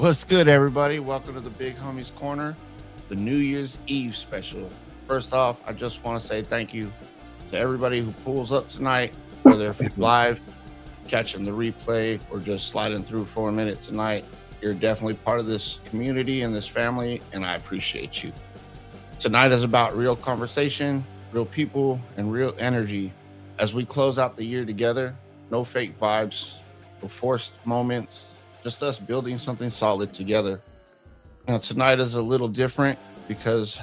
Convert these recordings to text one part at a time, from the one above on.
What's good, everybody? Welcome to the Big Homies Corner, the New Year's Eve special. First off, I just want to say thank you to everybody who pulls up tonight, whether if you're live, catching the replay, or just sliding through for a minute tonight. You're definitely part of this community and this family, and I appreciate you. Tonight is about real conversation, real people, and real energy as we close out the year together. No fake vibes, no forced moments, just us building something solid together. Now, tonight is a little different because,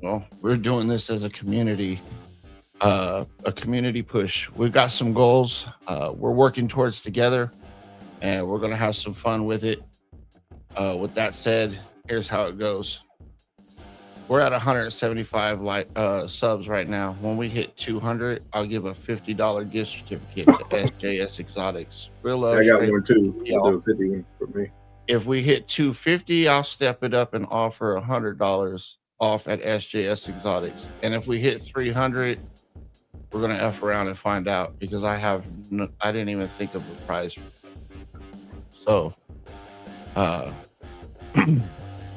well, we're doing this as a community push. We've got some goals we're working towards together, and we're going to have some fun with it. With that said, here's how it goes. We're at 175 subs right now. When we hit 200, I'll give a $50 gift certificate to SJS Exotics. Real love. I got one too. I'll do a 50 for me. If we hit 250, I'll step it up and offer $100 off at SJS Exotics. And if we hit 300, we're gonna F around and find out, because I didn't even think of the prize. So,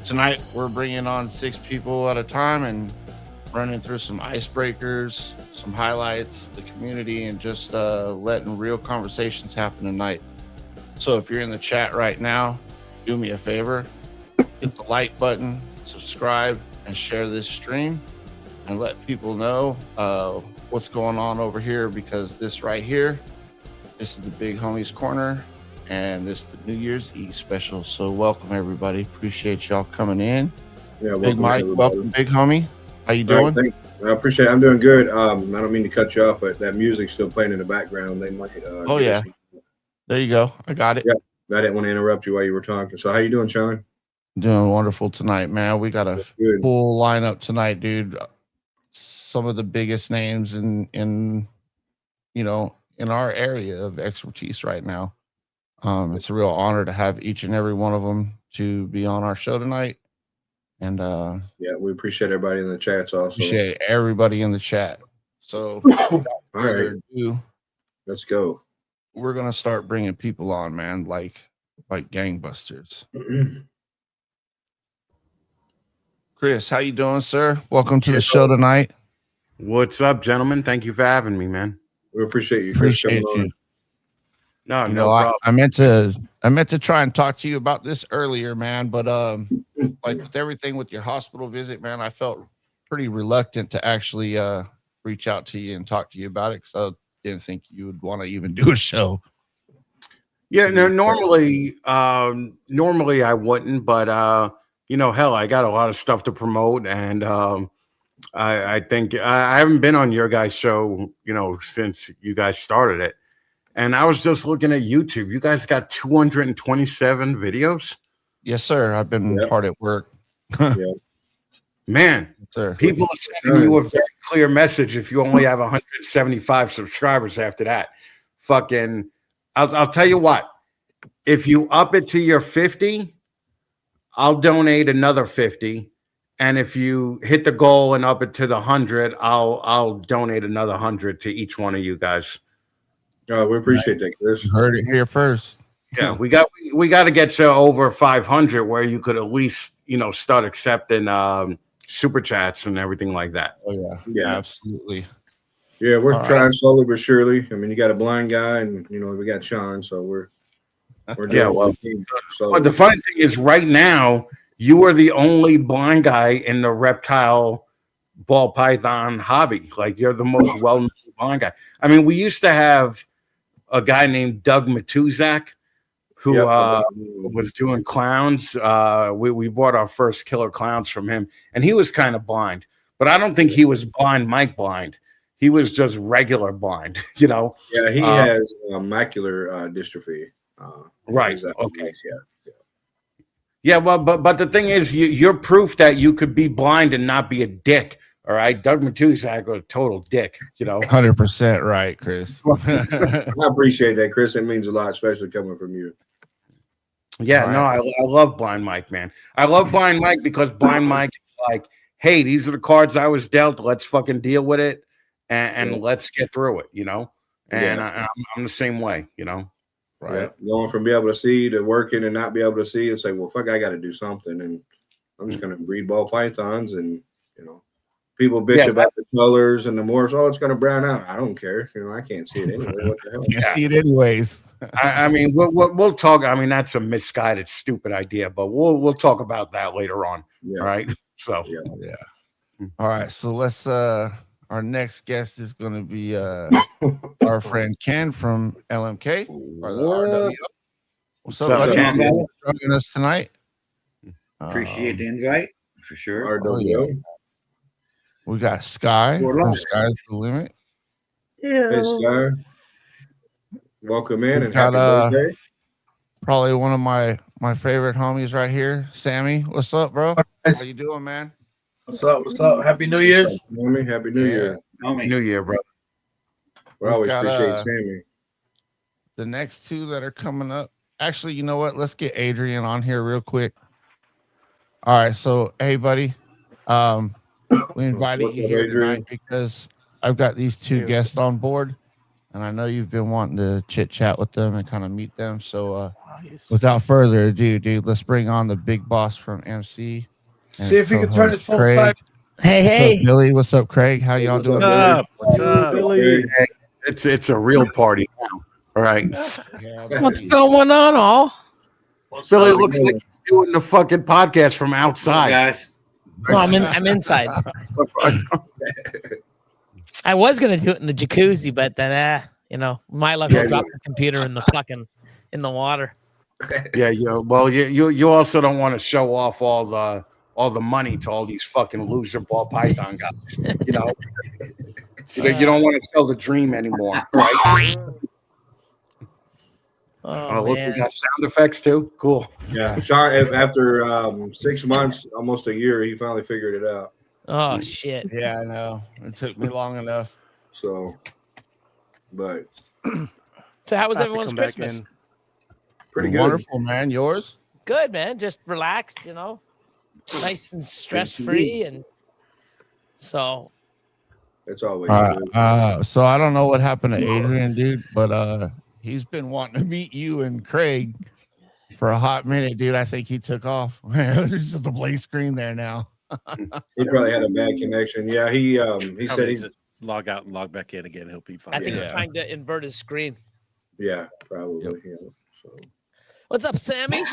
tonight we're bringing on 6 people at a time and running through some icebreakers, some highlights, the community, and just letting real conversations happen tonight. So if you're in the chat right now, do me a favor, hit the like button, subscribe, and share this stream, and let people know what's going on over here, because this right here, this is the Big Homies Corner, and this is the New Year's Eve special. So welcome, everybody. Appreciate y'all coming in. Yeah, Big Mike, welcome, big homie. How you doing? Right, I appreciate it. I'm doing good. I don't mean to cut you off, but that music's still playing in the background. They might. Oh yeah, there you go. I got it. Yeah, I didn't want to interrupt you while you were talking. So how you doing, Sean? Doing wonderful tonight, man. We got a full lineup tonight, dude. Some of the biggest names in our area of expertise right now. It's a real honor to have each and every one of them to be on our show tonight. And yeah, we appreciate everybody in the chats also. Appreciate everybody in the chat. So all right, let's go. We're gonna start bringing people on, man, like gangbusters. Chris, how you doing, sir? Welcome to the show tonight. What's up, gentlemen? Thank you for having me, man. We appreciate you. Chris, appreciate you. On. No problem. I meant to try and talk to you about this earlier, man, but like with everything with your hospital visit, man, I felt pretty reluctant to actually reach out to you and talk to you about it, because I didn't think you would want to even do a show. Yeah, no, normally I wouldn't, but hell, I got a lot of stuff to promote, and I think I haven't been on your guys' show, since you guys started it. And I was just looking at YouTube. You guys got 227 videos? Yes, sir. I've been hard at work. Man, sir. People are sending you a very clear message if you only have 175 subscribers after that. Fucking, I'll tell you what. If you up it to your 50, I'll donate another 50. And if you hit the goal and up it to the 100, I'll donate another 100 to each one of you guys. We appreciate that, Chris. You heard it here first. Yeah, we got to get you over 500, where you could at least start accepting super chats and everything like that. Oh yeah, absolutely. Yeah, we're trying slowly but surely. I mean, you got a blind guy, and we got Sean, so we're doing But the funny thing is, right now you are the only blind guy in the reptile ball python hobby. Like, you're the most well-known blind guy. I mean, we used to have a guy named Doug Matuzak who was doing clowns. We bought our first killer clowns from him, and he was kind of blind, but I don't think he was blind blind. He was just regular blind, Yeah, he has macular dystrophy. Right. Exactly. Okay. Yeah. Well, but the thing is, you're proof that you could be blind and not be a dick. All right, Doug Matuzak was a total dick, 100% right, Chris. I appreciate that, Chris. It means a lot, especially coming from you. Yeah, right. No, I love Blind Mike, man. I love Blind Mike because Blind Mike is like, hey, these are the cards I was dealt. Let's fucking deal with it, and let's get through it, And I'm the same way, Right. Yeah, going from be able to see to working and not be able to see. It's like, well, fuck, I got to do something, and I'm just going to breed ball pythons, and people bitch about the colors and the morphs. Oh, it's going to brown out. I don't care. I can't see it anyway. What the hell? You see it anyways. I mean, we'll talk. I mean, that's a misguided, stupid idea, but we'll talk about that later on. Yeah. All right. So yeah. All right. So let's. Our next guest is going to be our friend Ken from LMK or the RWO. What's up, buddy? Ken? Joining us tonight. Appreciate the invite for sure. RWO. We got Sky from Sky's the Limit. Yeah. Hey, Sky. Welcome in and got, happy birthday. Probably one of my favorite homies right here, Sammy. What's up, bro? How you doing, man? What's up? What's up? Happy New Year's. Happy New Year. New Year, bro. We always appreciate Sammy. The next two that are coming up. Actually, you know what? Let's get Adrian on here real quick. All right. So, hey, buddy. We invited you here tonight because I've got these two guests on board, and I know you've been wanting to chit chat with them and kind of meet them. So, without further ado, dude, let's bring on the big boss from MC. See if you can turn it full side. Hey, what's up, Billy? What's up, Craig? How y'all doing? What's up, Billy? Hey, it's a real party now. All right. What's going on, all? Billy looks like he's doing the fucking podcast from outside. Guys. No, I'm inside. I was gonna do it in the jacuzzi, but then my luck will drop the computer in the water. Yeah, well, you also don't want to show off all the money to all these fucking loser ball python guys. You don't want to sell the dream anymore, right? Oh, look, we got sound effects too. Cool. Yeah, Sean. After 6 months, almost a year, he finally figured it out. Oh shit! Yeah, I know. It took me long enough. So, but so how was everyone's Christmas? Pretty good. Wonderful, man. Yours? Good, man. Just relaxed, nice and stress free, and so. It's always good. So I don't know what happened to Adrian, dude, but he's been wanting to meet you and Craig for a hot minute, dude. I think he took off. There's just a blank screen there now. He probably had a bad connection. Yeah, he said he's log out and log back in again. He'll be fine. I think he's trying to invert his screen. Yeah, probably. Yep. So. What's up, Sammy?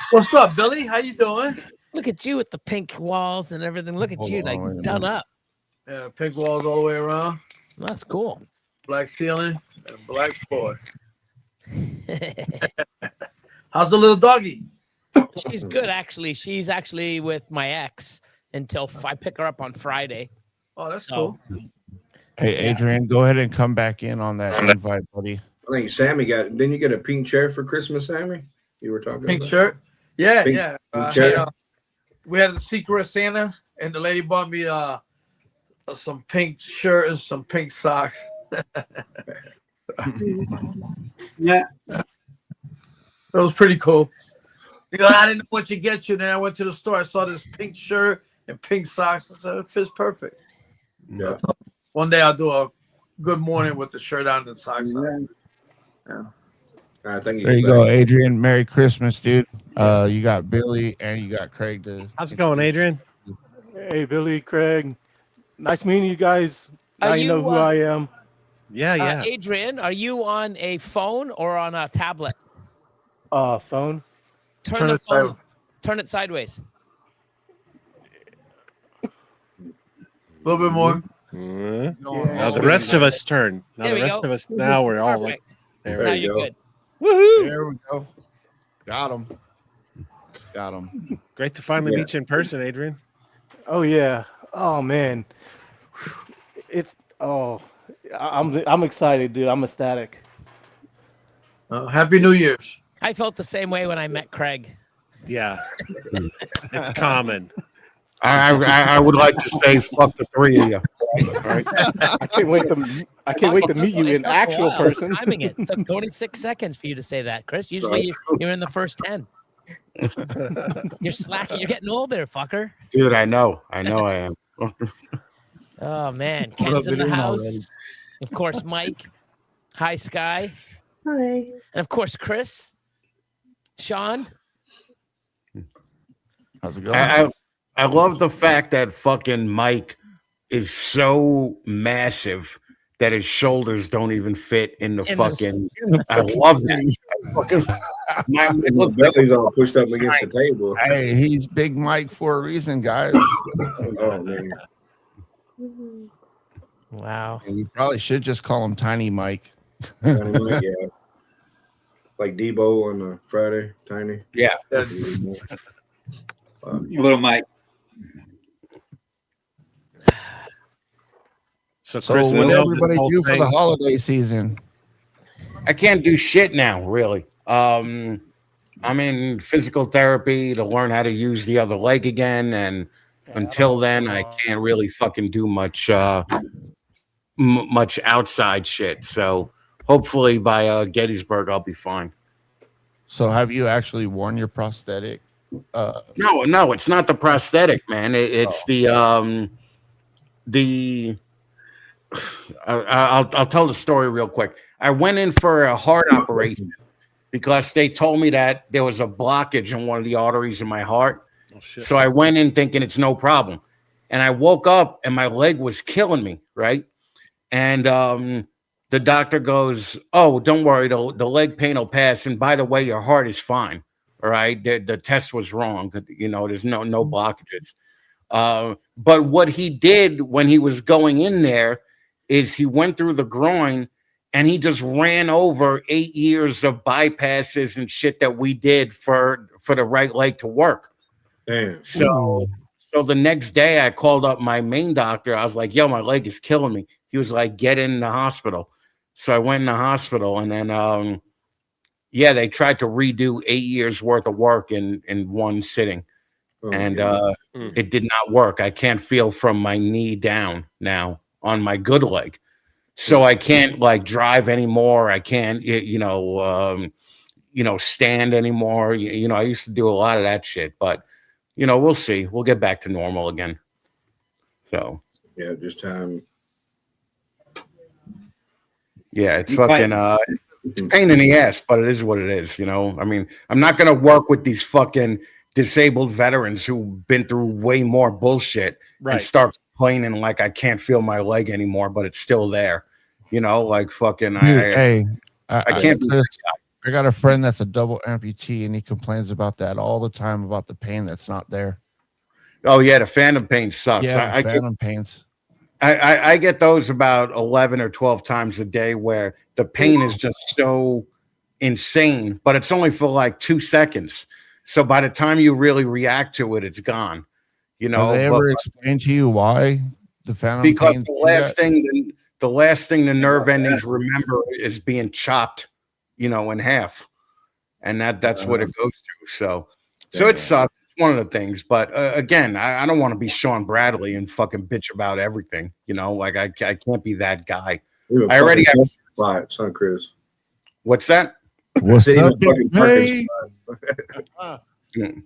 What's up, Billy? How you doing? Look at you with the pink walls and everything. Look at you, like done up. Yeah, pink walls all the way around. That's cool. Black ceiling and black floor. How's the little doggy? She's good, actually. She's actually with my ex until I pick her up on Friday. Oh, that's cool. Hey, Adrian, go ahead and come back in on that invite, buddy. I think Sammy didn't you get a pink chair for Christmas, Sammy? You were talking pink about shirt? Yeah, pink, yeah. Pink we had a Secret Santa, and the lady bought me some pink shirt and some pink socks. Yeah. It was pretty cool. I didn't know what to get you. Then I went to the store. I saw this pink shirt and pink socks. I said, it fits perfect. Yeah. One day I'll do a good morning with the shirt on and the socks on. Yeah. I think there you go, Adrian. Merry Christmas, dude. You got Billy and you got Craig. How's it going, Adrian? Hey, Billy, Craig. Nice meeting you guys. Now you know who I am. Yeah. Adrian, are you on a phone or on a tablet? Phone. Turn the phone. Turn it sideways. A little bit more. Now the rest of us turn. Now the rest of us. Now we're all like. Now you're good. Woohoo! There we go. Got him. Great to finally meet you in person, Adrian. Oh yeah. Oh man. I'm excited, dude. I'm ecstatic. Happy New Year's. I felt the same way when I met Craig. Yeah, it's common. I would like to say fuck the three of you. All right. I can't wait to meet you in actual person. Timing it. It took 26 seconds for you to say that, Chris. Usually you're in the first 10. You're slacking. You're getting old there, fucker. Dude, I know I am. Oh man, Ken's in the house. Of course, Mike. Hi, Sky. Hi. And of course, Chris, Sean. How's it going? I love the fact that fucking Mike is so massive that his shoulders don't even fit in the fucking. I love that. My belly's all pushed up against the table. Hey, he's Big Mike for a reason, guys. Oh man. Wow. And we probably should just call him Tiny Mike. Tiny Mike, yeah. Like Debo on Friday, Tiny. Yeah. Little Mike. So, So Chris, what Will, everybody this whole do for thing- the holiday season? I can't do shit now, really. I'm in physical therapy to learn how to use the other leg again, and until then, I can't really fucking do much much outside shit. So hopefully by Gettysburg, I'll be fine. So have you actually worn your prosthetic? No, it's not the prosthetic, man. It's the I'll tell the story real quick. I went in for a heart operation because they told me that there was a blockage in one of the arteries in my heart. Oh, shit. So I went in thinking it's no problem. And I woke up and my leg was killing me, right? And the doctor goes, "Oh, don't worry, the leg pain will pass. And by the way, your heart is fine. All right. The test was wrong. You know, there's no blockages." But what he did when he was going in there is he went through the groin and he just ran over 8 years of bypasses and shit that we did for the right leg to work. Damn. So the next day I called up my main doctor. I was like, "Yo, my leg is killing me." He was like, "Get in the hospital." So I went in the hospital, and then they tried to redo 8 years worth of work in one sitting. And it did not work. I can't feel from my knee down now on my good leg. So I can't like drive anymore. I can't, stand anymore. I used to do a lot of that shit, but we'll see. We'll get back to normal again. So yeah, just time. Yeah, it's fucking it's a pain in the ass, but it is what it is. I mean, I'm not gonna work with these fucking disabled veterans who've been through way more bullshit and start complaining like I can't feel my leg anymore, but it's still there. Like fucking. Dude, I can't. I got a friend that's a double amputee, and he complains about that all the time about the pain that's not there. Oh yeah, the phantom pain sucks. Yeah, phantom pains. I get those about 11 or 12 times a day where the pain is just so insane, but it's only for like 2 seconds. So by the time you really react to it, it's gone. Did they ever explain to you why the phantom pain? Because the last thing the nerve endings remember is being chopped, in half, and that's what it goes to. So it sucks. One of the things, but again, I don't want to be Sean Bradley and fucking bitch about everything. Like I can't be that guy. I already have spot, son, Chris. What's that? What's up, hey?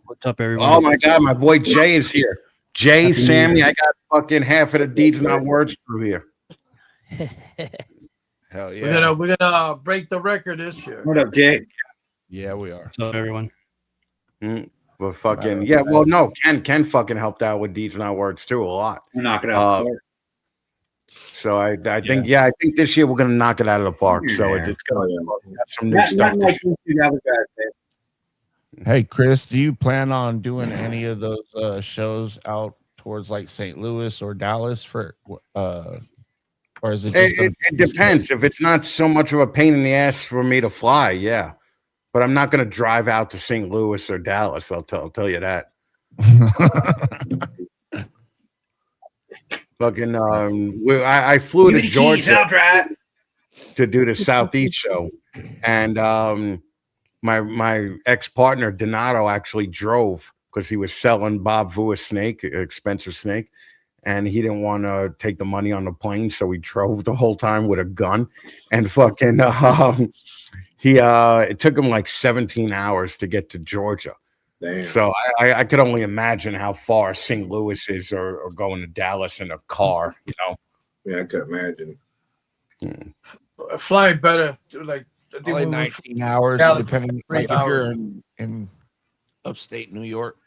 What's up, everyone? Oh my god, my boy Jay is here. Jay, Sammy, I got fucking half of the deeds not words through here. Hell yeah! We're gonna break the record this year. What up, Jay? Yeah, we are. What's up, everyone? But fucking well, no, Ken fucking helped out with deeds not words too a lot. We're knocking it out. So I think I think this year we're gonna knock it out of the park. So it's gonna got some new stuff. Hey Chris, do you plan on doing any of those shows out towards like St. Louis or Dallas for or is it? It depends. If it's not so much of a pain in the ass for me to fly, yeah. But I'm not going to drive out to St. Louis or Dallas. I'll tell you that. Fucking, I flew to Georgia to do the Southeast show, and my ex-partner Donato actually drove because he was selling Bob Vu a snake, an expensive snake, and he didn't want to take the money on the plane, so he drove the whole time with a gun, and fucking. It took him like 17 hours to get to Georgia. Damn. So I could only imagine how far St. Louis is or going to Dallas in a car, Yeah, I could imagine. Flying better, like Probably 19 hours, depending. Like if you're in upstate New York,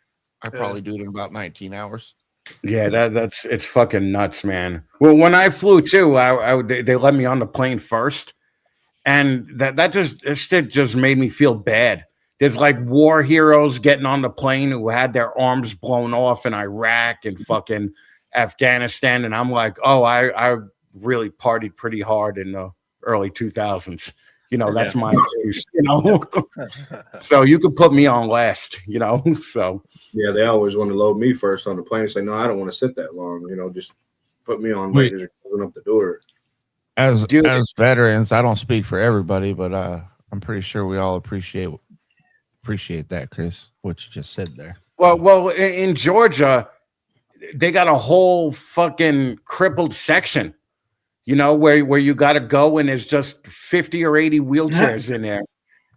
I probably do it in about 19 hours. Yeah, it's fucking nuts, man. Well, when I flew too, they let me on the plane first, and that just made me feel bad. There's like war heroes getting on the plane who had their arms blown off in Iraq and fucking Afghanistan, and I'm like, oh, I really partied pretty hard in the early 2000s. You know, that's my excuse, you know. So you could put me on last, you know. So yeah, they always want to load me first on the plane. Say, no, I don't want to sit that long. You know, just put me on right as you're opening up the door. As veterans, I don't speak for everybody, but I'm pretty sure we all appreciate that, Chris, what you just said there. Well, in Georgia, they got a whole fucking crippled section. You know, where you got to go and there's just 50 or 80 wheelchairs in there.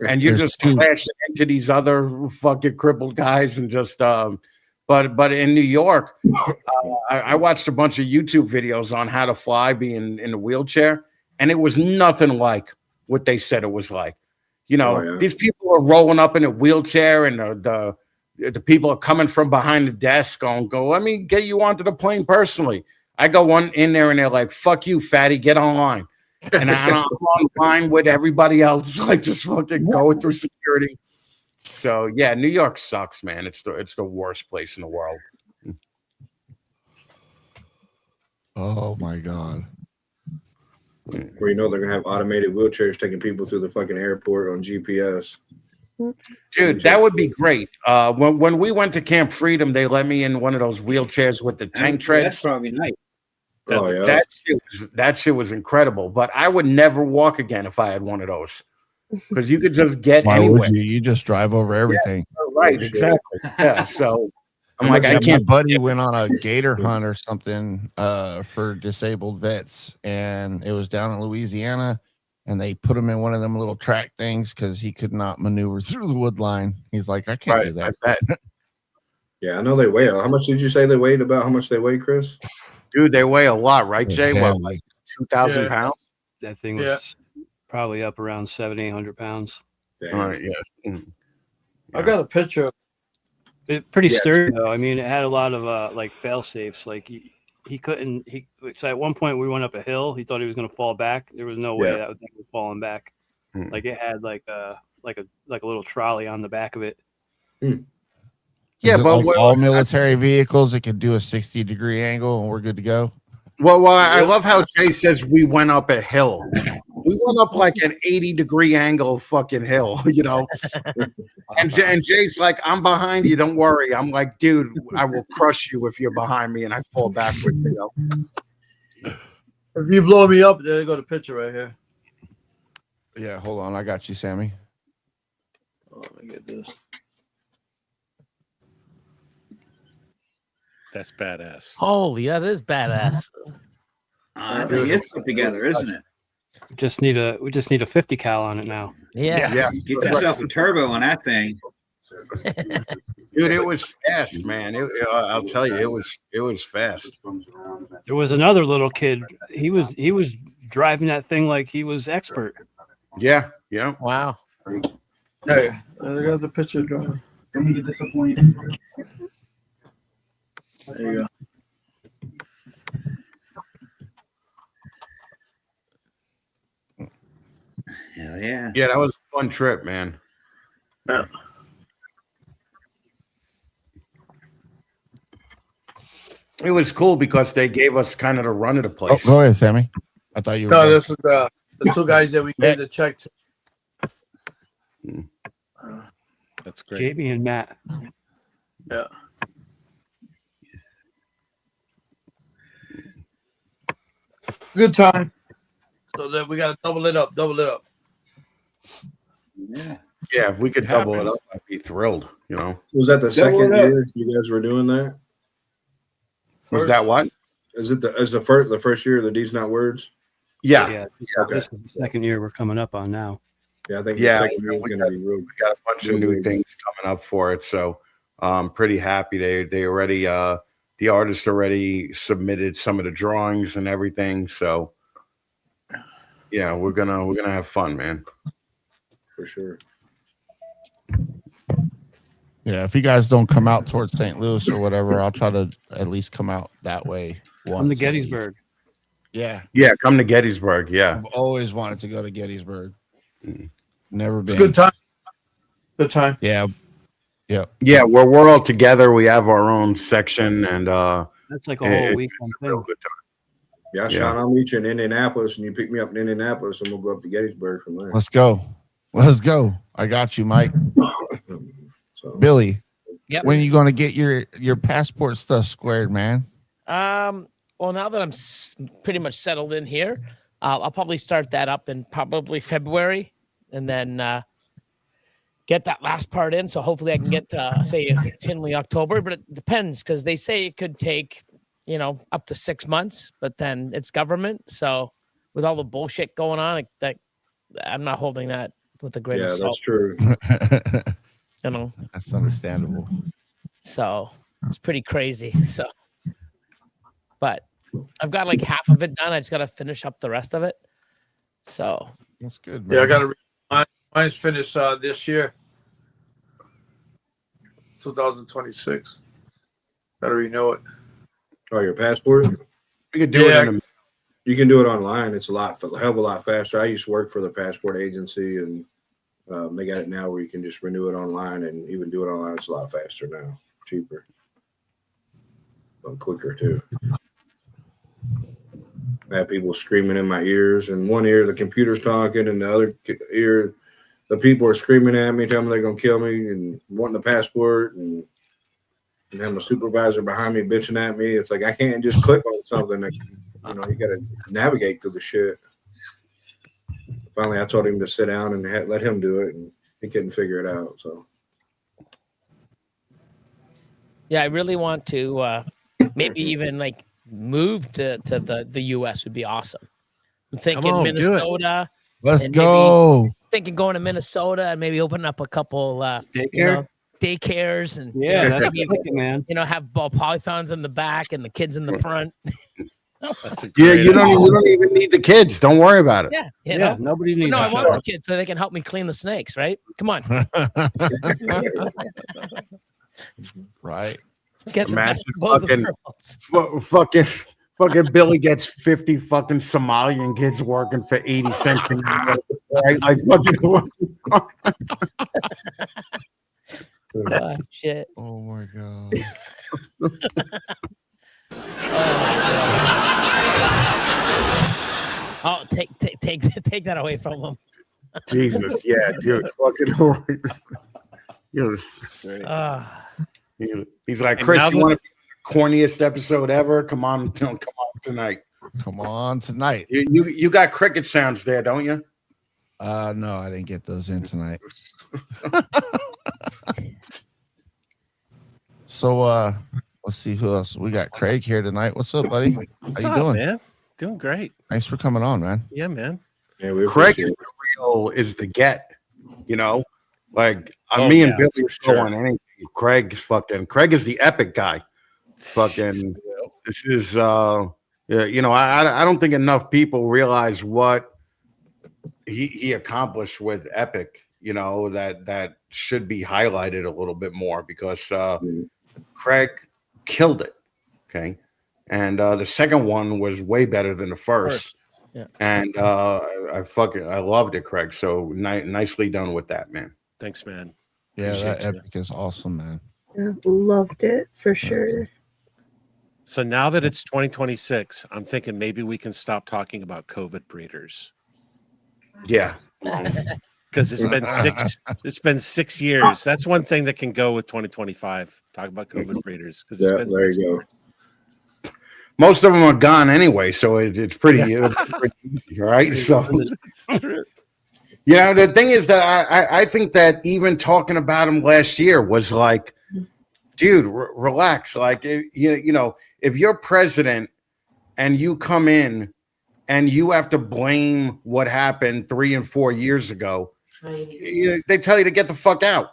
And you're just crashing into these other fucking crippled guys and just, but in New York, I watched a bunch of YouTube videos on how to fly being in a wheelchair. And it was nothing like what they said it was like. You know, these people are rolling up in a wheelchair and the people are coming from behind the desk going, let me get you onto the plane personally. I go in there and they're like, fuck you, fatty, get online. And I'm online with everybody else, like just fucking going through security. So yeah, New York sucks, man. It's the worst place in the world. Oh my God. Where you know they're gonna have automated wheelchairs taking people through the fucking airport on GPS. Dude, that would be great. When we went to Camp Freedom, they let me in one of those wheelchairs with the tank treads. That's probably nice. That shit was incredible. But I would never walk again if I had one of those, because you could just get anywhere. Would you? You just drive over everything. Yeah, right, exactly. Yeah. So I'm like, I can't. My buddy went on a gator hunt or something for disabled vets, and it was down in Louisiana. And they put him in one of them little track things because he could not maneuver through the wood line. He's like, I can't do that. Yeah, I know they weigh. How much did you say they weighed? About how much they weigh, Chris? Dude, they weigh a lot, right, Jay? Well, like 2,000 pounds. That thing was probably up around 700-800 pounds. All right, yeah. I got a picture. It pretty sturdy though. I mean, it had a lot of like fail safes. Like he couldn't. So at one point we went up a hill. He thought he was going to fall back. There was no way that thing was falling back. Like it had like a little trolley on the back of it. Yeah, but like all military vehicles, it could do a 60-degree angle, and we're good to go. Well, I love how Jay says we went up a hill. We went up like an 80-degree angle fucking hill, you know. And Jay's like, I'm behind you, don't worry. I'm like, dude, I will crush you if you're behind me and I fall backward, you know. If you blow me up, there you go the picture right here. Yeah, hold on, I got you, Sammy. Oh, let me get this. That's badass. Holy, that is badass. I think it's put together, isn't it? We just need a 50 cal on it now. Yeah. Get yourself a turbo on that thing. Dude, it was fast, man. I'll tell you, it was fast. There was another little kid. He was driving that thing like he was expert. Yeah. Wow. Hey, I got the picture. Don't get disappointed. There you go. Hell yeah. Yeah, that was a fun trip, man. Yeah. It was cool because they gave us kind of the run of the place. Oh, go ahead, Sammy. I thought you were. No, this was the two guys that we gave the check to. That's great. Jamie and Matt. Yeah. Good time. So that we got to double it up. Yeah. Yeah, if we could double it up, I'd be thrilled, you know. Was that the second year you guys were doing that? Was that what? Is it the first year of the Deeds Not Words? Yeah. This is the second year we're coming up on now. Yeah, I think the second year is going to be real. We got a bunch of new things coming up for it, so I'm pretty happy. They already the artist already submitted some of the drawings and everything, so yeah, we're gonna have fun, man. for sure. Yeah, if you guys don't come out towards St. Louis or whatever, I'll try to at least come out that way once. From the Gettysburg. Yeah. Yeah, come to Gettysburg. Yeah. I've always wanted to go to Gettysburg. Never been. It's a good time. Good time. Yeah. Yeah. Yeah, where we're all together. We have our own section, and that's like a whole weekend thing. Good time. Yeah, Sean, I'll meet you in Indianapolis, and you pick me up in Indianapolis, and we'll go up to Gettysburg from there. Let's go. Let's go. I got you, Mike. So, Billy. Yep. When are you going to get your passport stuff squared, man? Well, now that I'm pretty much settled in here, I'll probably start that up in probably February, and then get that last part in. So hopefully I can get to say continually October, but it depends because they say it could take, up to 6 months, but then it's government. So with all the bullshit going on, that I'm not holding that with a grain of salt. Yeah, that's true. That's understandable. So it's pretty crazy. So, but I've got like half of it done. I just got to finish up the rest of it. So that's good, man. Yeah, I got to. Mine's finished this year, 2026. Got to renew it. Oh, your passport? You can do it. You can do it online. It's a hell of a lot faster. I used to work for the passport agency, and they got it now where you can just renew it online, and even do it online. It's a lot faster now, cheaper, but quicker too. I had people screaming in my ears, and one ear the computer's talking, and the other ear the people are screaming at me, telling me they're gonna kill me, and wanting the passport, and have my supervisor behind me bitching at me. It's like I can't just click on something. You got to navigate through the shit. Finally, I told him to sit down and let him do it, and he couldn't figure it out. So, yeah, I really want to maybe even like move to the U.S. would be awesome. I'm thinking Minnesota. Let's go. Thinking going to Minnesota and maybe opening up a couple daycares and that's thinking, man. Have ball pythons in the back and the kids in the front. That's a you don't even need the kids. Don't worry about it. Yeah, nobody needs. No, I want the kids so they can help me clean the snakes. Right? Come on. Right. Get Imagine fucking Billy gets 50 fucking Somalian kids working for 80 cents an hour. Right? Like fucking. Oh, shit. Oh my god. Oh, take that away from him. Jesus, yeah, dude, fucking. He's like, Chris, you want to be the corniest episode ever? Come on tonight. Come on tonight. You got cricket sounds there, don't you? No, I didn't get those in tonight. So let's see who else we got. Craig here tonight. What's up, buddy? What's How you up, doing, man? Doing great. Thanks for coming on, man. Yeah, man. Yeah, Craig is the get. Like me and Billy are going anything. Craig is the epic guy. Fucking this is I don't think enough people realize what he accomplished with Epic, that should be highlighted a little bit more because Craig killed it. Okay. And the second one was way better than the first. Yeah. And I loved it, Craig. So nicely done with that, man. Thanks, man. Yeah, Appreciate that Epic is awesome, man. Yeah, loved it for sure. So now that it's 2026, I'm thinking maybe we can stop talking about COVID breeders. Yeah. Because it's been 6 years. That's one thing that can go with 2025. Talk about COVID breeders. Because there you go. Most of them are gone anyway, so it's pretty easy, right? So, the thing is that I think that even talking about him last year was like, dude, relax. Like, if you're president and you come in and you have to blame what happened 3 and 4 years ago, they tell you to get the fuck out.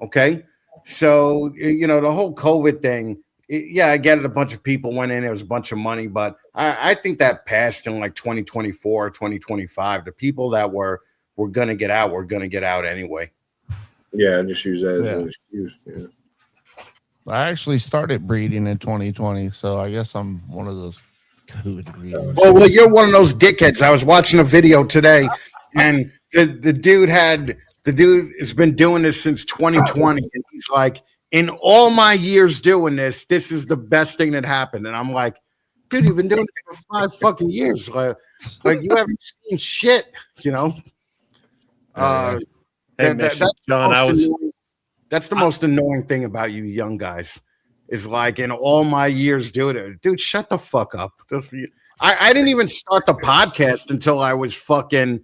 Okay. So, the whole COVID thing, I get it. A bunch of people went in, there was a bunch of money, but I think that passed in like 2024, 2025. The people that were we're gonna get out. We're gonna get out anyway. Yeah, and just use that as an excuse. Yeah. I actually started breeding in 2020, so I guess I'm one of those COVID breeders. Well, you're one of those dickheads. I was watching a video today, and the dude has been doing this since 2020, and he's like, in all my years doing this, this is the best thing that happened. And I'm like, dude, you've been doing it for 5 fucking years. Like you haven't seen shit, you know? That's the most annoying thing about you young guys is like in all my years doing it, dude, shut the fuck up. I didn't even start the podcast until I was fucking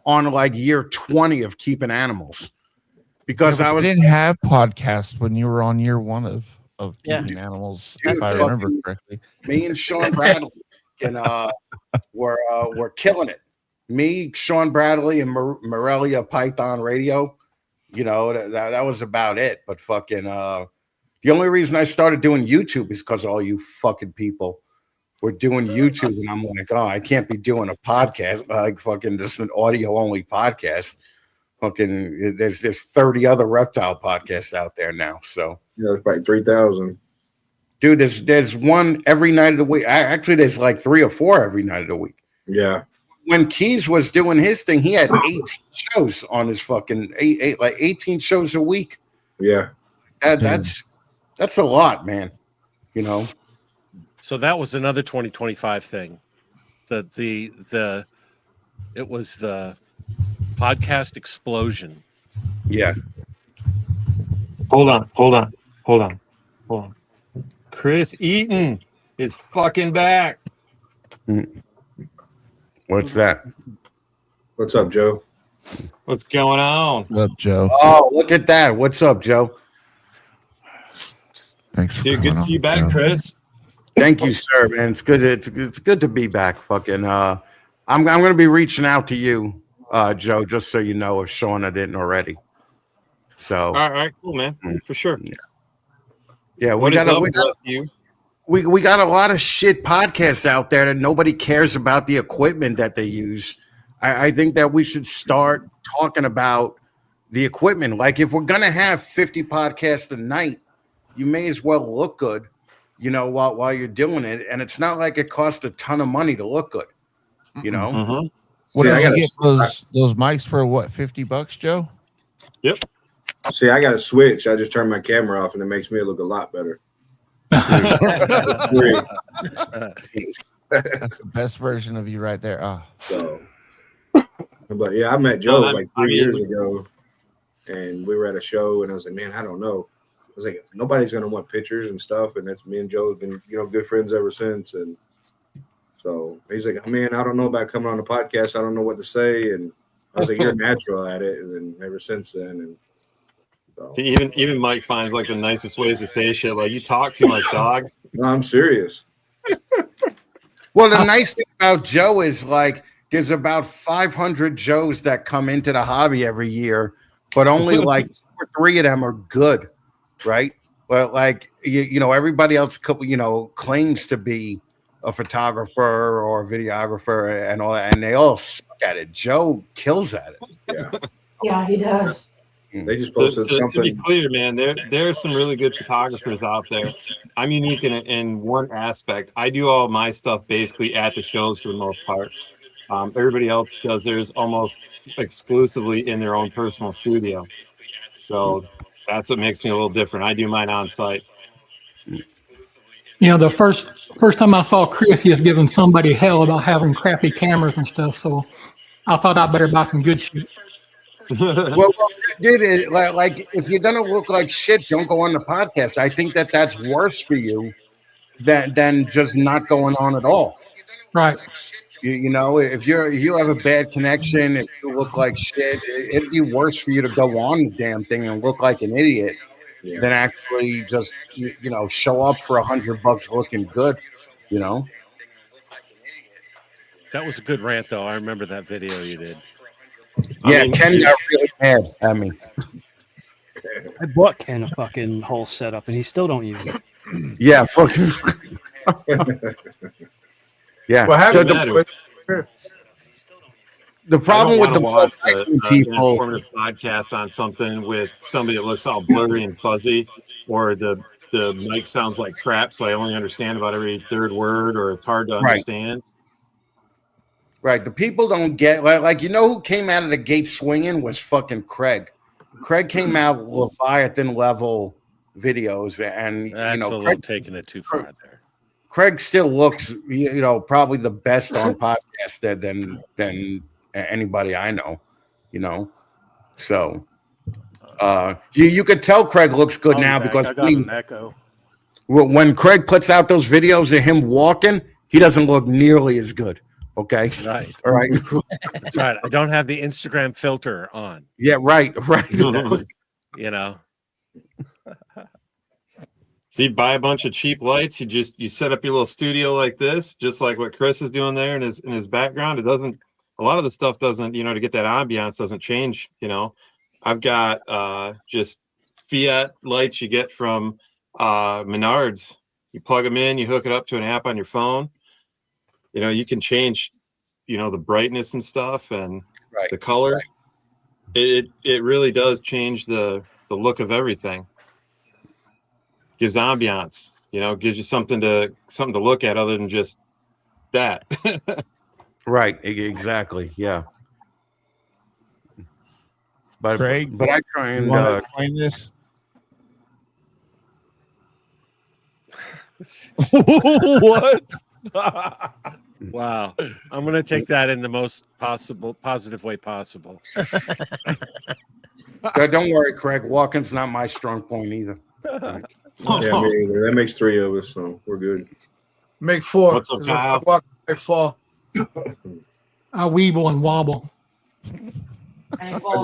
on like year 20 of keeping animals because I didn't have podcasts when you were on year 1 of keeping animals, if I remember correctly. Me and Sean Bradley were killing it. Me, Sean Bradley, and Morelia Python Radio. You know, that was about it. But fucking the only reason I started doing YouTube is because all you fucking people were doing YouTube, and I'm like, oh, I can't be doing a podcast like fucking just an audio only podcast. Fucking there's 30 other reptile podcasts out there now. So yeah, it's like 3,000. Dude, there's one every night of the week. Actually, there's like 3 or 4 every night of the week. Yeah. When Keys was doing his thing, he had 18 shows on his fucking 18 shows a week. Yeah. That's a lot, man. You know. So that was another 2025 thing. It was the podcast explosion. Yeah. Hold on. Chris Eaton is fucking back. What's that? What's up, Joe? What's going on? What's up, Joe? Oh, look at that. What's up, Joe? Thanks for Dude, good to see you back, Chris. Thank you, sir, man. It's good to be back. Fucking I'm gonna be reaching out to you, Joe, just so you know if Shauna didn't already. So all right, cool, man. For sure. Yeah, we got a lot of shit podcasts out there that nobody cares about the equipment that they use. I think that we should start talking about the equipment. Like if we're gonna have 50 podcasts a night, you may as well look good, you know, while you're doing it. And it's not like it costs a ton of money to look good, you know. Mm-hmm. What did you get those mics for? What, $50, Joe? Yep. See, I got a switch. I just turn my camera off, and it makes me look a lot better. That's the best version of you right there. Oh. So, but yeah, I met Joe like 3 years ago, and we were at a show, and I was like, man, I don't know. I was like, nobody's gonna want pictures and stuff, and that's me and Joe have been, good friends ever since. And so he's like, oh, man, I don't know about coming on the podcast. I don't know what to say, and I was like, you're natural at it, and then ever since then, and. So. See, even Mike finds like the nicest ways to say shit. Like, you talk too much, dog. No, I'm serious. Well, the nice thing about Joe is like there's about 500 Joes that come into the hobby every year, but only like 2 or 3 of them are good, right? Well, like you know, everybody else, claims to be a photographer or a videographer and all that, and they all suck at it. Joe kills at it. Yeah. Yeah, he does. They just posted something. To be clear, man, there are some really good photographers out there. I'm unique in one aspect. I do all my stuff basically at the shows for the most part. Everybody else does theirs almost exclusively in their own personal studio. So that's what makes me a little different. I do mine on site. You know, the first time I saw Chris, he was giving somebody hell about having crappy cameras and stuff. So I thought I'd better buy some good shit. Well, dude, like if you're gonna look like shit, don't go on the podcast. I think that's worse for you than just not going on at all. Right. You know, if you have a bad connection, if you look like shit, it'd be worse for you to go on the damn thing and look like an idiot than actually just show up for $100 looking good. You know. That was a good rant, though. I remember that video you did. Yeah, Ken got really mad at me. I bought Ken a fucking whole setup, and he still don't use it. Yeah, fucking. Yeah. What happened? The problem with the watch an people, informative podcast on something with somebody that looks all blurry and fuzzy, or the mic sounds like crap, so I only understand about every third word, or it's hard to understand. Right. The people don't get like you know who came out of the gate swinging was fucking Craig. Craig came out with Leviathan level videos, and That's a little taking it too far there. Craig still looks, probably the best on podcast than anybody I know, So you could tell Craig looks good now because I got an echo. When Craig puts out those videos of him walking, he doesn't look nearly as good. Okay. Right. All right. That's right. I don't have the Instagram filter on. Yeah. Right. See, buy a bunch of cheap lights. You set up your little studio like this, just like what Chris is doing there in his background. It doesn't. A lot of the stuff doesn't. To get that ambiance doesn't change. I've got just Fiat lights you get from Menards. You plug them in, you hook it up to an app on your phone. You can change, the brightness and stuff and the color. Right. It really does change the look of everything. Gives ambiance, gives you something to look at other than just that. Right. Exactly. Yeah. But Craig, I try and explain this. What? Wow. I'm going to take that in the most positive way possible. Don't worry, Craig. Walking's not my strong point either. Yeah, me either. That makes 3 of us, so we're good. Make 4. What's up, Kyle? Make 4. I weeble and wobble.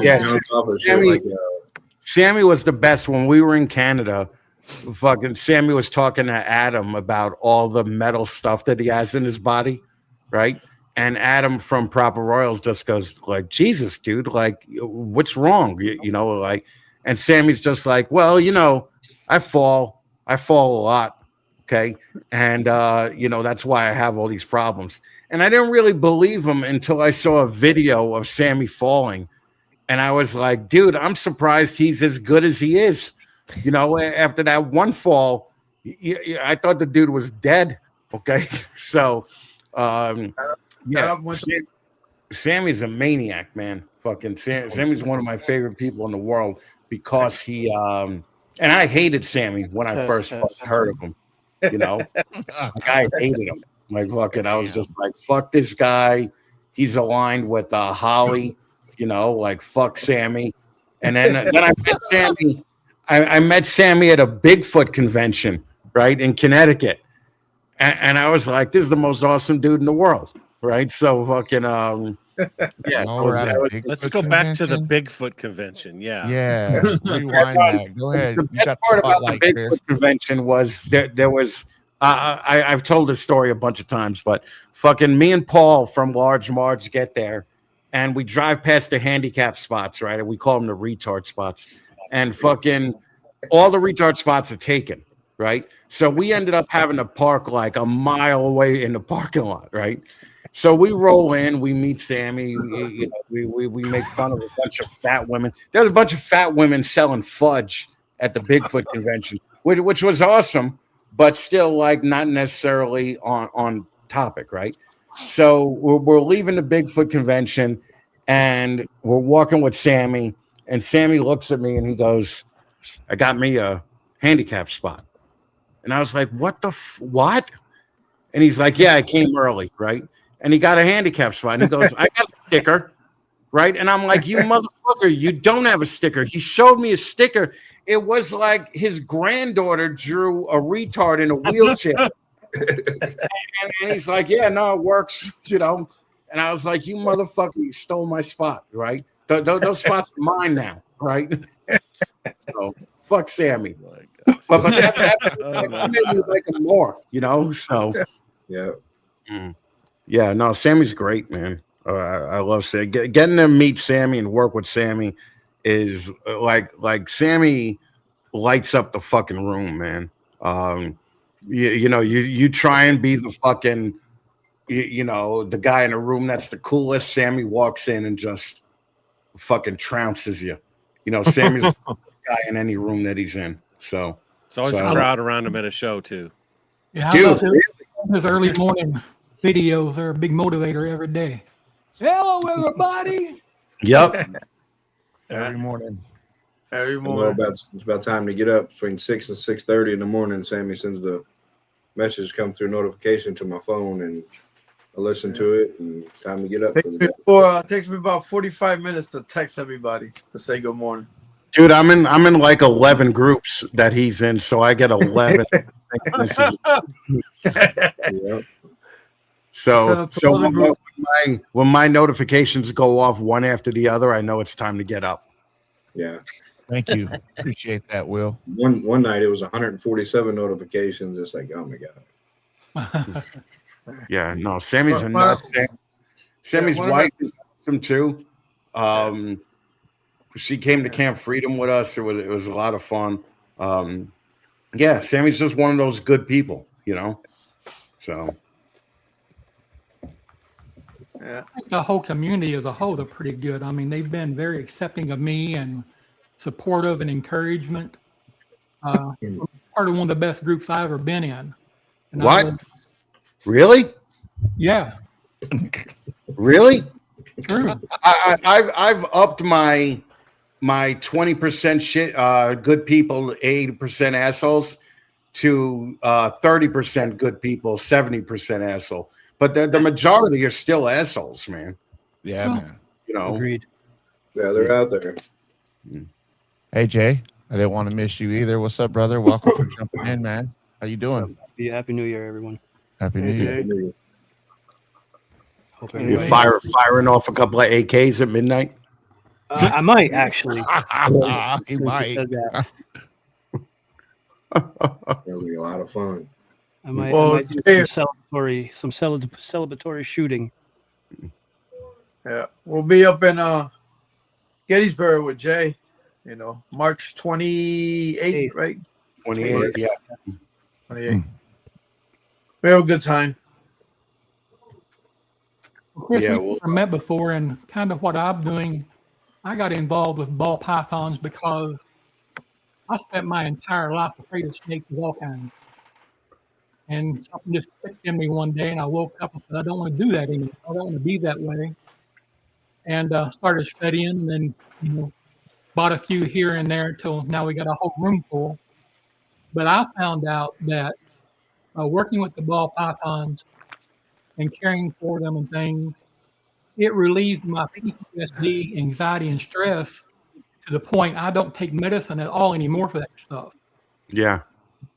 Yeah, Sammy was the best when we were in Canada. Fucking Sammy was talking to Adam about all the metal stuff that he has in his body, right? And Adam from Proper Royals just goes like, "Jesus, dude, like, what's wrong?" And Sammy's just like, "Well, I fall a lot, okay, and that's why I have all these problems." And I didn't really believe him until I saw a video of Sammy falling, and I was like, "Dude, I'm surprised he's as good as he is." After that one fall, I thought the dude was dead. Okay, so Sammy's a maniac, man. Fucking Sammy's one of my favorite people in the world because he and I hated Sammy when I first heard of him. Like I hated him. Like fucking, I was just like, fuck this guy. He's aligned with Holly. Like fuck Sammy. And then I met Sammy. I met Sammy at a Bigfoot convention, right, in Connecticut. And I was like, this is the most awesome dude in the world, right? So fucking, yeah. Let's go back to the Bigfoot convention. Yeah. Yeah. Rewind that. Go ahead. The best part about the Bigfoot convention was there was, I've told this story a bunch of times, but fucking me and Paul from Large Marge get there, and we drive past the handicap spots, right? And we call them the retard spots. And fucking all the retard spots are taken, right? So we ended up having to park like a mile away in the parking lot, right? So we roll in, we meet Sammy, we make fun of a bunch of fat women. There's a bunch of fat women selling fudge at the Bigfoot convention, which was awesome, but still like not necessarily on topic, right? So we're leaving the Bigfoot convention and we're walking with Sammy. And Sammy looks at me and he goes, "I got me a handicap spot." And I was like, what? And he's like, "Yeah, I came early, right?" And he got a handicap spot. And he goes, "I got a sticker, right?" And I'm like, "You motherfucker, you don't have a sticker." He showed me a sticker. It was like his granddaughter drew a retard in a wheelchair. and he's like, "Yeah, no, it works, And I was like, "You motherfucker, you stole my spot, right? Those spots are mine now, right?" So fuck Sammy. But that made me like him more, So yeah, no, Sammy's great, man. I love Sammy. Getting to meet Sammy and work with Sammy is like Sammy lights up the fucking room, man. You try and be the fucking you know, the guy in the room that's the coolest, Sammy walks in and just fucking trounces you. You know, Sammy's the guy in any room that he's in. So it's always a crowd around him at a show too. Yeah, I love his early morning videos. Are a big motivator every day. Hello, everybody. Yep. Every morning. Every morning. It's about time to get up between 6 and 6:30 in the morning. Sammy sends the message come through notification to my phone, and I listen to it, and it's time to get up. It takes me about 45 minutes to text everybody to say good morning. Dude, I'm in like 11 groups that he's in, so I get 11 messages. So when my notifications go off one after the other, I know it's time to get up. Yeah. Thank you. Appreciate that, Will. One night it was 147 notifications. It's like, oh my God. Yeah, no, Sammy's a nut. Sammy's wife is awesome too. She came to Camp Freedom with us. It was a lot of fun. Yeah, Sammy's just one of those good people, you know. So I think the whole community as a whole are pretty good. I mean, they've been very accepting of me and supportive and encouragement. Part of one of the best groups I've ever been in. And what? Really? Yeah. Really? True. I've upped my 20% shit, good people, 80% assholes, to 30% good people, 70% asshole. But the majority are still assholes, man. Yeah, man. You know. Agreed. Yeah, they're out there. Hey, Jay, I didn't want to miss you either. What's up, brother? Welcome for jumping in, man. How you doing? Happy New Year, everyone. Happy New Year. You're firing off a couple of AKs at midnight? I might actually. He might. That'll be a lot of fun. I might do some celebratory shooting. Yeah, we'll be up in Gettysburg with Jay. You know, March 28th, right? 28th, yeah. 28th. We have a good time. Chris, we've never met before, and kind of what I'm doing, I got involved with ball pythons because I spent my entire life afraid of snakes of all kinds. And something just clicked in me one day, and I woke up and said, I don't want to do that anymore. I don't want to be that way. And started studying, and then, you know, bought a few here and there until now we got a whole room full. But I found out that working with the ball pythons and caring for them and things, it relieved my PTSD, anxiety, and stress to the point I don't take medicine at all anymore for that stuff. Yeah,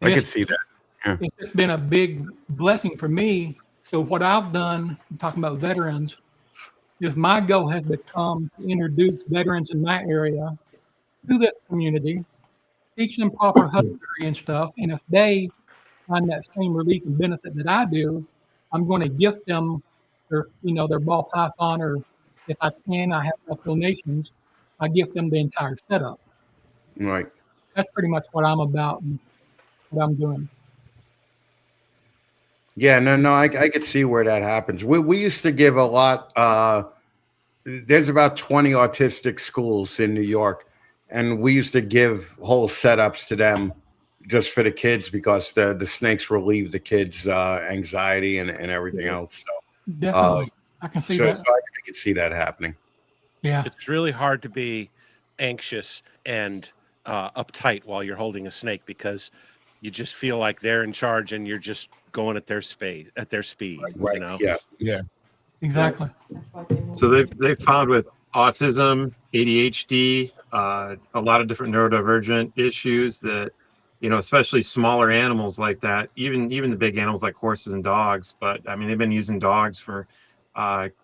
I could see that. Yeah. It's just been a big blessing for me. So what I've done, talking about veterans, is my goal has become to introduce veterans in my area to this community, teach them proper husbandry and stuff. And if they find that same relief and benefit that I do, I'm going to gift them their ball python, or if I can, I have enough donations, I gift them the entire setup. Right. That's pretty much what I'm about and what I'm doing. Yeah, no, I could see where that happens. We used to give a lot. There's about 20 autistic schools in New York, and we used to give whole setups to them just for the kids because the snakes relieve the kids' anxiety and everything else. So definitely, I can see that. So I could see that happening. Yeah, it's really hard to be anxious and uptight while you're holding a snake because you just feel like they're in charge and you're just going at their speed. Right. You know? Yeah. Exactly. So they've found with autism, ADHD, a lot of different neurodivergent issues that, you know, especially smaller animals like that, even the big animals like horses and dogs. But I mean, they've been using dogs for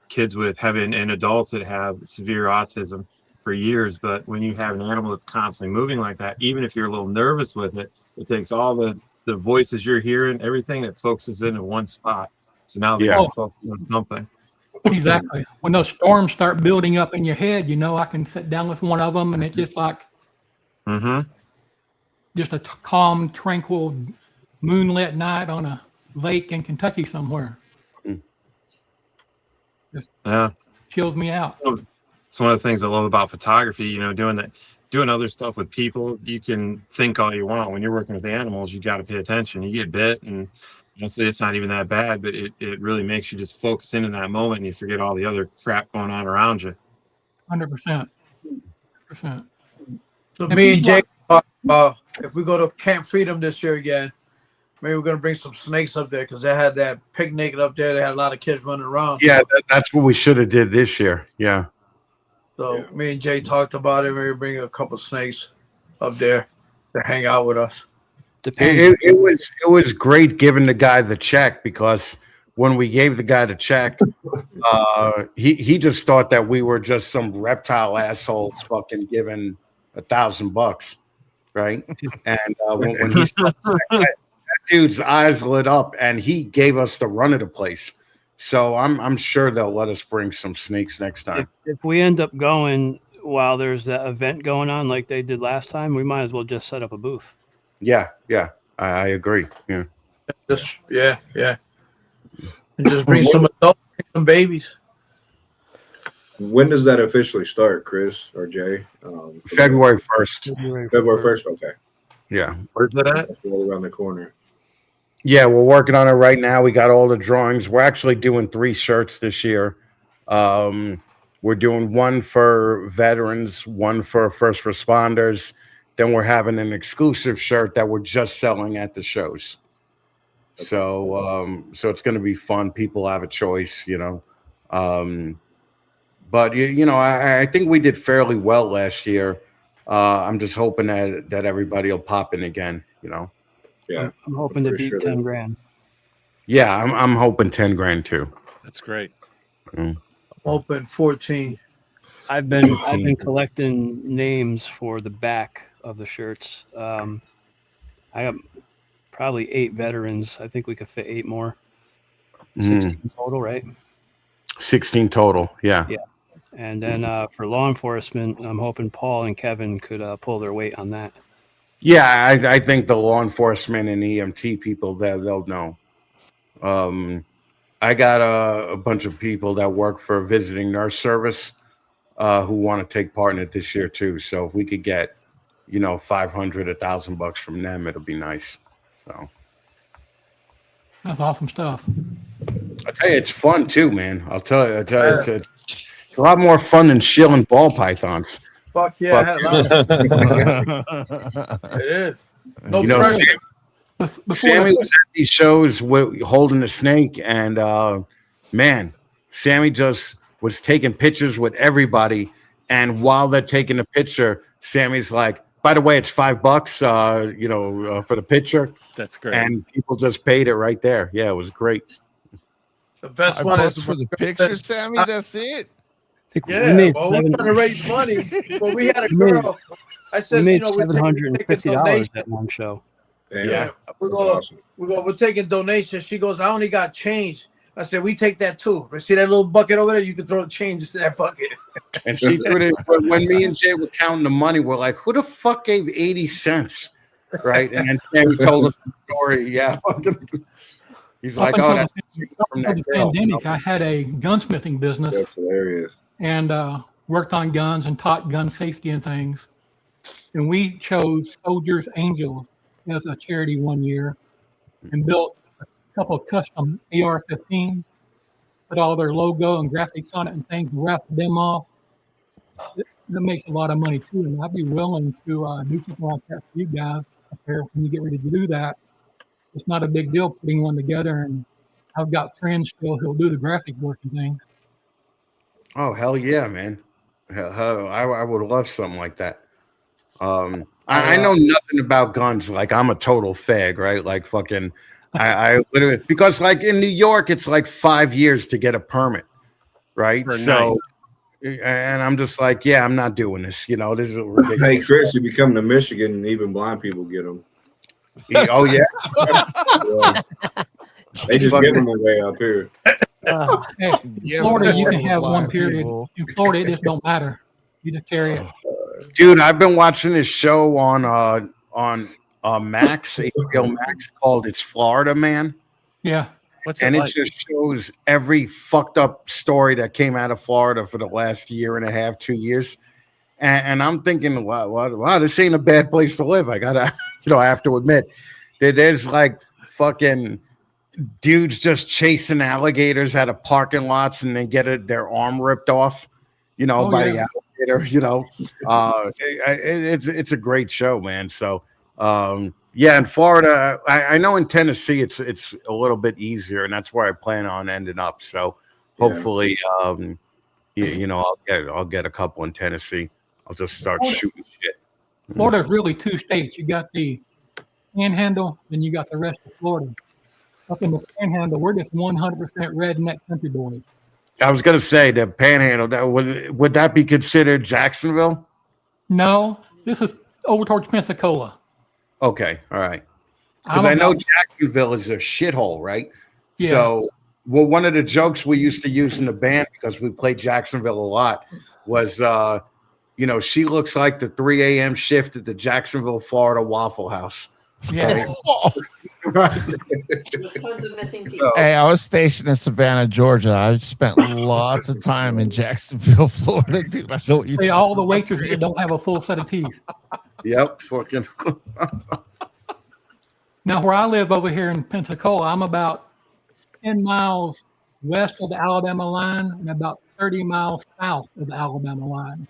kids with having and adults that have severe autism for years. But when you have an animal that's constantly moving like that, even if you're a little nervous with it, it takes all the voices you're hearing, everything that focuses into one spot. So now they can focus on something. Exactly. When those storms start building up in your head, you know, I can sit down with one of them and it's just like just a calm, tranquil, moonlit night on a lake in Kentucky somewhere. Yeah. Chills me out. It's one of the things I love about photography. You know, doing other stuff with people, you can think all you want. When you're working with animals, you got to pay attention. You get bit, and honestly, it's not even that bad, but it really makes you just focus in that moment, and you forget all the other crap going on around you. 100%. So me and Jay, if we go to Camp Freedom this year again, maybe we're gonna bring some snakes up there because they had that picnic up there. They had a lot of kids running around. Yeah, that's what we should have did this year. Yeah. So me and Jay talked about it. Maybe bring a couple snakes up there to hang out with us. It was great giving the guy the check, because when we gave the guy the check, he just thought that we were just some reptile assholes fucking giving $1,000, right? And when he saw that dude's eyes lit up, and he gave us the run of the place. So I'm sure they'll let us bring some snakes next time. If we end up going while there's that event going on like they did last time, we might as well just set up a booth. Yeah, I agree. Yeah. Yeah. And just bring some adults, some babies. When does that officially start, Chris or Jay? February 1st. February 1st. Okay. Yeah. Where's that at? That's all around the corner. Yeah, we're working on it right now. We got all the drawings. We're actually doing 3 shirts this year. We're doing one for veterans, one for first responders. Then we're having an exclusive shirt that we're just selling at the shows. So it's going to be fun. People have a choice, you know. But you know, I think we did fairly well last year. I'm just hoping that everybody will pop in again, you know. Yeah, I'm hoping to beat 10 grand. Yeah, I'm hoping 10 grand too. That's great. I'm hoping 14. I've been collecting names for the back of the shirts. I got probably 8 veterans. I think we could fit 8 more. 16 total, right? 16 total. Yeah. Yeah. And then for law enforcement, I'm hoping Paul and Kevin could pull their weight on that. Yeah, I think the law enforcement and EMT people, they'll know. I got a bunch of people that work for visiting nurse service who want to take part in it this year too. So if we could get, you know, $500, $1,000 from them, it'll be nice. So that's awesome stuff. I tell you, it's fun too, man. I'll tell you, it's a lot more fun than shilling ball pythons. Fuck yeah, I had a lot. It is. No, you know, Sammy was at these shows holding a snake, and man, Sammy just was taking pictures with everybody. And while they're taking a picture, Sammy's like, "By the way, it's $5, you know, for the picture." That's great. And people just paid it right there. Yeah, it was great. The best one is for the picture, Sammy. That's it. Yeah, well, we're trying to raise money. Well, we had a girl. I said, we made you know, we're $750 at one show. Yeah, we're taking donations. She goes, I only got change. I said, we take that too. See that little bucket over there? You can throw change into that bucket. And she threw it. When me and Jay were counting the money, we're like, who the fuck gave 80 cents? Right? And then Sammy told us the story. Yeah. He's like, oh, that's from that the girl. pandemic. I had a gunsmithing business. That's hilarious. And worked on guns and taught gun safety and things. And we chose Soldiers Angels as a charity one year and built a couple of custom AR-15s, put all their logo and graphics on it and things, wrapped them off. That makes a lot of money too. And I'd be willing to do something like that for you guys up there when you get ready to do that. It's not a big deal putting one together. And I've got friends still who'll do the graphic work and things. Oh, hell yeah, man. I would love something like that. I know nothing about guns. Like, I'm a total fag, right? Like, fucking, I literally, because like in New York, it's like 5 years to get a permit, right? So, and I'm just like, yeah, I'm not doing this. You know, this is ridiculous. Hey, Chris, if you come to Michigan, and even blind people get them. Oh, yeah. They just give them away up here. Hey, in Florida, you can have one period. In Florida, it just don't matter. You just carry it. Dude, I've been watching this show on Max, HBO Max, called "It's Florida Man." Yeah. What's and it it like? just shows every fucked up story that came out of Florida for the last year and a half, 2 years. And I'm thinking, wow, this ain't a bad place to live. I gotta, I have to admit that there's like fucking dudes just chasing alligators out of parking lots and they get their arm ripped off, by the alligator. It's a great show, man. So in Florida, I know in Tennessee it's a little bit easier, and that's where I plan on ending up. So hopefully, I'll get a couple in Tennessee. I'll just start shooting shit. Florida's really two states. You got the Panhandle, and you got the rest of Florida. Up in the Panhandle, we're just 100% redneck country boys. I was gonna say the Panhandle. That would that be considered Jacksonville? No, this is over towards Pensacola. Okay, all right. Because I know Jacksonville is a shithole, right? Yeah. So, one of the jokes we used to use in the band, because we played Jacksonville a lot, was, she looks like the 3 a.m. shift at the Jacksonville, Florida Waffle House. Yeah. Right. Tons of missing teeth. Hey, I was stationed in Savannah, Georgia. I've spent lots of time in Jacksonville, Florida, dude. I know what you See, all the waitresses that don't have a full set of teeth. Yep, fucking. Now, where I live over here in Pensacola, I'm about 10 miles west of the Alabama line and about 30 miles south of the Alabama line.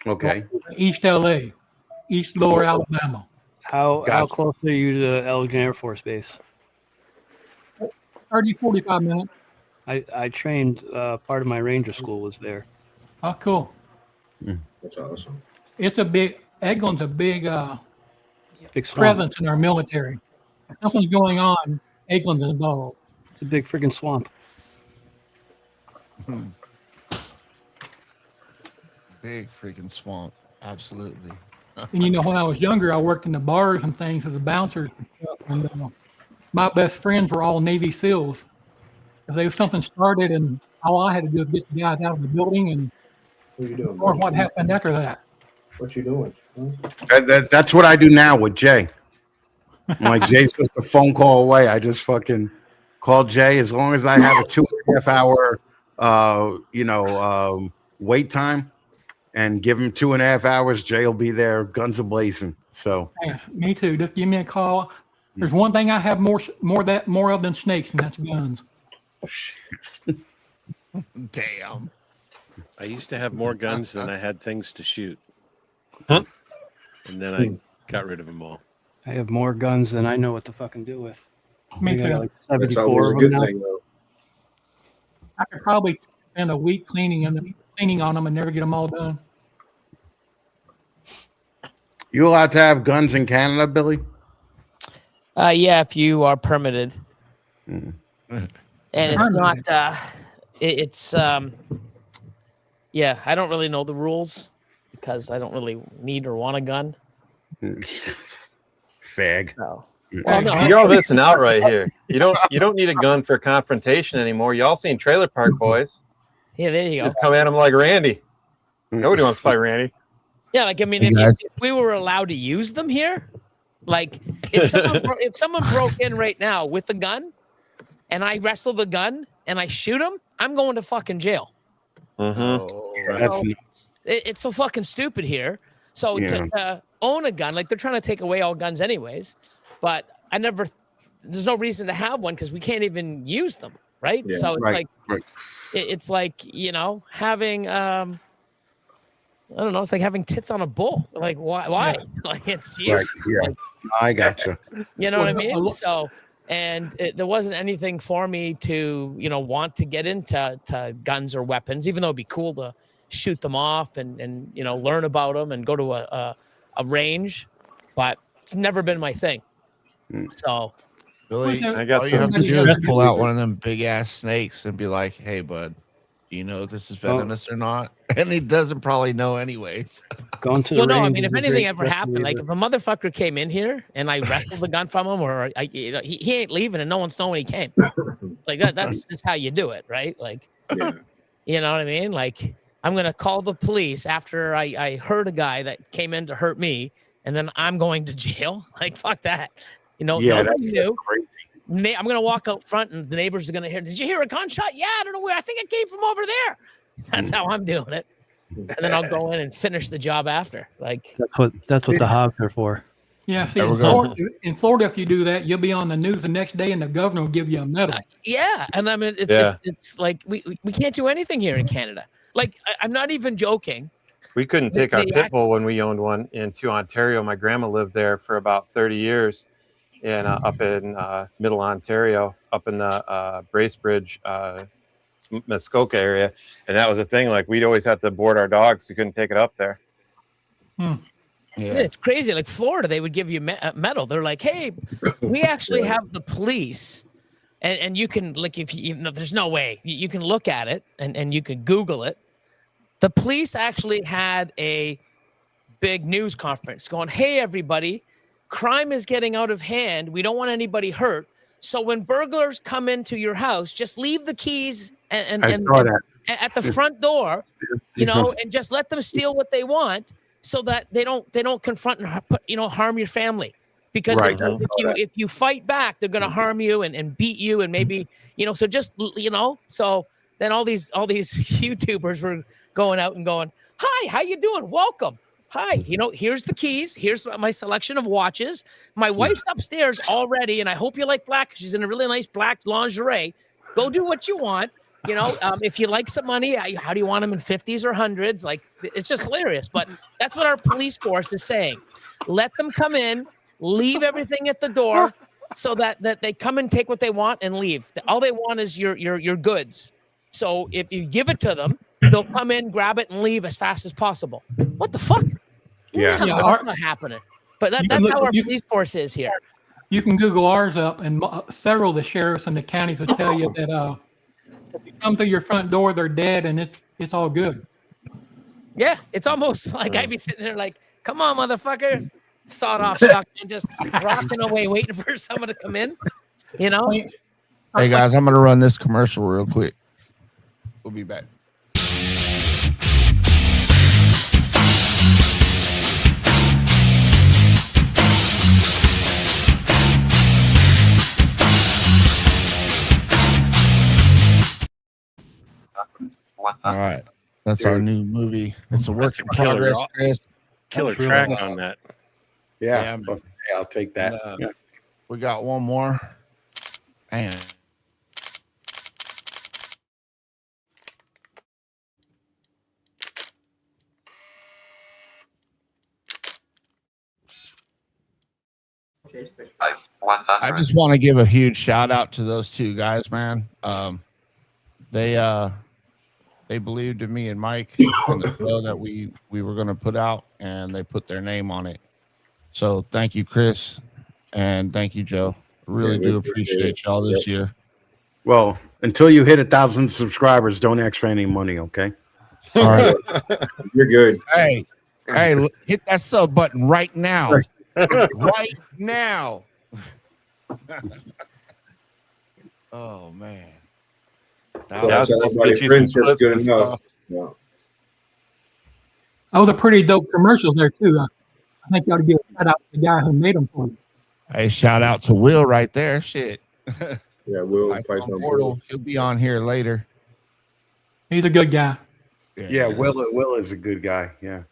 Okay. East LA, East Lower Alabama. How close are you to Elgin Air Force Base? 30, 45 minutes. I trained, part of my Ranger school was there. Oh, cool. That's awesome. It's Eglin's a big Big swamp. presence in our military. If something's going on, Eglin's involved. It's a big freaking swamp. Big freaking swamp. Absolutely. And when I was younger, I worked in the bars and things as a bouncer and stuff. And my best friends were all Navy SEALs. If there was something started, and all I had to do was get the guys out of the building, and What are you doing? or what happened after that. What you doing? That's what I do now with Jay. I'm like, Jay's just a phone call away. I just fucking call Jay. As long as I have a 2.5 hour, wait time, and give him 2.5 hours, Jay will be there, guns a-blazing. So, Yeah, me too. Just give me a call. There's one thing I have more of than snakes, and that's guns. Damn. I used to have more guns than I had things to shoot. Huh? And then I got rid of them all. I have more guns than I know what to fucking do with. Me I got too. like That's 74 always a of good them now. thing, though. I could probably spend a week cleaning on them and never get them all done. you allowed to have guns in Canada, Billy? Yeah, if you are permitted. Mm. And it's not yeah, I don't really know the rules because I don't really need or want a gun. Fag. So, Well, y'all missing out right here. You don't need a gun for confrontation anymore. Y'all seen Trailer Park Boys? yeah, there you go. Just come at him like Randy. Nobody wants to fight Randy. Yeah, like I mean, Hey, if guys. we were allowed to use them here, like if someone broke in right now with a gun, and I wrestle the gun and I shoot him, I'm going to fucking jail. That's It's so fucking stupid here. So Yeah. to own a gun, like they're trying to take away all guns anyways, but there's no reason to have one because we can't even use them, right? Yeah, So it's right, like right. it's like having I don't know, it's like having tits on a bull. Like why? Like it's Right, useless. yeah. Like, I gotcha. you know what I mean? So there wasn't anything for me to want to get into guns or weapons, even though it'd be cool to shoot them off and learn about them and go to a range, but it's never been my thing. So Billy, I got all you have to some- do is pull out one of them big ass snakes and be like, "Hey, bud, do you know if this is venomous or not?" And he doesn't probably know anyways. Going to the well, no, I range mean, is if a anything great ever stress happened, like reliever. if a motherfucker came in here and I wrestled the gun from him, or he ain't leaving and no one's knowing he came. Like that's just how you do it, right? Like, Yeah. you know what I mean? Like, I'm gonna call the police after I hurt a guy that came in to hurt me, and then I'm going to jail. Like, fuck that. Yeah, nobody that's knew. crazy. I'm going to walk out front and the neighbors are going to hear, did you hear a gunshot? Yeah, I don't know where. I think it came from over there. That's how I'm doing it. And then I'll go in and finish the job after. Like that's what the hogs are for. Yeah, see, in Florida, if you do that, you'll be on the news the next day, and the governor will give you a medal. Yeah, and I mean, it's like we can't do anything here in Canada. Like I'm not even joking. We couldn't take our pit bull when we owned one into Ontario. My grandma lived there for about 30 years, and up in Middle Ontario, up in the Bracebridge, Muskoka area, and that was the thing. Like we'd always have to board our dogs. We couldn't take it up there. Yeah, it's crazy. Like Florida, they would give you a medal. They're like, hey, we actually have the police, and you can like if you know, there's no way you can look at it and you can Google it. The police actually had a big news conference going, hey, everybody, crime is getting out of hand. We don't want anybody hurt. So when burglars come into your house, just leave the keys and at the front door, you know, and just let them steal what they want so that they don't confront and harm your family. Because if you fight back, they're going to harm you and beat you and maybe, so just, so then all these YouTubers were going out and going, hi, how you doing? Welcome. Hi, here's the keys. Here's my selection of watches. My wife's upstairs already, and I hope you like black. She's in a really nice black lingerie. Go do what you want. If you like some money, how do you want them in 50s or 100s? Like, it's just hilarious. But that's what our police force is saying. Let them come in, leave everything at the door so that they come and take what they want and leave. All they want is your goods. So if you give it to them, they'll come in, grab it, and leave as fast as possible. What the fuck? That's not happening. But that's how our police force is here. You can Google ours up, and several of the sheriffs in the counties will tell you that if you come through your front door, they're dead, and it's all good. Yeah, it's almost like I'd be sitting there like, come on, motherfucker. Sawed off shotgun, just rocking away, waiting for someone to come in. Hey, guys, I'm going to run this commercial real quick. We'll be back. All right. That's our new movie. It's a work in progress, Chris. Killer track on that. Yeah, I'll take that. We got one more. And I just want to give a huge shout out to those two guys, man. They believed in me and Mike on the show that we were going to put out, and they put their name on it. So thank you, Chris, and thank you, Joe. I really do appreciate y'all this year. Well, until you hit 1,000 subscribers, don't ask for any money, okay? All right. You're good. Hey, hit that sub button right now. Right now. Oh, man. Friendship's good enough. Yeah. Oh, they're pretty dope commercials there, too. I think you ought to give a shout out to the guy who made them for you. Hey, shout out to Will right there. Shit. Yeah, Will. Portal. He'll be on here later. He's a good guy. Yeah, Will is a good guy. Yeah.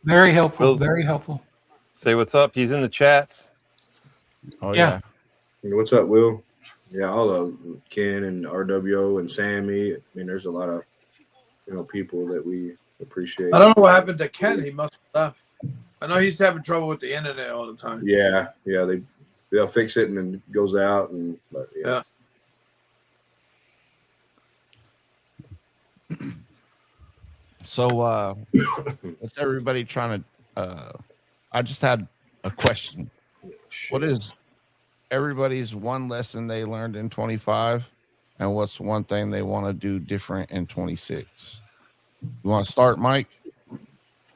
Very helpful. Very helpful. Say what's up. He's in the chats. Oh, yeah. What's up, Will? Yeah, all of Ken and RWO and Sammy. I mean, there's a lot of people that we appreciate. I don't know what happened to Ken. He must have left. I know he's having trouble with the internet all the time. Yeah, they'll fix it and then it goes out but yeah. So what's everybody trying to I just had a question. What is everybody's one lesson they learned in 25, and what's one thing they want to do different in 26? You want to start, Mike?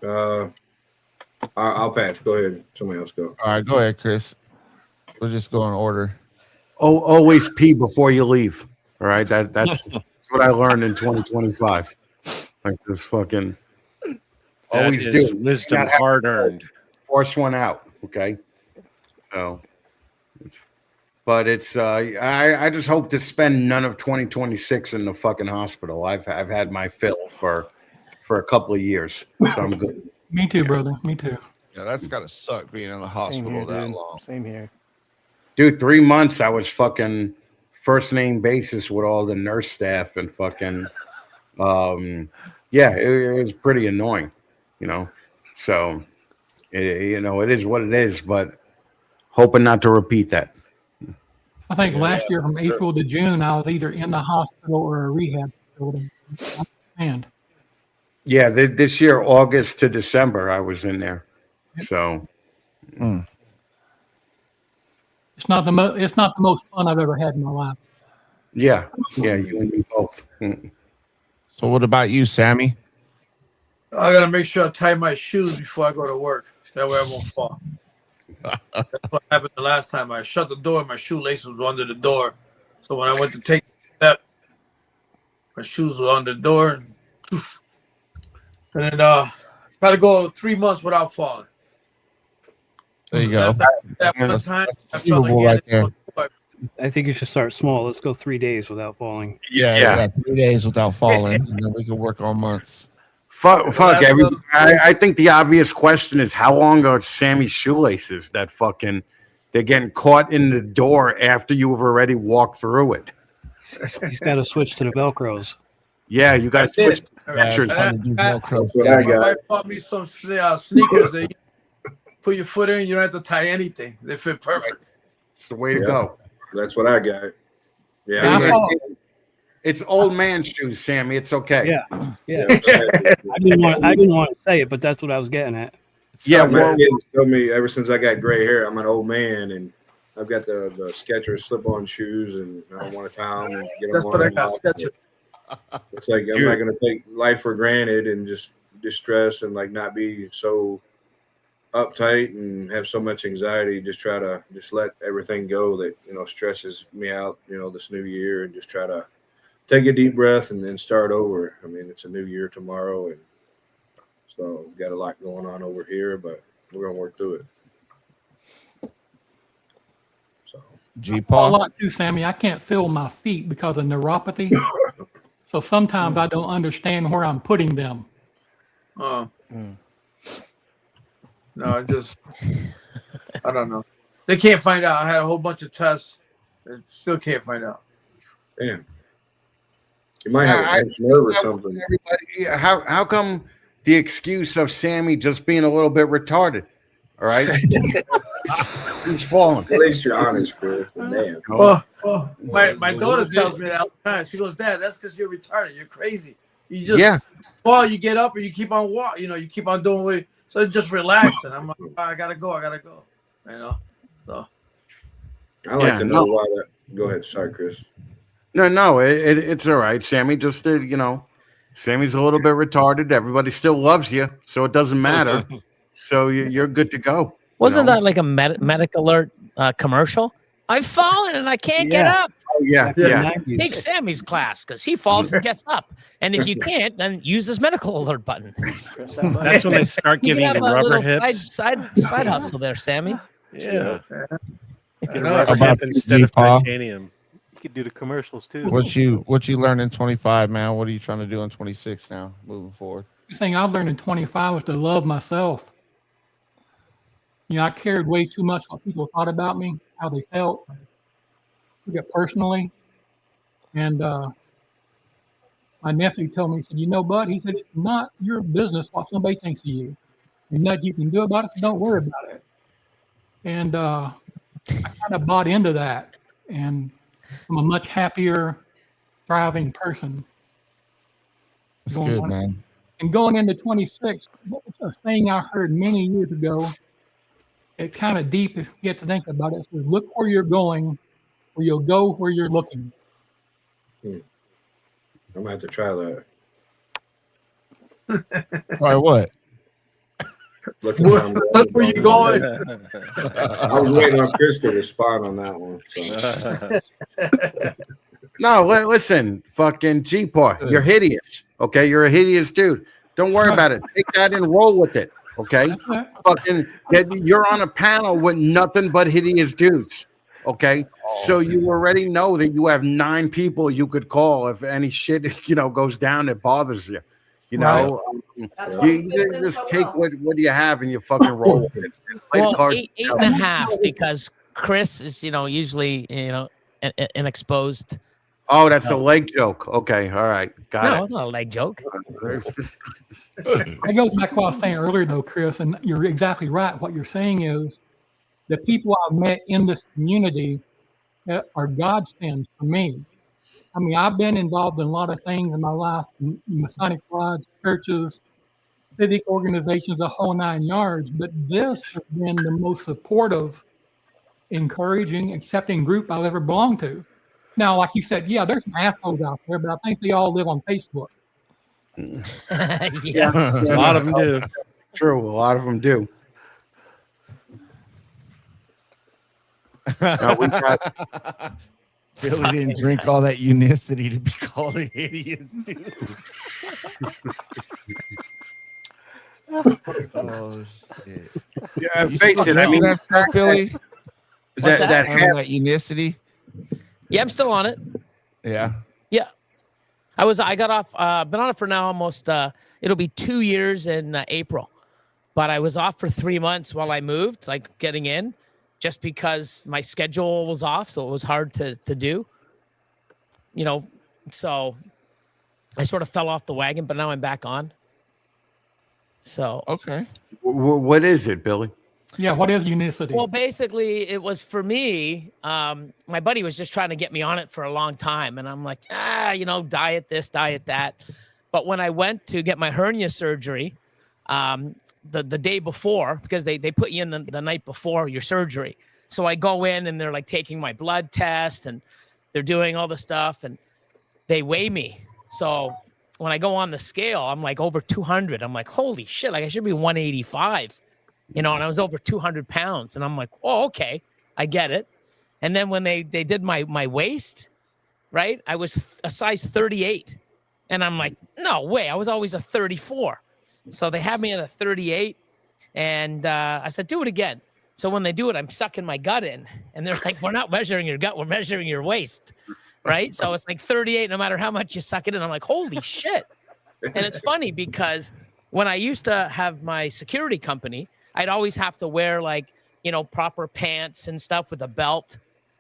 I'll pass. Go ahead. Somebody else go. All right, go ahead, Chris. We'll just go in order. Oh, always pee before you leave. All right, that's what I learned in 2025. Like this fucking always do wisdom hard earned. Force one out. Okay, so But it's I just hope to spend none of 2026 in the fucking hospital. I've had my fill for a couple of years, so I'm good. Me too, brother. Me too. Yeah, that's gotta suck being in the hospital here, that dude. long. Same here. Dude, 3 months I was fucking first name basis with all the nurse staff and fucking yeah, it was pretty annoying, you know. So it is what it is, but hoping not to repeat that. I think last year from April to June, I was either in the hospital or a rehab facility. I understand. Yeah, this year, August to December, I was in there. So It's not the most fun I've ever had in my life. yeah, you and me both. So what about you, Sammy? I gotta make sure I tie my shoes before I go to work. That way I won't fall. That's what happened the last time. I shut the door, my shoelaces were under the door. So when I went to take a step, my shoes were under the door. And then try to go 3 months without falling. There you go. That one time, I fell Achievable again. right there. I think you should start small. Let's go 3 days without falling. Yeah. 3 days without falling, and then we can work on months. Fuck everybody. I think the obvious question is how long are Sammy's shoelaces that fucking they're getting caught in the door after you have already walked through it? He's got to switch to the Velcros. Yeah, you got to switch to Skechers. That's what I My wife got. bought me some sneakers that you put your foot in, you don't have to tie anything. They fit perfect. It's the way to go. That's what I got. Yeah. It's old man shoes, Sammy. It's okay. Yeah. I didn't want to say it, but that's what I was getting at. Yeah, my kids told me ever since I got gray hair, I'm an old man, and I've got the Skechers slip-on shoes, and I don't want to tie them. And get That's them what I on. got. Skechers. It's like I'm not going to take life for granted and just distress and like not be so uptight and have so much anxiety. Just try to let everything go that stresses me out. This new year, and just try to take a deep breath and then start over. I mean, it's a new year tomorrow, and so got a lot going on over here, but we're gonna work through it. So A lot too, Sammy. I can't feel my feet because of neuropathy. So sometimes I don't understand where I'm putting them. No, I don't know. They can't find out. I had a whole bunch of tests. They still can't find out. Damn. You might have a pinched nerve or something. Everybody, how come the excuse of Sammy just being a little bit retarded? All right, he's falling. At least you're honest, Chris. Damn. My daughter tells me that all the time. She goes, "Dad, that's because you're retarded. You're crazy. You just fall, you get up, and you keep on walking. You keep on doing what. So just relax." And I'm like, I gotta go. So I like to know why that. Go ahead. Sorry, Chris. No, it's all right, Sammy. Just Sammy's a little bit retarded. Everybody still loves you, so it doesn't matter. So you're good to go. Wasn't that like a medic alert commercial? I've fallen and I can't get up. Oh, yeah. Take Sammy's class because he falls and gets up. And if you can't, then use this medical alert button. That's when they start giving you rubber hips. Side hustle there, Sammy. Yeah. Get a How rubber about hip instead of Paul? titanium. You could do the commercials too. What you learned in 25, man? What are you trying to do in 26 now, moving forward? The thing I've learned in 25 was to love myself. I cared way too much what people thought about me, how they felt. Took it personally. And my nephew told me, he said, bud, he said, it's not your business what somebody thinks of you. There's nothing you can do about it, so don't worry about it. And I kind of bought into that. And I'm a much happier, thriving person. That's good, man. And going into 26, what was a thing I heard many years ago? It's kind of deep if you get to think about it. It says, look where you're going, or you'll go where you're looking. I'm going to have to try that. Try what? Look where you going? I was waiting on Chris to respond on that one. So. No, listen, fucking G-Paw, you're hideous. Okay, you're a hideous dude. Don't worry about it. Take that and roll with it. Okay, fucking, you're on a panel with nothing but hideous dudes. Okay, so you already know that you have 9 people you could call if any shit goes down that bothers you. You just take what you have and you fucking roll with it. Well, 8.5 because Chris is usually an exposed. Oh, that's a leg joke. Okay, all right, got it. No, it's not a leg joke. That goes back to what I was saying earlier, though, Chris, and you're exactly right. What you're saying is the people I've met in this community are godsends for me. I mean, I've been involved in a lot of things in my life, Masonic lodge, churches, civic organizations, the whole 9 yards, but this has been the most supportive, encouraging, accepting group I'll ever belong to. Now, like you said, yeah, there's some assholes out there, but I think they all live on Facebook. Yeah. A lot of them do. True, a lot of them do. Now we got Billy didn't drink all that unicity to be called an idiot, dude. Oh shit! Yeah, face it. I mean, that's Billy. That unicity. Yeah, I'm still on it. Yeah. Yeah. I got off, been on it for now almost, it'll be 2 years in April, but I was off for 3 months while I moved, like getting in, just because my schedule was off. So it was hard to do, so I sort of fell off the wagon, but now I'm back on. So, okay. What is it, Billy? Yeah, what is unicity? Well, basically, it was for me. My buddy was just trying to get me on it for a long time, and I'm like, diet this, diet that. But when I went to get my hernia surgery, the day before, because they put you in the night before your surgery, so I go in and they're like taking my blood test and they're doing all the stuff and they weigh me. So when I go on the scale, I'm like over 200. I'm like, holy shit! Like I should be 185. And I was over 200 pounds. And I'm like, oh, okay, I get it. And then when they did my waist, right, I was a size 38. And I'm like, no way. I was always a 34. So they had me at a 38. And I said, do it again. So when they do it, I'm sucking my gut in. And they're like, we're not measuring your gut. We're measuring your waist, right? So it's like 38 no matter how much you suck it in. I'm like, holy shit. And it's funny because when I used to have my security company, I'd always have to wear proper pants and stuff with a belt.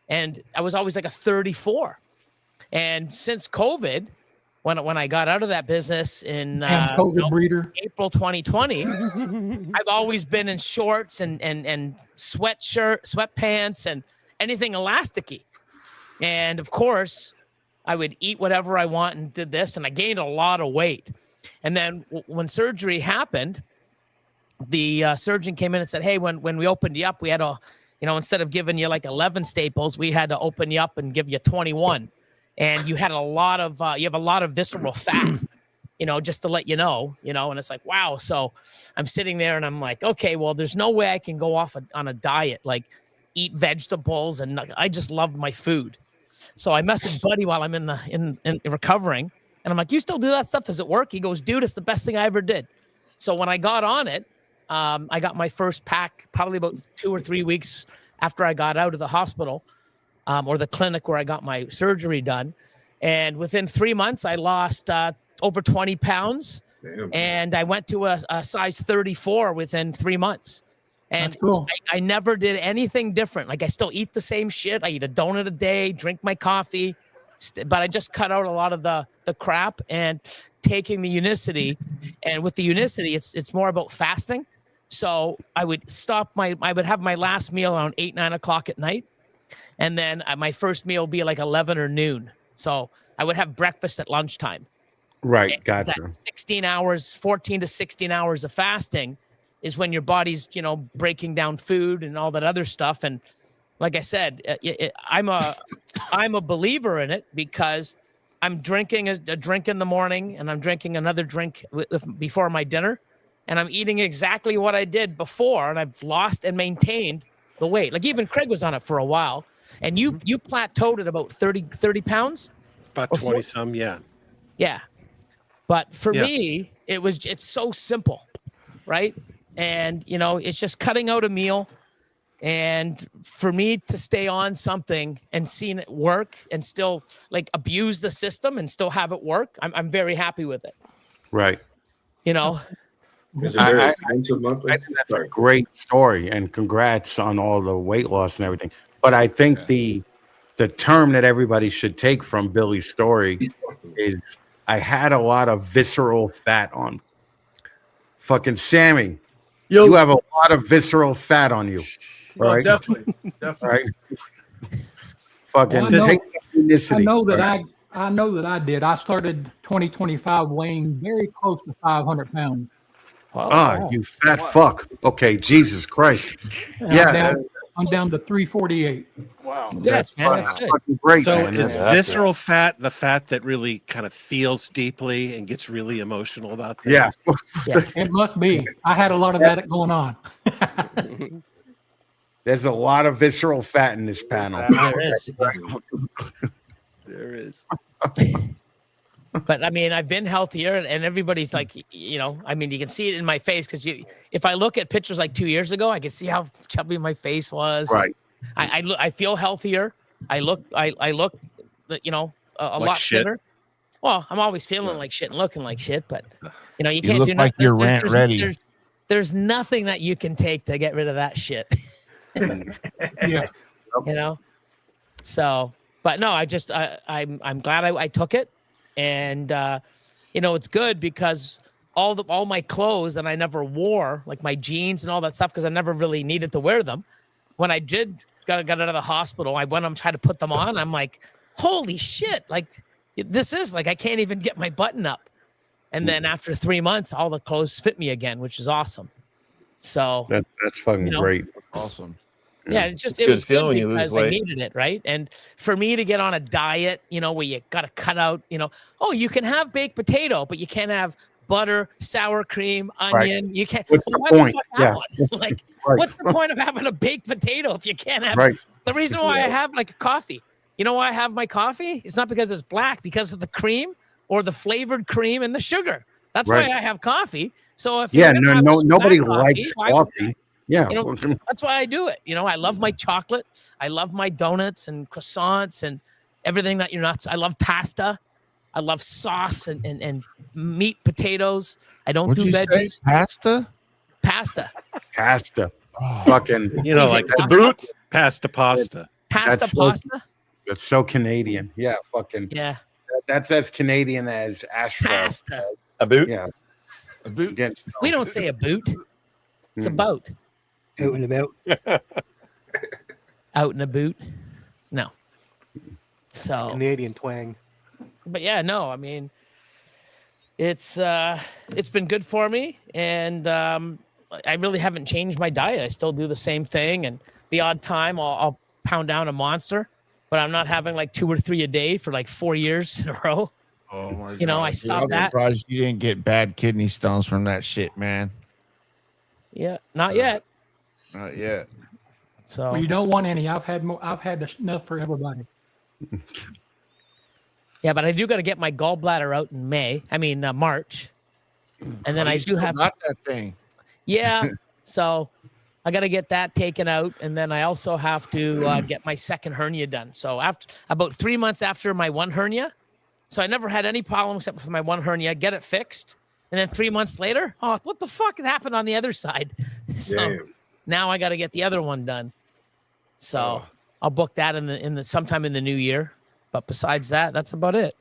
And I was always like a 34. And since COVID, when I got out of that business in April 2020, I've always been in shorts and sweatpants and anything elasticy. And of course, I would eat whatever I want and did this. And I gained a lot of weight. And then when surgery happened, the surgeon came in and said, hey, when we opened you up, we had to, instead of giving you like 11 staples, we had to open you up and give you 21. And you had a lot of, you have a lot of visceral fat, just to let you know, and it's like, wow. So I'm sitting there and I'm like, okay, well, there's no way I can go off on a diet, like eat vegetables. And I just love my food. So I messaged Buddy while I'm in recovering. And I'm like, you still do that stuff? Does it work? He goes, dude, it's the best thing I ever did. So when I got on it, I got my first pack probably about 2 or 3 weeks after I got out of the hospital or the clinic where I got my surgery done. And within 3 months, I lost over 20 pounds. Damn. And I went to a size 34 within 3 months. And cool. I never did anything different. Like I still eat the same shit. I eat a donut a day, drink my coffee, but I just cut out a lot of the crap and taking the unicity. And with the unicity, it's more about fasting. So I would I would have my last meal around 8, 9 o'clock at night. And then my first meal would be like 11 or noon. So I would have breakfast at lunchtime. Right. Gotcha. That 16 hours, 14 to 16 hours of fasting is when your body's, breaking down food and all that other stuff. And like I said, I'm a believer in it because I'm drinking a drink in the morning and I'm drinking another drink before my dinner. And I'm eating exactly what I did before, and I've lost and maintained the weight. Like even Craig was on it for a while, and you plateaued at about 30 pounds? About 20 some, yeah. Yeah. But for me, it's so simple, right? And, it's just cutting out a meal, And for me to stay on something and seeing it work and still like abuse the system and still have it work, I'm very happy with it. Right. You know, Is it very expensive monthly? I think that's a great story, and congrats on all the weight loss and everything. But I think the term that everybody should take from Billy's story is, I had a lot of visceral fat on. Fucking Sammy, you have a lot of visceral fat on you. Oh, Right? definitely. Right? Fucking Well, take some ethnicity, I know that right? I know that I did. I started 2025 weighing very close to 500 pounds. You fat fuck. Okay, Jesus Christ. And Yeah. I'm down to 348. Wow. Yes, man, that's good. Fucking great. So man. is That's visceral fat the fat that really kind of feels deeply and gets really emotional about things? Yeah. It must be. I had a lot of that going on. There's a lot of visceral fat in this panel. There is. There is. But I mean, I've been healthier, and everybody's like, you know, I mean, you can see it in my face because if I look at pictures like 2 years ago, I can see how chubby my face was. Right. I feel healthier. I look, you know, a Like lot shit? thinner. Well, I'm always feeling like shit and looking like shit, but you know, you You can't look do like nothing. you're rant ready. There's nothing that you can take to get rid of that shit. Yeah. You know. So, but no, I'm glad I took it, and you know, it's good because all my clothes that I never wore, like my jeans and all that stuff, because I never really needed to wear them. When I got out of the hospital, I went and tried to put them on. I'm like, holy shit! Like this is like I can't even get my button up. And then after 3 months, all the clothes fit me again, which is awesome. So that's fucking great. Awesome. yeah, it was good feeling good when you lose because I weight. needed it, right? And for me to get on a diet, you know, where you got to cut out, you know, oh, you can have baked potato, but you can't have butter, sour cream, onion. You can't. What's well, the why point? fuck that one? Like, Right. what's the point of having a baked potato if you can't have? Right. The reason why I have like a coffee, you know, why I have my coffee? It's not because it's black, because of the cream or the flavored cream and the sugar. That's Right. why I have coffee. So if Yeah, you're gonna have this nobody black likes why would coffee. Yeah. you know, that's why I do it. You know, I love my chocolate. I love my donuts and croissants and everything that you're nuts. I love pasta. I love sauce and meat, potatoes. I don't What'd do you say? veggies. Pasta? Pasta. Fucking, You know, like pasta? the boot pasta. Pasta, That's pasta. That's so Canadian. Yeah, fucking. Yeah. That's as Canadian as asphalt. Pasta. A boot? Yeah. A boot? We don't say a boot. It's a boat. Out and about. Out in a boot. No. So Canadian twang. but yeah, no, I mean, it's been good for me, and I really haven't changed my diet. I still do the same thing, and the odd time I'll pound down a monster, but I'm not having like 2 or 3 a day for like 4 years in a row. Oh my god. You know, I Dude, stopped I'm that. surprised you didn't get bad kidney stones from that shit, man. Yeah, not yet. Not yet. So Well, you don't want any. I've had enough for everybody. yeah, but I do got to get my gallbladder out in March, and then Oh, I you do still have got that thing. yeah. So I got to get that taken out, and then I also have to get my second hernia done. So after about 3 months after my one hernia, so I never had any problem except for my one hernia. Get it fixed, and then 3 months later, oh, what the fuck happened on the other side? So Damn. now I got to get the other one done. So I'll book that in the sometime in the new year. But besides that, that's about it.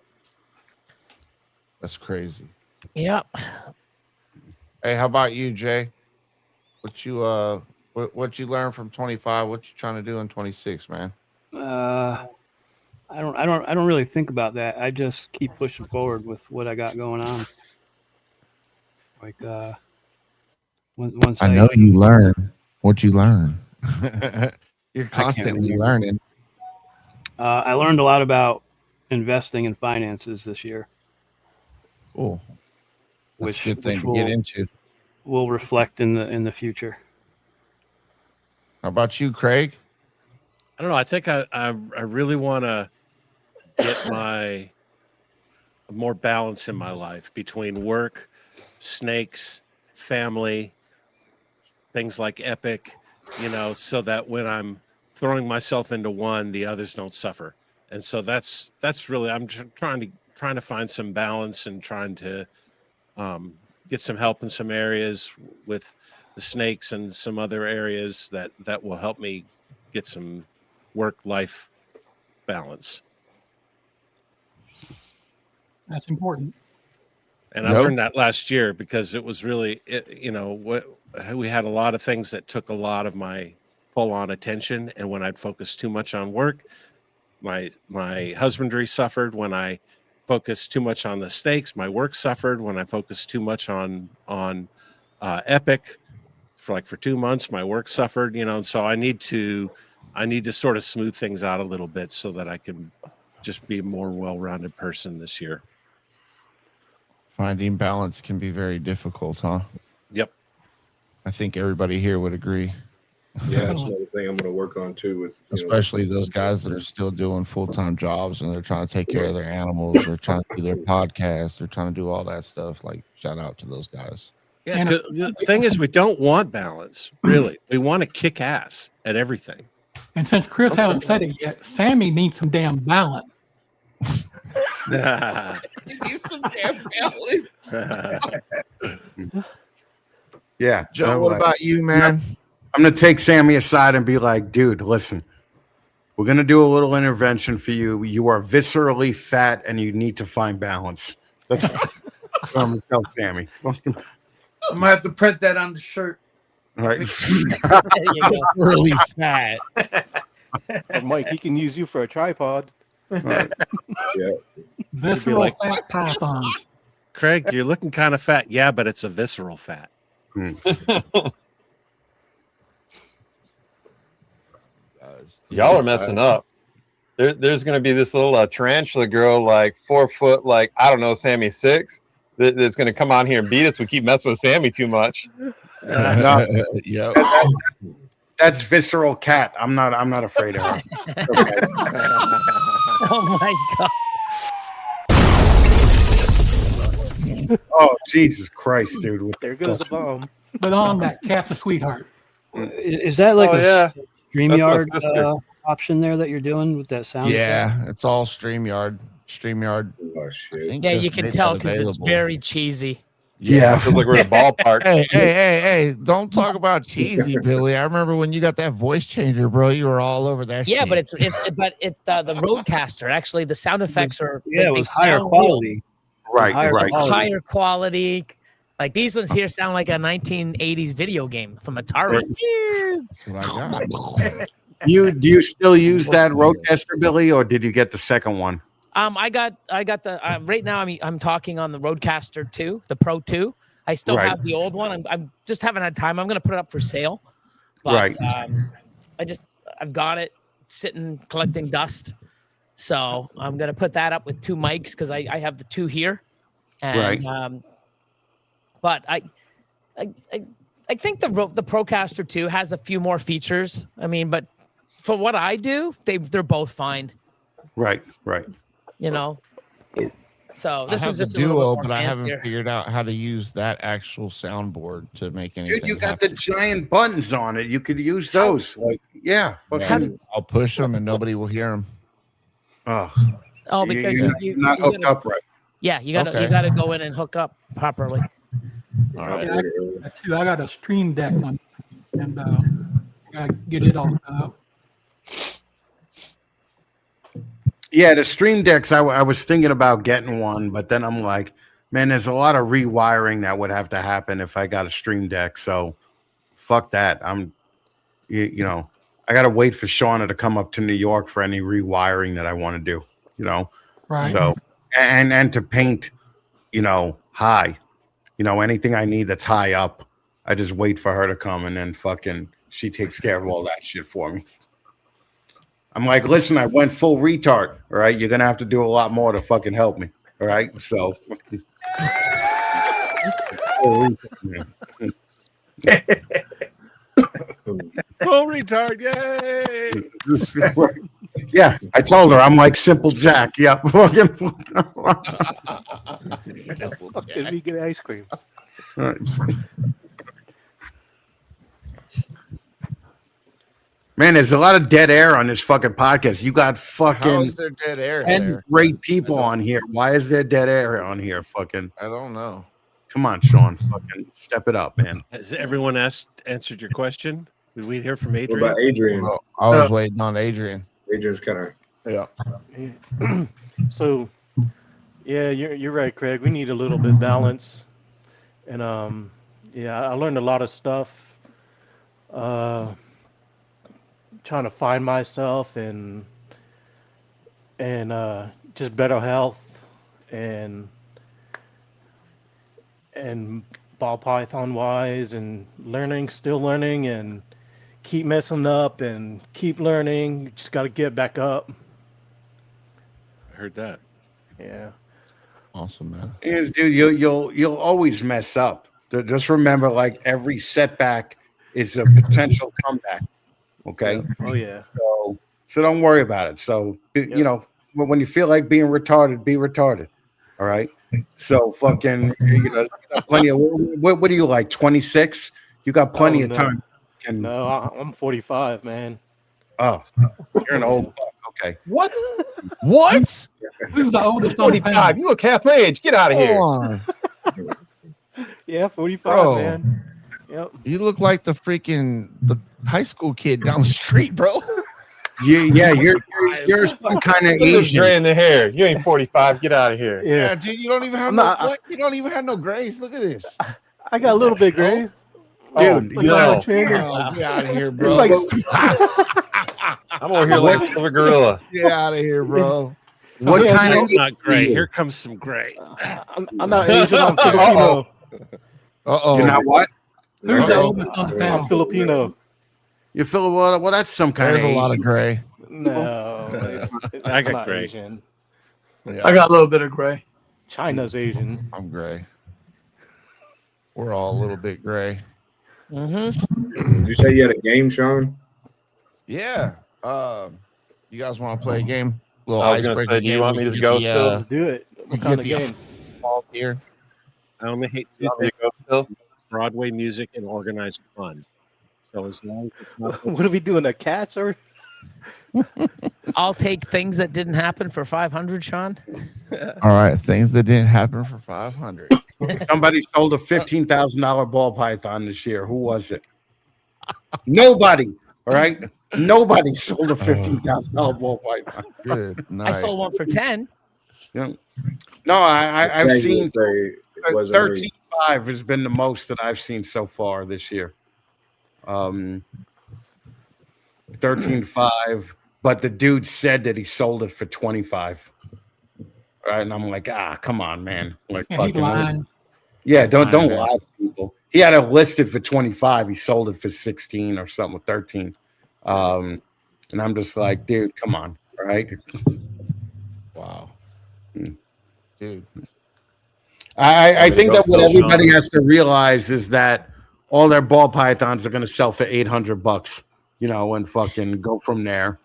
That's crazy. Yeah. Hey, how about you, Jay? What you learned from 25? What you trying to do in 26, man? I don't really think about that. I just keep pushing forward with what I got going on. Like once I know you learn what you learn. You're I can't constantly remember. learning. I learned a lot about investing in finances this year, Cool. That's which a good thing which to get into. will reflect in the future. How about you, Craig? I don't know. I think I really want to get more balance in my life between work, snakes, family, things like Epic, so that when I'm throwing myself into one, the others don't suffer. And so that's really, I'm trying to find some balance and trying to get some help in some areas with the snakes and some other areas that will help me get some work-life balance. That's important. And I learned that last year because it was really, we had a lot of things that took a lot of my full-on attention. And when I'd focus too much on work, my husbandry suffered. When I focused too much on the snakes, my work suffered. When I focused too much on Epic for 2 months, my work suffered. And so I need to sort of smooth things out a little bit so that I can just be a more well-rounded person this year. Finding balance can be very difficult, huh? Yep. I think everybody here would agree. Yeah, that's another thing I'm going to work on too. With especially those guys that are still doing full-time jobs and they're trying to take care of their animals, they're trying to do their podcasts, they're trying to do all that stuff. Like, shout out to those guys. Yeah, the thing is, we don't want balance, really. We want to kick ass at everything. And since Chris hasn't said it yet, Sammy needs some damn balance. Need some damn balance. Yeah. Joe, what about you, man? I'm going to take Sammy aside and be like, dude, listen, we're going to do a little intervention for you. You are viscerally fat and you need to find balance. That's what I'm going to tell Sammy. I'm going to have to print that on the shirt. All right. Really fat. Mike, he can use you for a tripod. Right. Yeah. Visceral fat pythons. Craig, you're looking kind of fat. Yeah, but it's a visceral fat. Y'all are messing up. There's going to be this little tarantula girl, 4 foot, I don't know, Sammy 6, that's going to come on here and beat us. We keep messing with Sammy too much. Yeah. That's visceral cat. I'm not afraid of her. Okay. Oh my God. Oh, Jesus Christ, dude. There goes the bomb. But on that cat's a sweetheart. Is that like yeah. StreamYard That's my sister. option there that you're doing with that sound? Yeah, it's all StreamYard. Oh shit. Yeah, you can tell because it's very cheesy. Yeah. Feels like we're in a ballpark. Hey, don't talk about cheesy, Billy. I remember when you got that voice changer, bro, you were all over that Yeah, shit. but it's the Roadcaster. Actually, the sound effects are it was higher quality. Right. Higher quality. Like these ones here sound like a 1980s video game from Atari. That's what I got. Do you still use that Roadcaster, Billy, or did you get the second one? I got the right now. I'm talking on the Roadcaster 2, the Pro 2. I still have the old one. I'm just haven't had time. I'm gonna put it up for sale. But, I've got it sitting collecting dust. So I'm gonna put that up with 2 mics because I have the 2 here. And, but I think the Procaster 2 has a few more features. I mean, but for what I do, they're both fine. Right. So I this have was the just a little Duo, bit more but I haven't fancier. figured out how to use that actual soundboard to make anything. Dude, you got happen. the giant buttons on it. You could use those. I'll push them and nobody will hear them. Oh, because you're not hooked up right. Yeah, you gotta go in and hook up properly. All right. I got a Stream Deck one, and I gotta get it all out. Yeah, the Stream Decks, I was thinking about getting one, but then I'm like, man, there's a lot of rewiring that would have to happen if I got a Stream Deck. So fuck that. I got to wait for Shauna to come up to New York for any rewiring that I want to do, Right. So, and to paint, high, anything I need that's high up, I just wait for her to come and then she takes care of all that shit for me. I'm like, listen, I went full retard. All right. You're going to have to do a lot more to fucking help me. All right. So. Full retard. Yay. Yeah. I told her I'm like Simple Jack. Yep. Did we get ice cream? Man, there's a lot of dead air on this fucking podcast. You got How fucking is there dead air 10 there? great people on here. Why is there dead air on here? Fucking, I don't know. come on, Sean. Fucking step it up, man. Has everyone answered your question? Did we hear from What Adrian? about Adrian? Well, I was waiting on Adrian. Adrian's kind of Yeah. So, yeah, you're right, Craig. We need a little bit of balance, and yeah, I learned a lot of stuff. Trying to find myself and just better health and ball python wise and still learning and keep messing up and keep learning. You just got to get back up. I heard that. Yeah. Awesome, man. Dude, you'll always mess up. Just remember, like, every setback is a potential comeback. Okay. Oh yeah. So don't worry about it. So you know, when you feel like being retarded, be retarded. All right. So fucking, you know, plenty of. What are you like? 26? You got plenty of time. No, I'm 45, man. Oh, you're an old fuck. Okay. What? What? Who's the oldest on the 45. You look half my age. Get out of here. On. Yeah, 45, Bro. man. Yep. You look like the high school kid down the street, bro. Yeah, you're some kind of Look at this Asian. gray in the hair. You ain't 45. Get out of here. Yeah, dude, you don't even have you don't even have no grays. Look at this. I got a little bit gray. Dude, Get out of here, bro. I'm over here like a gorilla. Get out of here, bro. What kind of not gray? Here comes some gray. I'm not Asian. I'm Filipino. You're not what? Who's the oldest on the panel? I'm Filipino. You feel well? That's some kind There's of a lot of Asian. gray. No, I got not gray. Asian. Yeah, I got a little bit of gray. China's Asian. I'm gray. We're all a little bit gray. Mm-hmm. Did you say you had a game, Sean? Yeah. You guys want to play a game? Little I was gonna icebreaker say, do you game. want We me to get go the, still? Do it. we What kind get of the game? ball here. I only hate You want me Tuesday, to go still? Broadway music and organized fun. So as long as it's not What are we doing? A cats or? I'll take things that didn't happen for 500, Sean. All right, things that didn't happen for 500. Somebody sold a $15,000 ball python this year. Who was it? Nobody. All right. Nobody sold a $15,000 ball python. Good night. I sold one for 10. Yeah. No, I've seen It wasn't 13.5 has been the most that I've seen so far this year. 13.5, but the dude said that he sold it for 25. Right, and I'm like, come on, man. Like, Yeah, he's lying. yeah, don't Lying, lie to people. He had it listed for 25. He sold it for 16 or something, 13. And I'm just like, dude, come on, all right? Wow. Dude. I think that what everybody has to realize is that all their ball pythons are going to sell for $800, you know, and fucking go from there.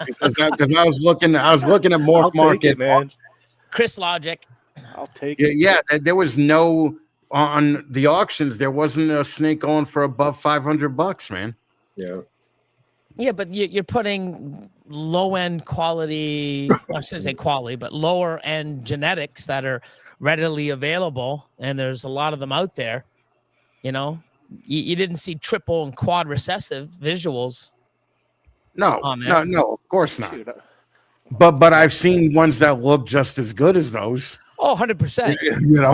Because I was looking at Morph Market, man. Chris Logic. I'll take it. Yeah, there was no on the auctions. There wasn't a snake going for above $500, man. Yeah. Yeah, but you're putting low end quality, I shouldn't say quality, but lower end genetics that are readily available, and there's a lot of them out there. You know, you didn't see triple and quad recessive visuals. No, on there. no, of course not. But I've seen ones that look just as good as those. Oh, 100%. You know,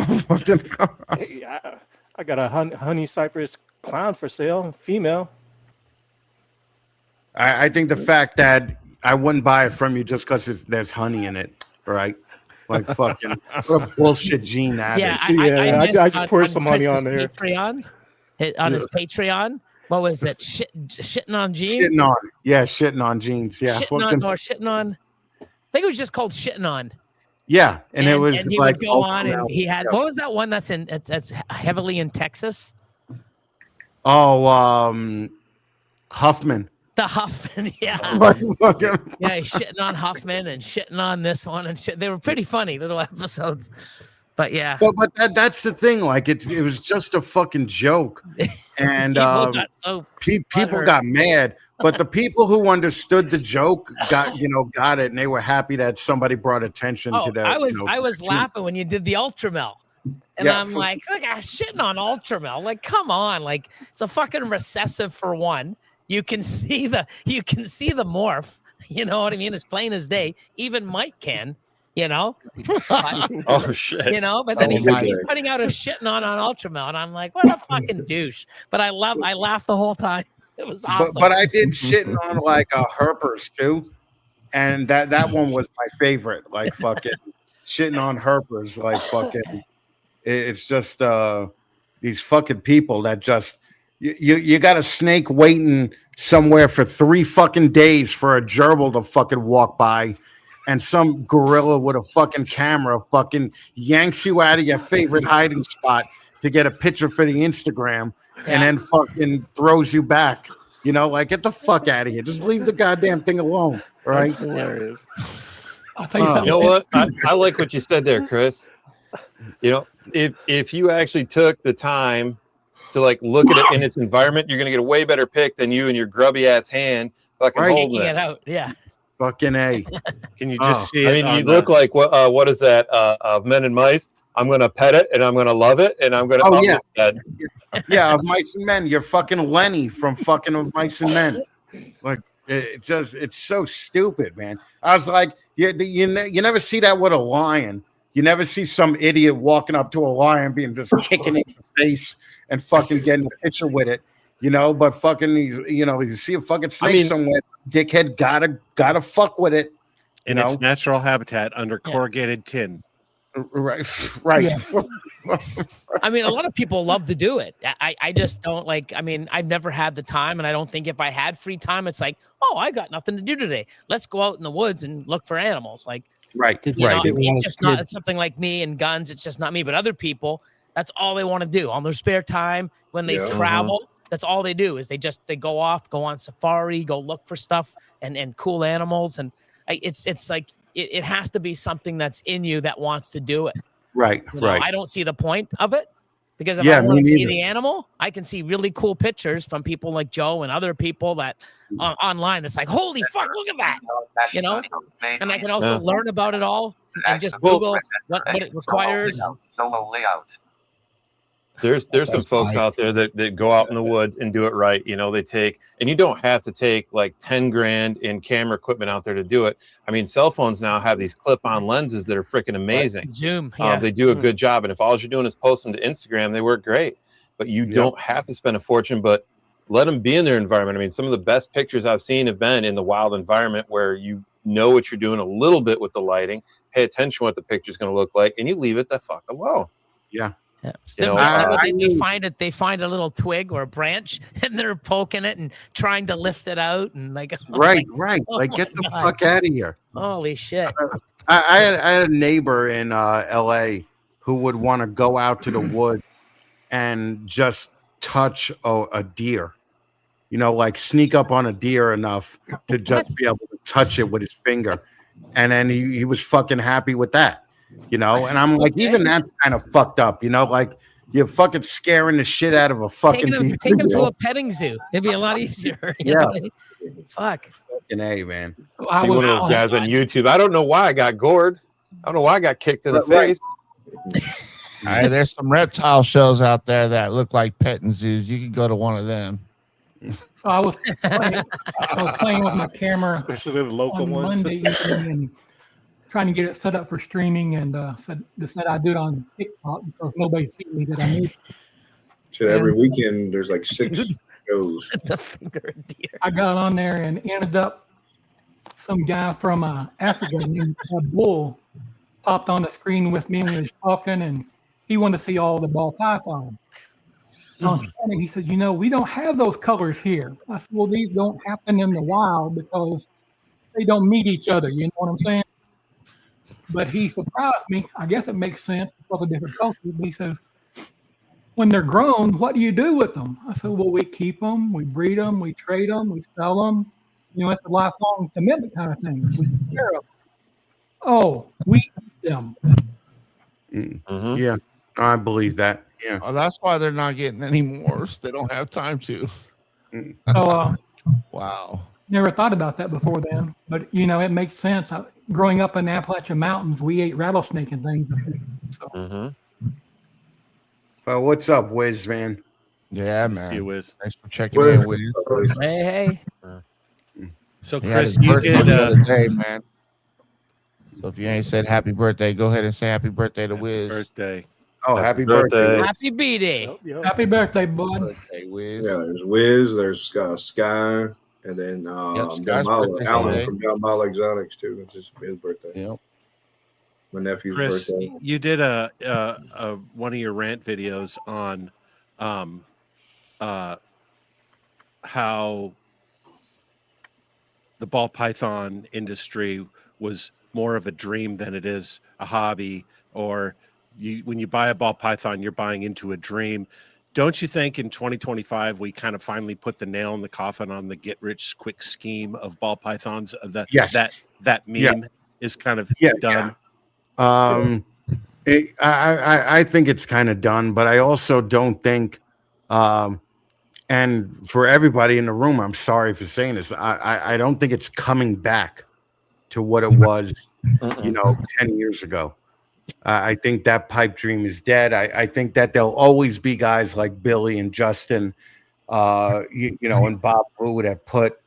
Hey, I got a honey cypress clown for sale, female. I think the fact that I wouldn't buy it from you just because there's honey in it, right? Like fucking what a bullshit gene that Yeah, is. I just poured some money on there. Patreons, on his Patreon. What was that? Shitting on jeans? Shitting on, shitting on jeans. Yeah, Shitting on. I think it was just called Shitting On. Yeah, and it was and he like would go on, and he had what was that one that's heavily in Texas? Oh, Huffman. The Huffman, yeah. Yeah, he's shitting on Huffman and shitting on this one and shit. They were pretty funny little episodes. But yeah, but that's the thing. Like it was just a fucking joke, and people got so people got mad. But the people who understood the joke got it, and they were happy that somebody brought attention to that. I was laughing when you did the Ultramel. And I'm like, look, I'm shitting on Ultramel. Like, come on. Like, it's a fucking recessive for one. You can see the morph. You know what I mean? It's plain as day. Even Mike can, Oh shit. But then he's putting out a shitting on Ultramel. And I'm like, what a fucking douche. But I laughed the whole time. It was awesome. But I did shitting on like Herpers too. And that one was my favorite. Like fucking shitting on Herpers. Like fucking. It's just these fucking people that just you got a snake waiting somewhere for 3 fucking days for a gerbil to fucking walk by, and some gorilla with a fucking camera fucking yanks you out of your favorite hiding spot to get a picture for the Instagram, and then fucking throws you back. Like get the fuck out of here. Just leave the goddamn thing alone. Right? That's hilarious. I'll tell you something. You know what? I like what you said there, Chris. If you actually took the time to like look at it in its environment, you're gonna get a way better pic than you and your grubby ass hand fucking holding it out. Yeah. Fucking A. Can you just see it? I mean, you look like what is that? Men and Mice. I'm gonna pet it and I'm gonna love it and I'm gonna. Oh yeah. Of Mice and Men. You're fucking Lenny from fucking Of Mice and Men. Like it's so stupid, man. I was like, you never see that with a lion. You never see some idiot walking up to a lion being just kicking it in the face and fucking getting a picture with it, but fucking, you see a fucking snake somewhere, dickhead gotta fuck with it. In its natural habitat under corrugated tin. Right. Yeah. I mean, a lot of people love to do it. I just don't like, I've never had the time, and I don't think if I had free time, it's like, oh, I got nothing to do today. Let's go out in the woods and look for animals. Like, right. It's just not. It's something like me and guns. It's just not me. But other people, that's all they want to do on their spare time when they travel. That's all they do is they go off, go on safari, go look for stuff and cool animals. And it's like it has to be something that's in you that wants to do it. Right. I don't see the point of it. Because if I want to see the animal, I can see really cool pictures from people like Joe and other people that online. It's like, holy fuck, look at that, And I can also learn about it all and just Google what it requires. Solo layout. There's some folks out there that go out in the woods and do it right. They take, and you don't have to take like 10 grand in camera equipment out there to do it. I mean, cell phones now have these clip-on lenses that are freaking amazing. Zoom. They do a good job. And if all you're doing is post them to Instagram, they work great. But you don't have to spend a fortune, but let them be in their environment. I mean, some of the best pictures I've seen have been in the wild environment where you know what you're doing a little bit with the lighting, pay attention to what the picture's going to look like, and you leave it the fuck alone. Yeah. They find a little twig or a branch and they're poking it and trying to lift it out and like right. Like get the fuck out of here. Holy shit. I had a neighbor in LA who would want to go out to the woods and just touch a deer. Like sneak up on a deer enough to just be able to touch it with his finger. And then he was fucking happy with that. And I'm like, even that's kind of fucked up, like you're fucking scaring the shit out of a fucking deer. Take him to a petting zoo. It'd be a lot easier. Fuck. Fucking A, man. I was one of those guys on YouTube. I don't know why I got gored. I don't know why I got kicked in the face. All right, there's some reptile shows out there that look like petting zoos. You could go to one of them. So I was playing with my camera, especially the local on ones. Monday evening and trying to get it set up for streaming, and decided I'd do it on TikTok because nobody sees me that I need. So every weekend there's like 6 shows. It's a finger of deer. I got on there and ended up some guy from Africa named Bull popped on the screen with me and we was talking, and he wanted to see all the ball python. And he said, we don't have those colors here. I said, well, these don't happen in the wild because they don't meet each other. You know what I'm saying? But he surprised me. I guess it makes sense because of different cultures. But he says, when they're grown, what do you do with them? I said, well, we keep them, we breed them, we trade them, we sell them. It's a lifelong commitment kind of thing. We take care of them. Oh, we eat them. Yeah, I believe that. Yeah. Oh, that's why they're not getting any more. They don't have time to. So, Wow. never thought about that before then, but it makes sense. Growing up in the Appalachian Mountains, we ate rattlesnake and things. So. Well, what's up, Wiz, man? Yeah, Nice to man. you, Wiz. Thanks for checking in, Wiz. Hey. So, He had Chris, his you birthday did the other day, man. So if you ain't said happy birthday, go ahead and say happy birthday to Wiz. birthday. Oh, happy birthday. Happy B-Day. Happy birthday, bud. Birthday, Wiz. Yeah, there's Wiz, there's Sky, and then Sky's birthday Alan Sunday. from Dalmala Exotics too. It's his birthday. Yep. My nephew's Chris, birthday. you did a one of your rant videos on how the ball python industry was more of a dream than it is a hobby, or when you buy a ball python, you're buying into a dream. Don't you think in 2025 we kind of finally put the nail in the coffin on the get rich quick scheme of ball pythons? Yes. That meme is kind of done. I think it's kind of done, but I also don't think, and for everybody in the room, I'm sorry for saying this. I don't think it's coming back to what it was, 10 years ago. I think that pipe dream is dead. I think that there'll always be guys like Billy and Justin, and Bob Blue that put,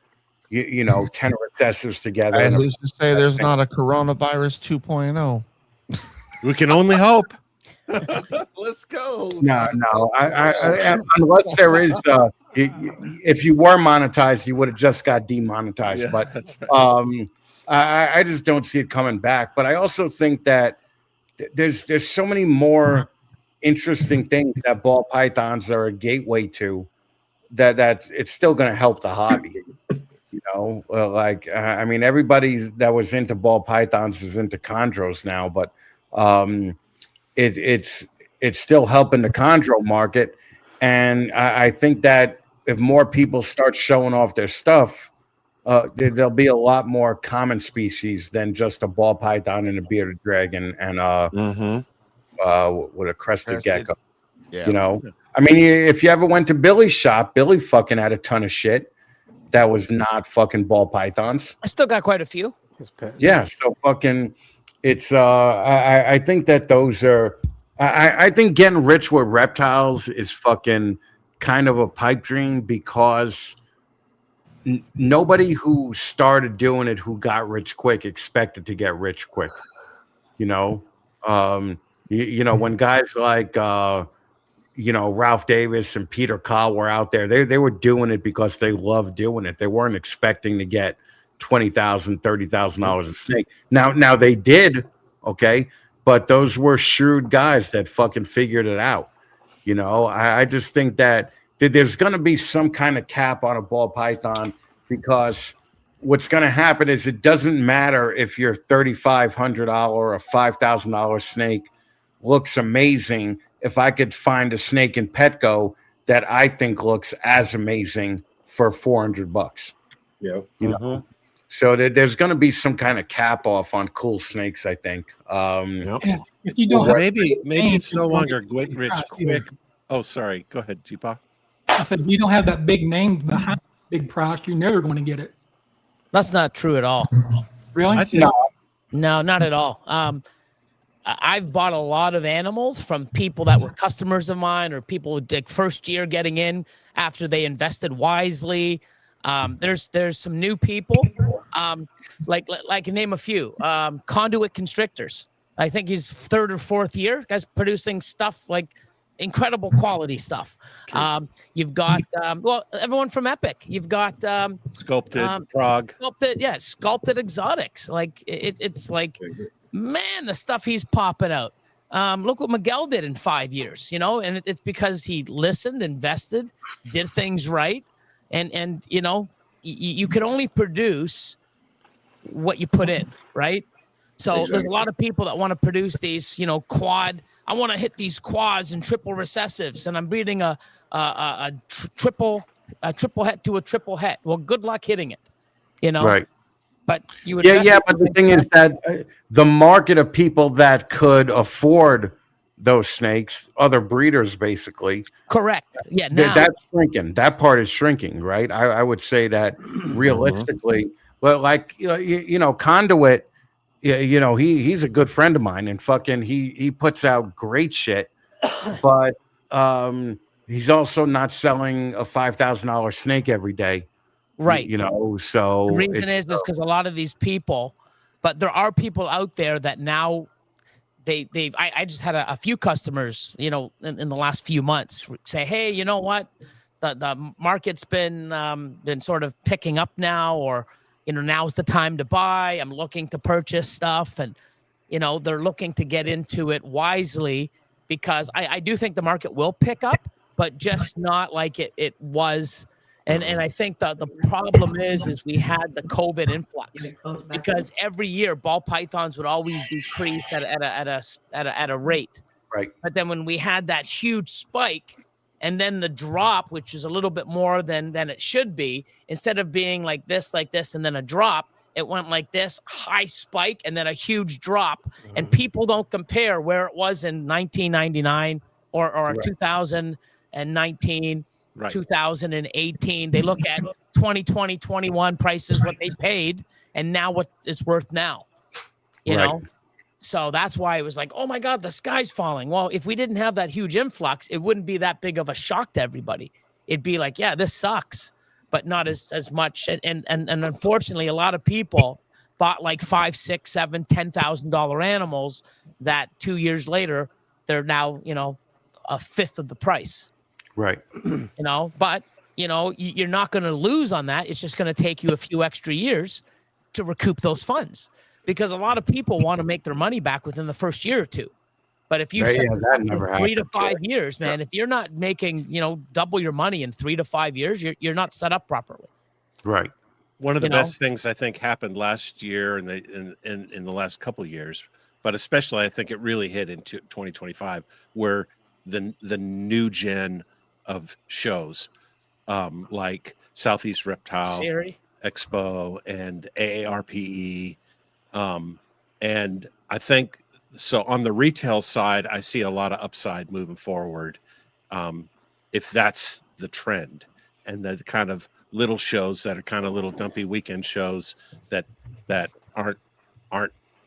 10 recessors together. And who's to say there's not a coronavirus 2.0? We can only hope. Let's go. No. I unless there is, if you were monetized, you would have just got demonetized. Yeah, but that's right. I just don't see it coming back. But I also think that there's so many more interesting things that ball pythons are a gateway to that it's still going to help the hobby. Everybody that was into ball pythons is into chondros now, but it's still helping the chondro market. And I think that if more people start showing off their stuff, there'll be a lot more common species than just a ball python and a bearded dragon and with a crested gecko. Yeah. If you ever went to Billy's shop, Billy fucking had a ton of shit that was not fucking ball pythons. I still got quite a few. Yeah, so fucking it's I think that those are I think getting rich with reptiles is fucking kind of a pipe dream because nobody who started doing it who got rich quick expected to get rich quick. When guys like Ralph Davis and Peter Kahl were out there, they were doing it because they loved doing it. They weren't expecting to get $20,000, $30,000 a snake. Now they did, okay, but those were shrewd guys that fucking figured it out. I just think that there's going to be some kind of cap on a ball python because what's going to happen is it doesn't matter if your $3,500 or a $5,000 snake looks amazing. If I could find a snake in Petco that I think looks as amazing for $400, so there's going to be some kind of cap off on cool snakes, I think. If you don't maybe it's no longer quick, rich, quick. Oh, sorry. Go ahead, G-Paw. I said, if you don't have that big name behind big price, you're never going to get it. That's not true at all. Really? No, not at all. I've bought a lot of animals from people that were customers of mine or people first year getting in after they invested wisely. There's some new people, like name a few. Conduit Constrictors. I think he's third or fourth year. Guy's producing stuff like incredible quality stuff. You've got everyone from Epic. You've got Sculpted Frog. Sculpted Exotics. Like it's like, man, the stuff he's popping out. Look what Miguel did in 5 years, and it's because he listened, invested, did things right. And you can only produce what you put in, right? So there's a lot of people that want to produce these, quad. I want to hit these quads and triple recessives, and I'm breeding a triple het to a triple het. Well, good luck hitting it, Right. But you would but the thing is that the market of people that could afford those snakes, other breeders basically. Correct. Yeah. Now That's shrinking. That part is shrinking, right? I would say that realistically, but like Conduit, he's a good friend of mine, and fucking he puts out great shit, but he's also not selling a $5,000 snake every day, right. So the reason is because a lot of these people, but there are people out there that now I just had a few customers, in the last few months say, hey, you know what, the market's been sort of picking up now, or now's the time to buy. I'm looking to purchase stuff, and they're looking to get into it wisely, because I do think the market will pick up, but just not like it was. And I think the problem is we had the COVID influx, because every year ball pythons would always decrease at a rate. Right. But then when we had that huge spike, and then the drop, which is a little bit more than it should be, instead of being like this, and then a drop, it went like this, high spike, and then a huge drop. And people don't compare where it was in 1999 or Right. 2019, Right. 2018. They look at 2020, 21 prices, what they paid, and now what it's worth now, you know? So that's why it was like, oh my God, the sky's falling. Well, if we didn't have that huge influx, it wouldn't be that big of a shock to everybody. It'd be like, yeah, this sucks, but not as much. And unfortunately, a lot of people bought like $5,000, $6,000, $7,000, $10,000 animals that 2 years later, they're now, a fifth of the price. Right. But you're not going to lose on that. It's just going to take you a few extra years to recoup those funds, because a lot of people want to make their money back within the first year or two. But if you set that never 3 to 5 years, man, if you're not making, double your money in 3 to 5 years, you're not set up properly. Right. One of the best things I think happened last year and in the last couple of years, but especially I think it really hit into 2025, were the new gen of shows, like Southeast Reptile Expo and AARPE. And I think so on the retail side, I see a lot of upside moving forward. If that's the trend, and the kind of little shows that are kind of little dumpy weekend shows that aren't,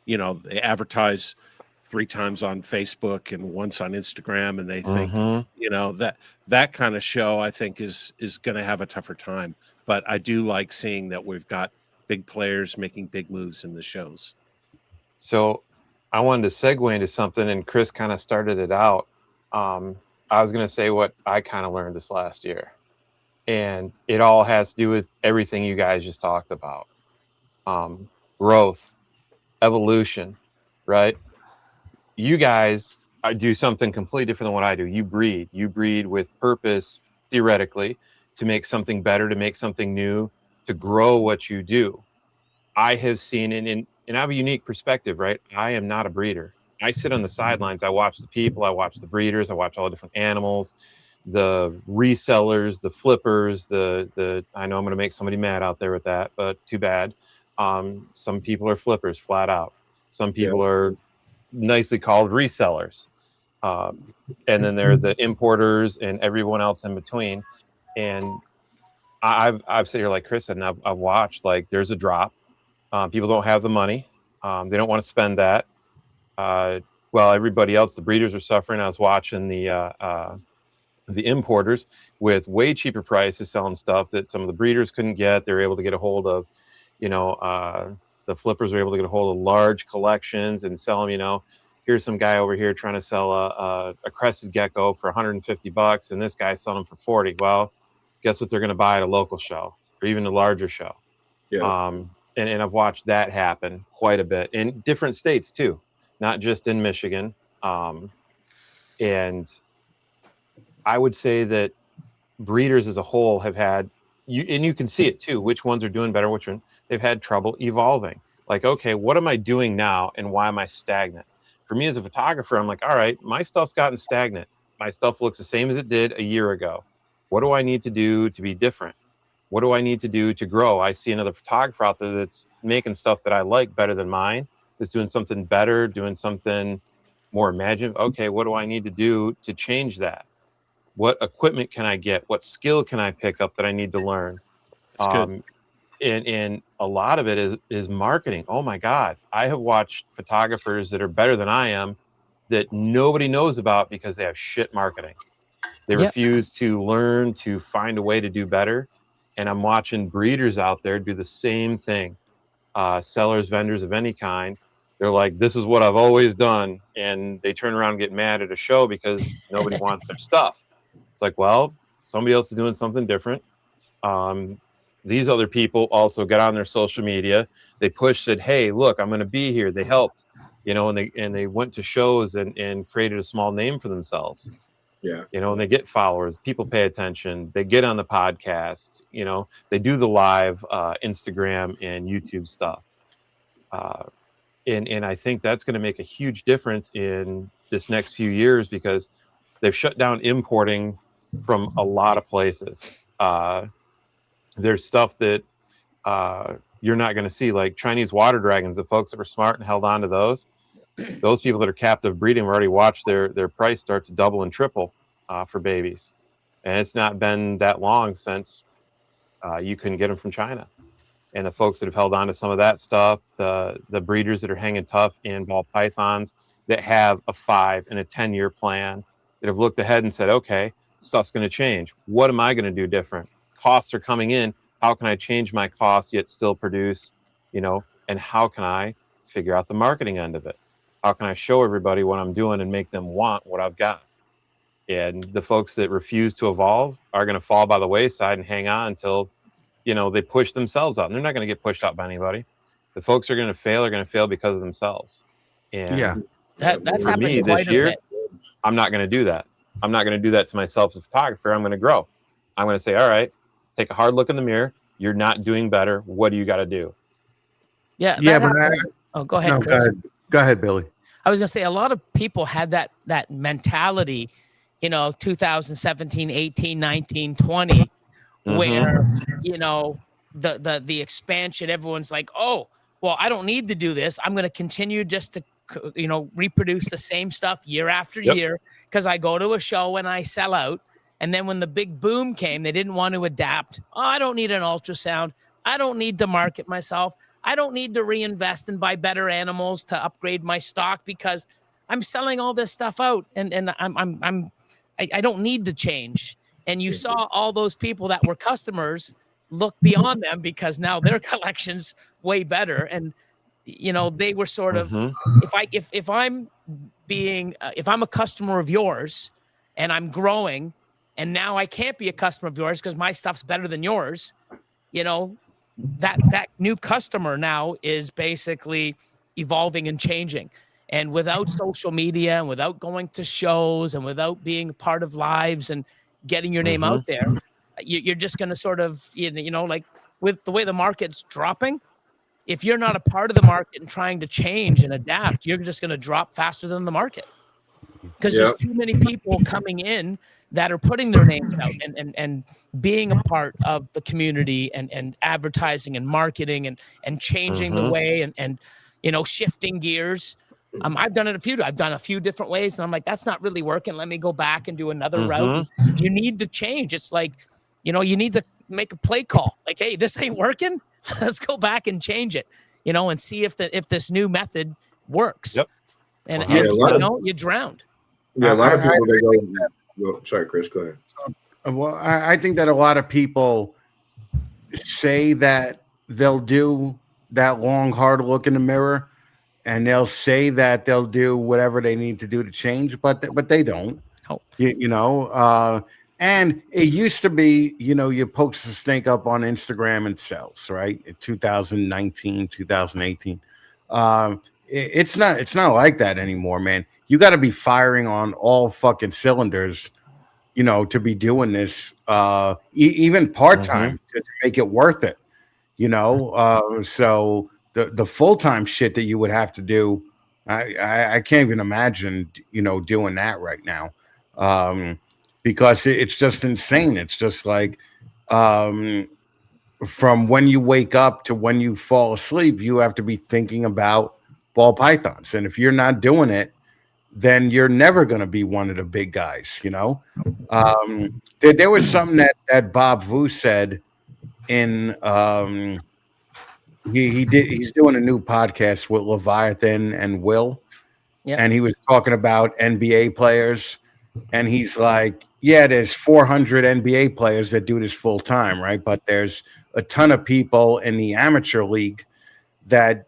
they advertise 3 times on Facebook and once on Instagram, and they think, that kind of show I think is going to have a tougher time. But I do like seeing that we've got big players making big moves in the shows. So I wanted to segue into something, and Chris kind of started it out. I was going to say what I kind of learned this last year, and it all has to do with everything you guys just talked about. Growth, evolution, right? You guys do something completely different than what I do. You breed with purpose, theoretically, to make something better, to make something new, to grow what you do. I have seen, and I have a unique perspective, right? I am not a breeder. I sit on the sidelines. I watch the people, I watch the breeders, I watch all the different animals, the resellers, the flippers, the I know I'm going to make somebody mad out there with that, but too bad. Some people are flippers flat out. Some people are nicely called resellers. And then there are the importers and everyone else in between. And I've sat here like Chris said, and I've watched, like, there's a drop. People don't have the money. They don't want to spend that. Well, everybody else, the breeders are suffering. I was watching the importers with way cheaper prices selling stuff that some of the breeders couldn't get. They were able to get a hold of, the flippers were able to get a hold of large collections and sell them, here's some guy over here trying to sell a crested gecko for $150, and this guy's selling them for 40. Well, guess what they're going to buy at a local show or even a larger show. Yeah. And I've watched that happen quite a bit in different states too, not just in Michigan. And I would say that breeders as a whole have had, and you can see it too, which ones are doing better, which one they've had trouble evolving. Like, okay, what am I doing now and why am I stagnant? For me as a photographer, I'm like, all right, my stuff's gotten stagnant. My stuff looks the same as it did a year ago. What do I need to do to be different? What do I need to do to grow? I see another photographer out there that's making stuff that I like better than mine, that's doing something better, doing something more imaginative. Okay, what do I need to do to change that? What equipment can I get? What skill can I pick up that I need to learn? That's good. And a lot of it is marketing. Oh my God, I have watched photographers that are better than I am that nobody knows about because they have shit marketing. They refuse to learn to find a way to do better. And I'm watching breeders out there do the same thing. Sellers, vendors of any kind. They're like, this is what I've always done. And they turn around and get mad at a show because nobody wants their stuff. It's like, well, somebody else is doing something different. These other people also get on their social media. They pushed it. Hey, look, I'm going to be here. They helped, and they went to shows and created a small name for themselves. Yeah. And they get followers. People pay attention. They get on the podcast. They do the live Instagram and YouTube stuff. And I think that's going to make a huge difference in this next few years because they've shut down importing from a lot of places. There's stuff that you're not going to see, like Chinese water dragons. The folks that were smart and held on to those people that are captive breeding, already watched their price start to double and triple for babies. And it's not been that long since you couldn't get them from China. And the folks that have held on to some of that stuff, the breeders that are hanging tough in ball pythons that have a 5 and a 10-year plan, that have looked ahead and said, okay, stuff's going to change. What am I going to do different? Costs are coming in. How can I change my cost yet still produce, and how can I figure out the marketing end of it? How can I show everybody what I'm doing and make them want what I've got? And the folks that refuse to evolve are going to fall by the wayside and hang on until, they push themselves out. And they're not going to get pushed out by anybody. The folks who are going to fail because of themselves. And that's for happened me quite this year, a bit. I'm not going to do that. I'm not going to do that to myself as a photographer. I'm going to grow. I'm going to say, all right, take a hard look in the mirror. You're not doing better. What do you got to do? Yeah. Go ahead, No, Chris. go ahead, Billy. I was going to say a lot of people had that mentality, 2017, 18, 19, 20, where, the expansion, everyone's like, oh, well, I don't need to do this. I'm going to continue just to, reproduce the same stuff year after year because I go to a show and I sell out. And then when the big boom came, they didn't want to adapt. Oh, I don't need an ultrasound. I don't need to market myself. I don't need to reinvest and buy better animals to upgrade my stock because I'm selling all this stuff out and I don't need to change. And you saw all those people that were customers look beyond them because now their collection's way better. And they were sort of if I'm a customer of yours and I'm growing and now I can't be a customer of yours because my stuff's better than yours, that new customer now is basically evolving and changing. And without social media and without going to shows and without being part of lives and getting your name out there, you're just going to sort of, like with the way the market's dropping, if you're not a part of the market and trying to change and adapt, you're just going to drop faster than the market because there's too many people coming in that are putting their names out and being a part of the community and advertising and marketing and changing the way and shifting gears. I've done a few different ways and I'm like, that's not really working. Let me go back and do another route. You need to change. It's like, you need to make a play call. Like, hey, this ain't working. Let's go back and change it, and see if this new method works. Yep. And you drowned. Yeah, a lot of people they go. Well, sorry, Chris, go ahead. Well, I think that a lot of people say that they'll do that long, hard look in the mirror, and they'll say that they'll do whatever they need to do to change, but they don't. Oh. And it used to be, you post a snake up on Instagram and sells, right? In 2019, 2018. It's not like that anymore, man. You got to be firing on all fucking cylinders, to be doing this, even part-time to make it worth it, so the full-time shit that you would have to do, I can't even imagine, doing that right now. Because it's just insane. It's just like from when you wake up to when you fall asleep, you have to be thinking about ball pythons. And if you're not doing it, then you're never going to be one of the big guys. You know, there was something that Bob Vu said in he's doing a new podcast with Leviathan and Will. Yep. And he was talking about NBA players, and he's like, yeah, there's 400 NBA players that do this full time, right? But there's a ton of people in the amateur league that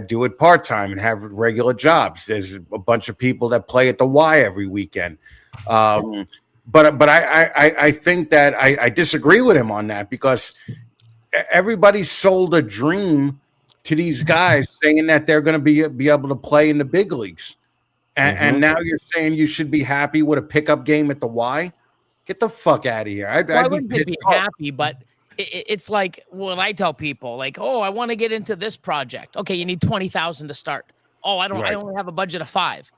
do it part time and have regular jobs. There's a bunch of people that play at the Y every weekend. But I think that I disagree with him on that, because everybody sold a dream to these guys saying that they're going to be able to play in the big leagues. And now you're saying you should be happy with a pickup game at the Y? Get the fuck out of here. I wouldn't be happy, but it's like when I tell people, like, oh, I want to get into this project. Okay, you need 20,000 to start. Oh, I only have a budget of 5.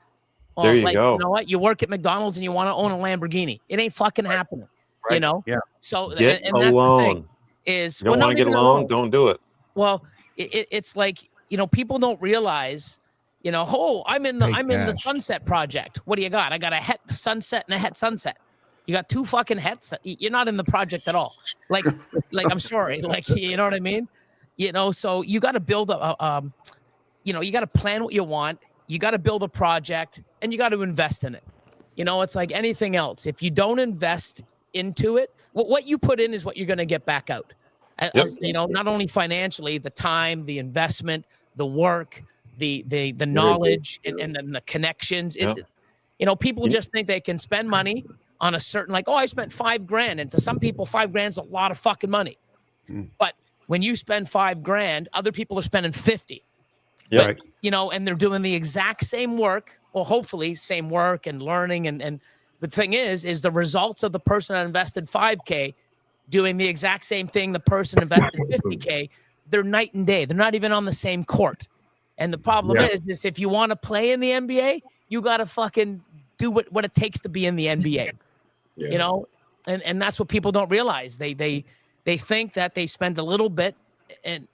Well, there you go. You know what? You work at McDonald's and you want to own a Lamborghini. It ain't fucking happening. Right. You know? Yeah. So get and a that's loan. the thing is, you don't want to get a loan, don't do it. Well, it's like, you know, people don't realize, you know, oh, I'm in the Sunset Project. What do you got? I got a Het Sunset and a Het Sunset. You got 2 fucking Hets. You're not in the project at all. Like I'm sorry. Like, you know what I mean? You know, so you got to build you know, you got to plan what you want. You got to build a project and you got to invest in it. You know, it's like anything else. If you don't invest into it, what you put in is what you're going to get back out. Yep. You know, not only financially, the time, the investment, the work, the knowledge, and then the connections. Yep. You know, people just think they can spend money on a certain, like, oh, I spent $5,000. And to some people, $5,000 is a lot of fucking money. But when you spend $5,000, other people are spending 50. Yeah. But, you know, and they're doing the exact same work, or hopefully same work and learning. And the thing is the results of the person that invested $5,000 doing the exact same thing the person invested $50,000, they're night and day. They're not even on the same court. And the problem is if you want to play in the NBA, you got to fucking do what it takes to be in the NBA. You know, and that's what people don't realize. They think that they spend a little bit and,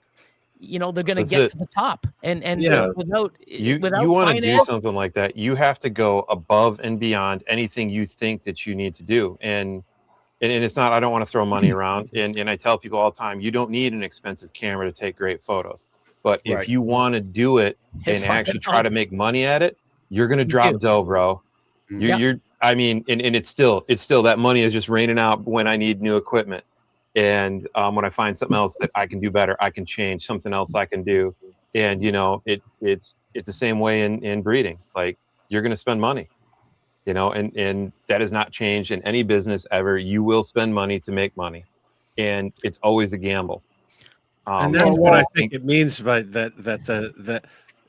you know, they're going to get to the top. And without you want to do something like that, you have to go above and beyond anything you think that you need to do. And it's not, I don't want to throw money around. And I tell people all the time, you don't need an expensive camera to take great photos. But if you want to do it and actually try to make money at it, you're going to drop dough, bro. You're I mean, and it's still that money is just raining out when I need new equipment. And when I find something else that I can do better, I can change something else I can do. And, you know, it's the same way in breeding. Like, you're going to spend money, you know, and that has not changed in any business ever. You will spend money to make money, and it's always a gamble. And that's what I think it means by that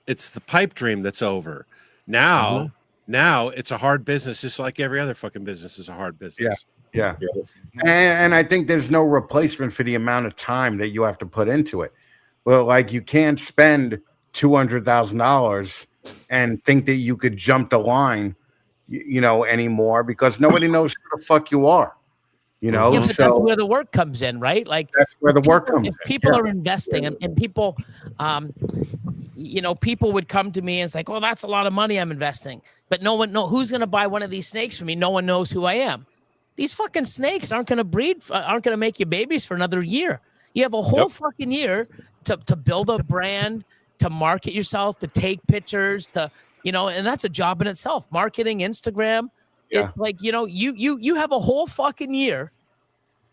it's the pipe dream that's over. Now it's a hard business, just like every other fucking business is a hard business. Yeah. And I think there's no replacement for the amount of time that you have to put into it. Well, like, you can't spend $200,000 and think that you could jump the line, you know, anymore, because nobody knows who the fuck you are. You know, but so that's where the work comes in, right? Like, that's where the work comes in. If people are investing and people, you know, people would come to me and it's like, well, that's a lot of money I'm investing, but no one knows who's going to buy one of these snakes for me. No one knows who I am. These fucking snakes aren't going to breed, aren't going to make you babies for another year. You have a whole fucking year to build a brand, to market yourself, to take pictures, to, you know, and that's a job in itself. Marketing, Instagram. It's like, you know, you have a whole fucking year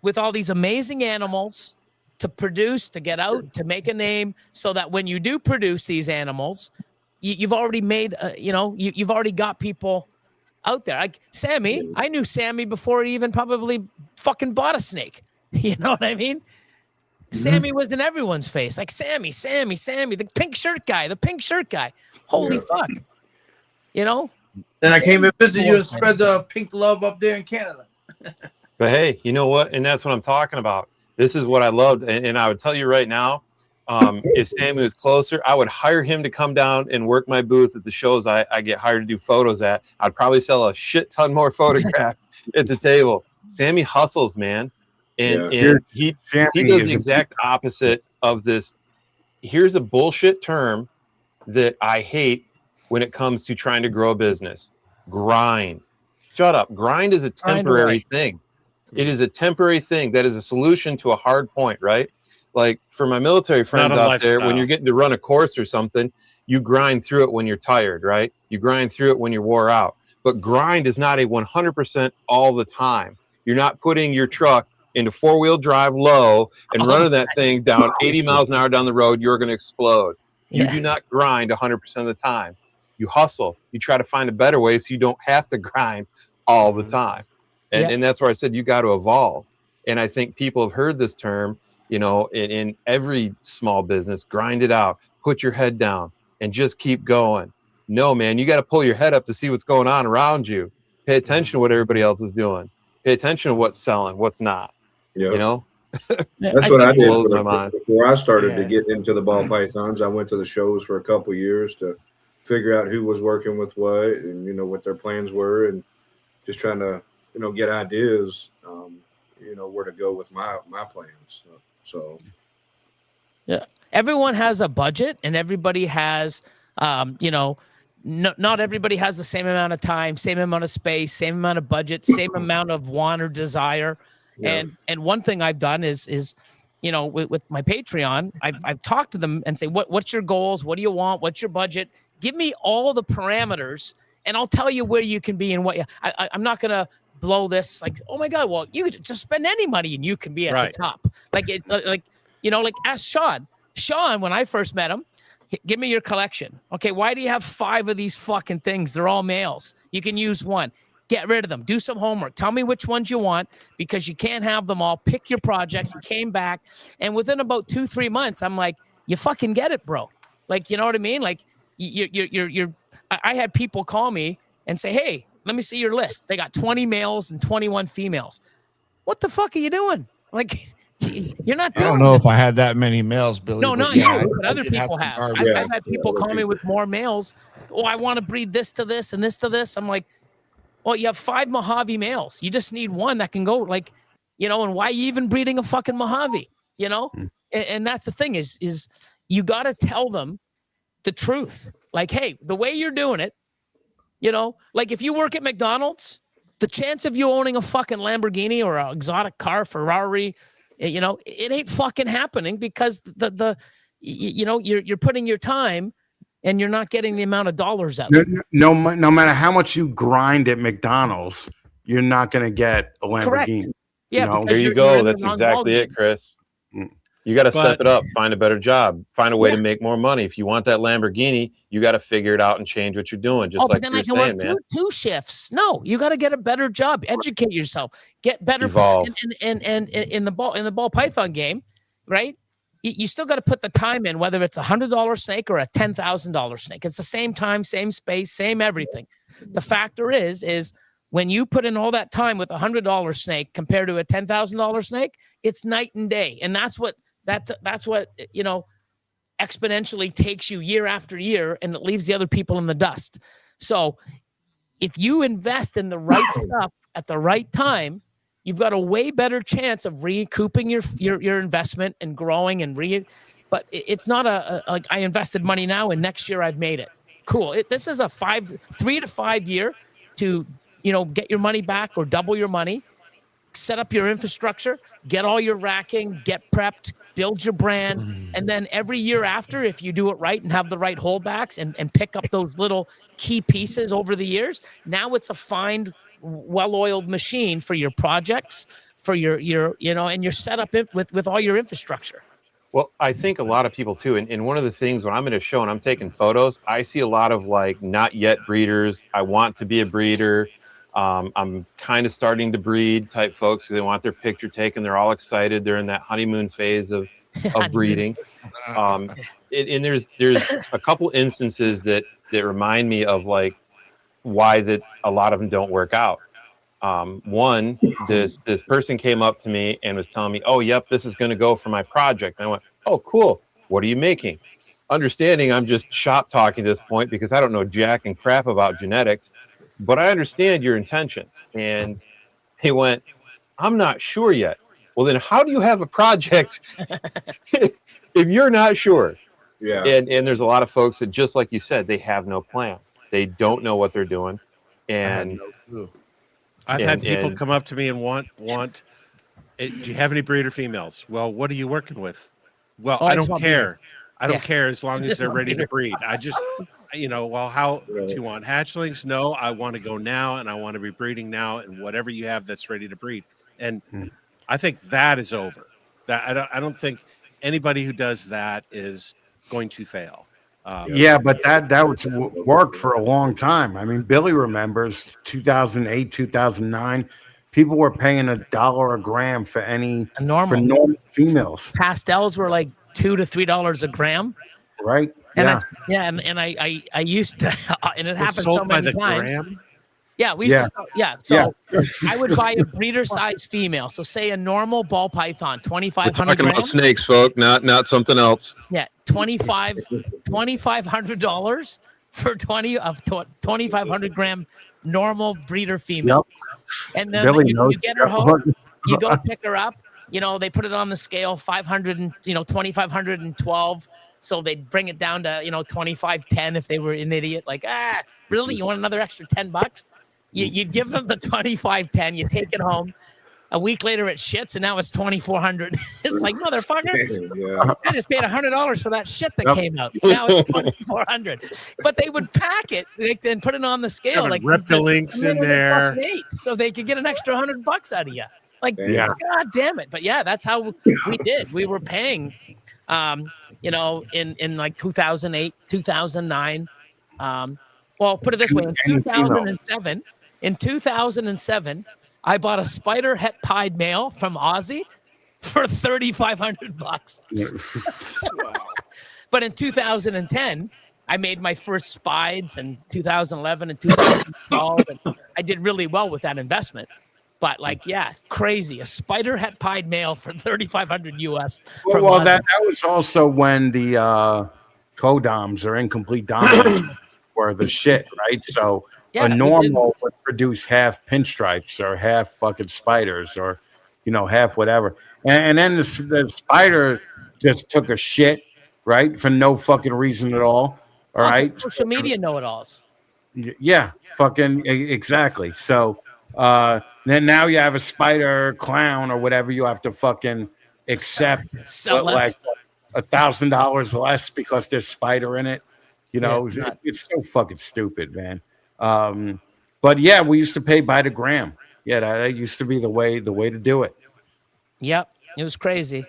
with all these amazing animals to produce, to get out, to make a name, so that when you do produce these animals, you've already made, you know, you've already got people out there. Like Sammy, I knew Sammy before he even probably fucking bought a snake. You know what I mean? Sammy was in everyone's face. Like, Sammy, the pink shirt guy. Holy fuck. You know? Then I came and visited you and spread the pink love up there in Canada. But hey, you know what? And that's what I'm talking about. This is what I loved. And I would tell you right now, if Sammy was closer, I would hire him to come down and work my booth at the shows I get hired to do photos at. I'd probably sell a shit ton more photographs at the table. Sammy hustles, man. And he does the exact opposite of this. Here's a bullshit term that I hate, when it comes to trying to grow a business. Grind. Shut up. Grind is a temporary thing. It is a temporary thing. That is a solution to a hard point, right? Like for my military It's not friends a out there, when lifestyle. you're getting to run a course or something, you grind through it when you're tired, right? You grind through it when you're wore out. But grind is not a 100% all the time. You're not putting your truck into four-wheel drive low and running that thing down 80 miles an hour down the road. You're going to explode. You do not grind 100% of the time. You hustle. You try to find a better way so you don't have to grind all the time. And that's where I said you got to evolve. And I think people have heard this term, you know, in every small business, grind it out, put your head down and just keep going. No, man, you got to pull your head up to see what's going on around you. Pay attention to what everybody else is doing. Pay attention to what's selling, what's not. Yeah. You know? That's what I did blows my mind. before I started to get into the ball pythons. I went to the shows for a couple of years to figure out who was working with what and, you know, what their plans were and just trying to, you know, get ideas, you know, where to go with my plans. So yeah, everyone has a budget and everybody has, you know, not everybody has the same amount of time, same amount of space, same amount of budget, same amount of want or desire. Yeah. And one thing I've done is, you know, with my Patreon, I've talked to them and say, what's your goals? What do you want? What's your budget? Give me all the parameters and I'll tell you where you can be and what I'm not going to blow this like, oh my God, well, you could just spend any money and you can be at the top. Like, it's like, you know, like ask Sean. Sean, when I first met him, give me your collection. Okay, why do you have 5 of these fucking things? They're all males. You can use one. Get rid of them. Do some homework. Tell me which ones you want because you can't have them all. Pick your projects. He came back. And within about 2-3 months, I'm like, you fucking get it, bro. Like, you know what I mean? Like, I had people call me and say, hey, let me see your list. They got 20 males and 21 females. What the fuck are you doing? Like, you're not doing I don't know if I had that many males, Billy. No, not yeah, you, but other people have. I've had people call me with more males. Oh, I want to breed this to this and this to this. I'm like, well, you have 5 Mojave males. You just need one that can go, like, you know, and why are you even breeding a fucking Mojave? You know? And that's the thing is you got to tell them the truth. Like, hey, the way you're doing it, you know, like if you work at McDonald's, the chance of you owning a fucking Lamborghini or an exotic car, Ferrari, you know, it ain't fucking happening because you know, you're putting your time and you're not getting the amount of dollars out. No matter how much you grind at McDonald's, you're not going to get a Lamborghini. Correct. Yeah, you know? There you go. That's exactly it, Chris. You got to step it up, find a better job, find a way to make more money. If you want that Lamborghini, you got to figure it out and change what you're doing. Just like you're saying, man. Two shifts. No, you got to get a better job. Educate yourself. Get better. Evolve. And in the ball python game, right? You still got to put the time in, whether it's $100 snake or a $10,000 snake. It's the same time, same space, same everything. The factor is when you put in all that time with a $100 snake compared to a $10,000 snake, it's night and day. And that's what, you know, exponentially takes you year after year and it leaves the other people in the dust. So if you invest in the right stuff at the right time, you've got a way better chance of recouping your investment and growing and but it's not like I invested money now and next year I've made it. Cool. This is a 3 to 5 year to, you know, get your money back or double your money, set up your infrastructure, get all your racking, get prepped, build your brand. And then every year after, if you do it right and have the right holdbacks and pick up those little key pieces over the years, now it's a fine, well-oiled machine for your projects, for your you know, and you're set up with all your infrastructure. Well, I think a lot of people too, and one of the things when I'm in a show and I'm taking photos, I see a lot of like not yet breeders. I want to be a breeder. I'm kind of starting to breed type folks because they want their picture taken. They're all excited. They're in that honeymoon phase of breeding. And there's a couple instances that remind me of like why that a lot of them don't work out. One, this person came up to me and was telling me, oh, yep, this is going to go for my project. And I went, oh, cool. What are you making? Understanding I'm just shop talking at this point because I don't know jack and crap about genetics, but I understand your intentions. And he went, I'm not sure yet. Well, then how do you have a project if you're not sure? Yeah. And there's a lot of folks that, just like you said, they have no plan. They don't know what they're doing. And I've had people come up to me and want do you have any breeder females? Well, what are you working with? Well, I don't care. I don't care as long as they're ready to breed. I just, well, how do you want hatchlings? No, I want to go now, and I want to be breeding now, and whatever you have that's ready to breed. And I think that is over. That I don't think anybody who does that is going to fail. Yeah, but that worked for a long time. I mean, Billy remembers 2008, 2009. People were paying $1 a gram for normal females. Pastels were like $2 to $3 a gram. Right. And I used to, and it happened so many times. Gram? Yeah, we used to. So I would buy a breeder size female. So say a normal ball python, 2,500 We're talking about snakes, folk, not something else. Yeah, $2,500 for 2,500 gram normal breeder female. And then you get her home, you go pick her up. They put it on the scale, 500 and 2,512. So they'd bring it down to 2,510 if they were an idiot. Like, really? You want another extra $10? You'd give them the 2,510. You take it home. A week later, it shits, and now it's 2,400. It's like, motherfucker! I just paid $100 for that shit that came out. Now it's 2,400. But they would pack it and put it on the scale, like Reptilinks in there, so they could get an extra $100 out of you. Like, God damn it! But yeah, that's how we did. We were paying, in like 2008, 2009. Well, put it this way: in 2007, I bought a spider het pied male from Aussie for $3,500. But in 2010, I made my first spides in 2011 and 2012, and I did really well with that investment. But crazy, a spider het pied male for $3,500 US. Well, that was also when the codoms or incomplete dominants were the shit, right? So a normal would produce half pinstripes or half fucking spiders or half whatever, and then the spider just took a shit, right, for no fucking reason at all. All right, social media know-it-alls. Yeah, fucking exactly. So then now you have a spider clown or whatever you have to fucking accept like $1,000 less because there's spider in it. It's so fucking stupid, man. But yeah, we used to pay by the gram. Yeah, that used to be the way to do it. Yep, it was crazy.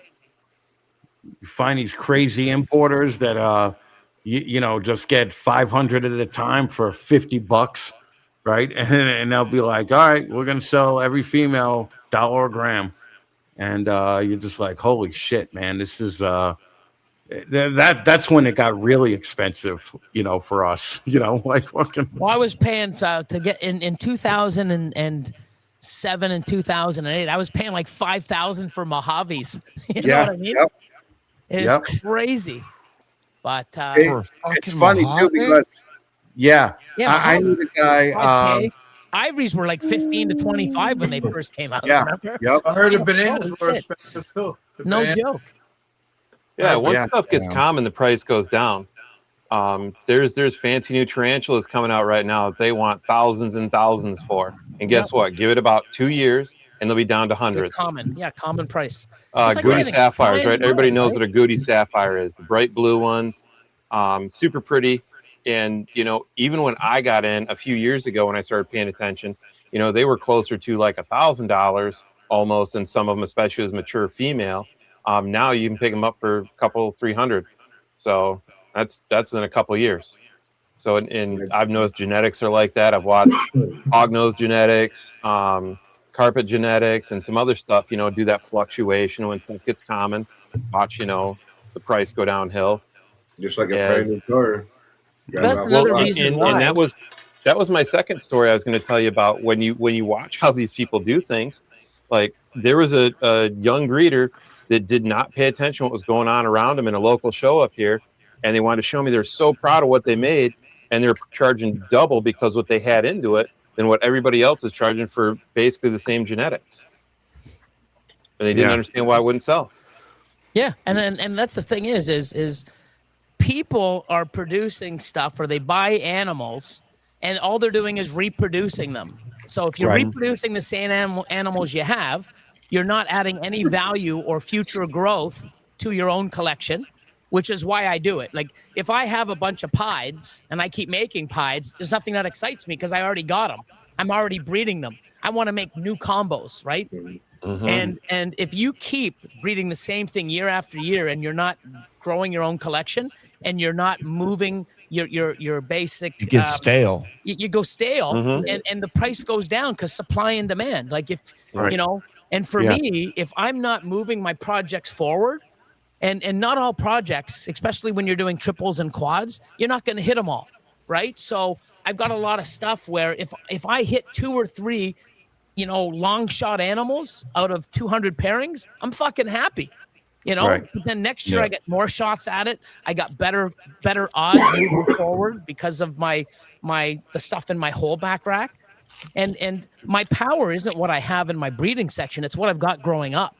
You find these crazy importers that just get 500 at a time for $50, right? And they'll be like, all right, we're gonna sell every female $1 a gram, and you're just like, holy shit, man, this is that's when it got really expensive, for us, like fucking. Well, I was paying to get in 2007 and 2008. I was paying like $5,000 for Mojaves. You know what I mean? Yep. It's crazy, but it's funny too because I knew the guy. Ivories were like 15 to 25 when they first came out. Yeah, remember? Yep. I heard the bananas were expensive too. No joke. Yeah, once stuff gets common, the price goes down. There's fancy new tarantulas coming out right now that they want thousands and thousands for. And guess what? Give it about 2 years, and they'll be down to hundreds. Common price. Goody sapphires, right? Everybody knows what a Goody sapphire is. The bright blue ones, super pretty. And even when I got in a few years ago, when I started paying attention, they were closer to like $1,000 almost, and some of them, especially as mature female. Now you can pick them up for a couple, 300. So that's in a couple of years. So and I've noticed genetics are like that. I've watched hognose genetics, carpet genetics, and some other stuff. Do that fluctuation when stuff gets common. Watch the price go downhill. Just like a brand new car. That's another reason why. And that was my second story I was going to tell you about. When you watch how these people do things, like there was a young breeder that did not pay attention to what was going on around them in a local show up here, and they wanted to show me they're so proud of what they made, and they're charging double because what they had into it than what everybody else is charging for basically the same genetics. And they didn't understand why it wouldn't sell. Yeah, and that's the thing is people are producing stuff or they buy animals and all they're doing is reproducing them. So if you're reproducing the same animals you have, you're not adding any value or future growth to your own collection, which is why I do it. Like if I have a bunch of pieds and I keep making pieds, there's nothing that excites me because I already got them. I'm already breeding them. I want to make new combos, right? And if you keep breeding the same thing year after year and you're not growing your own collection and you're not moving your basic, You get stale. You go stale, and the price goes down because supply and demand. Like if you know, and for me, if I'm not moving my projects forward, and not all projects, especially when you're doing triples and quads, you're not going to hit them all, right? So I've got a lot of stuff where if I hit 2 or 3, long shot animals out of 200 pairings, I'm fucking happy. But then next year I get more shots at it. I got better odds moving forward because of the stuff in my whole back rack. And my power isn't what I have in my breeding section. It's what I've got growing up,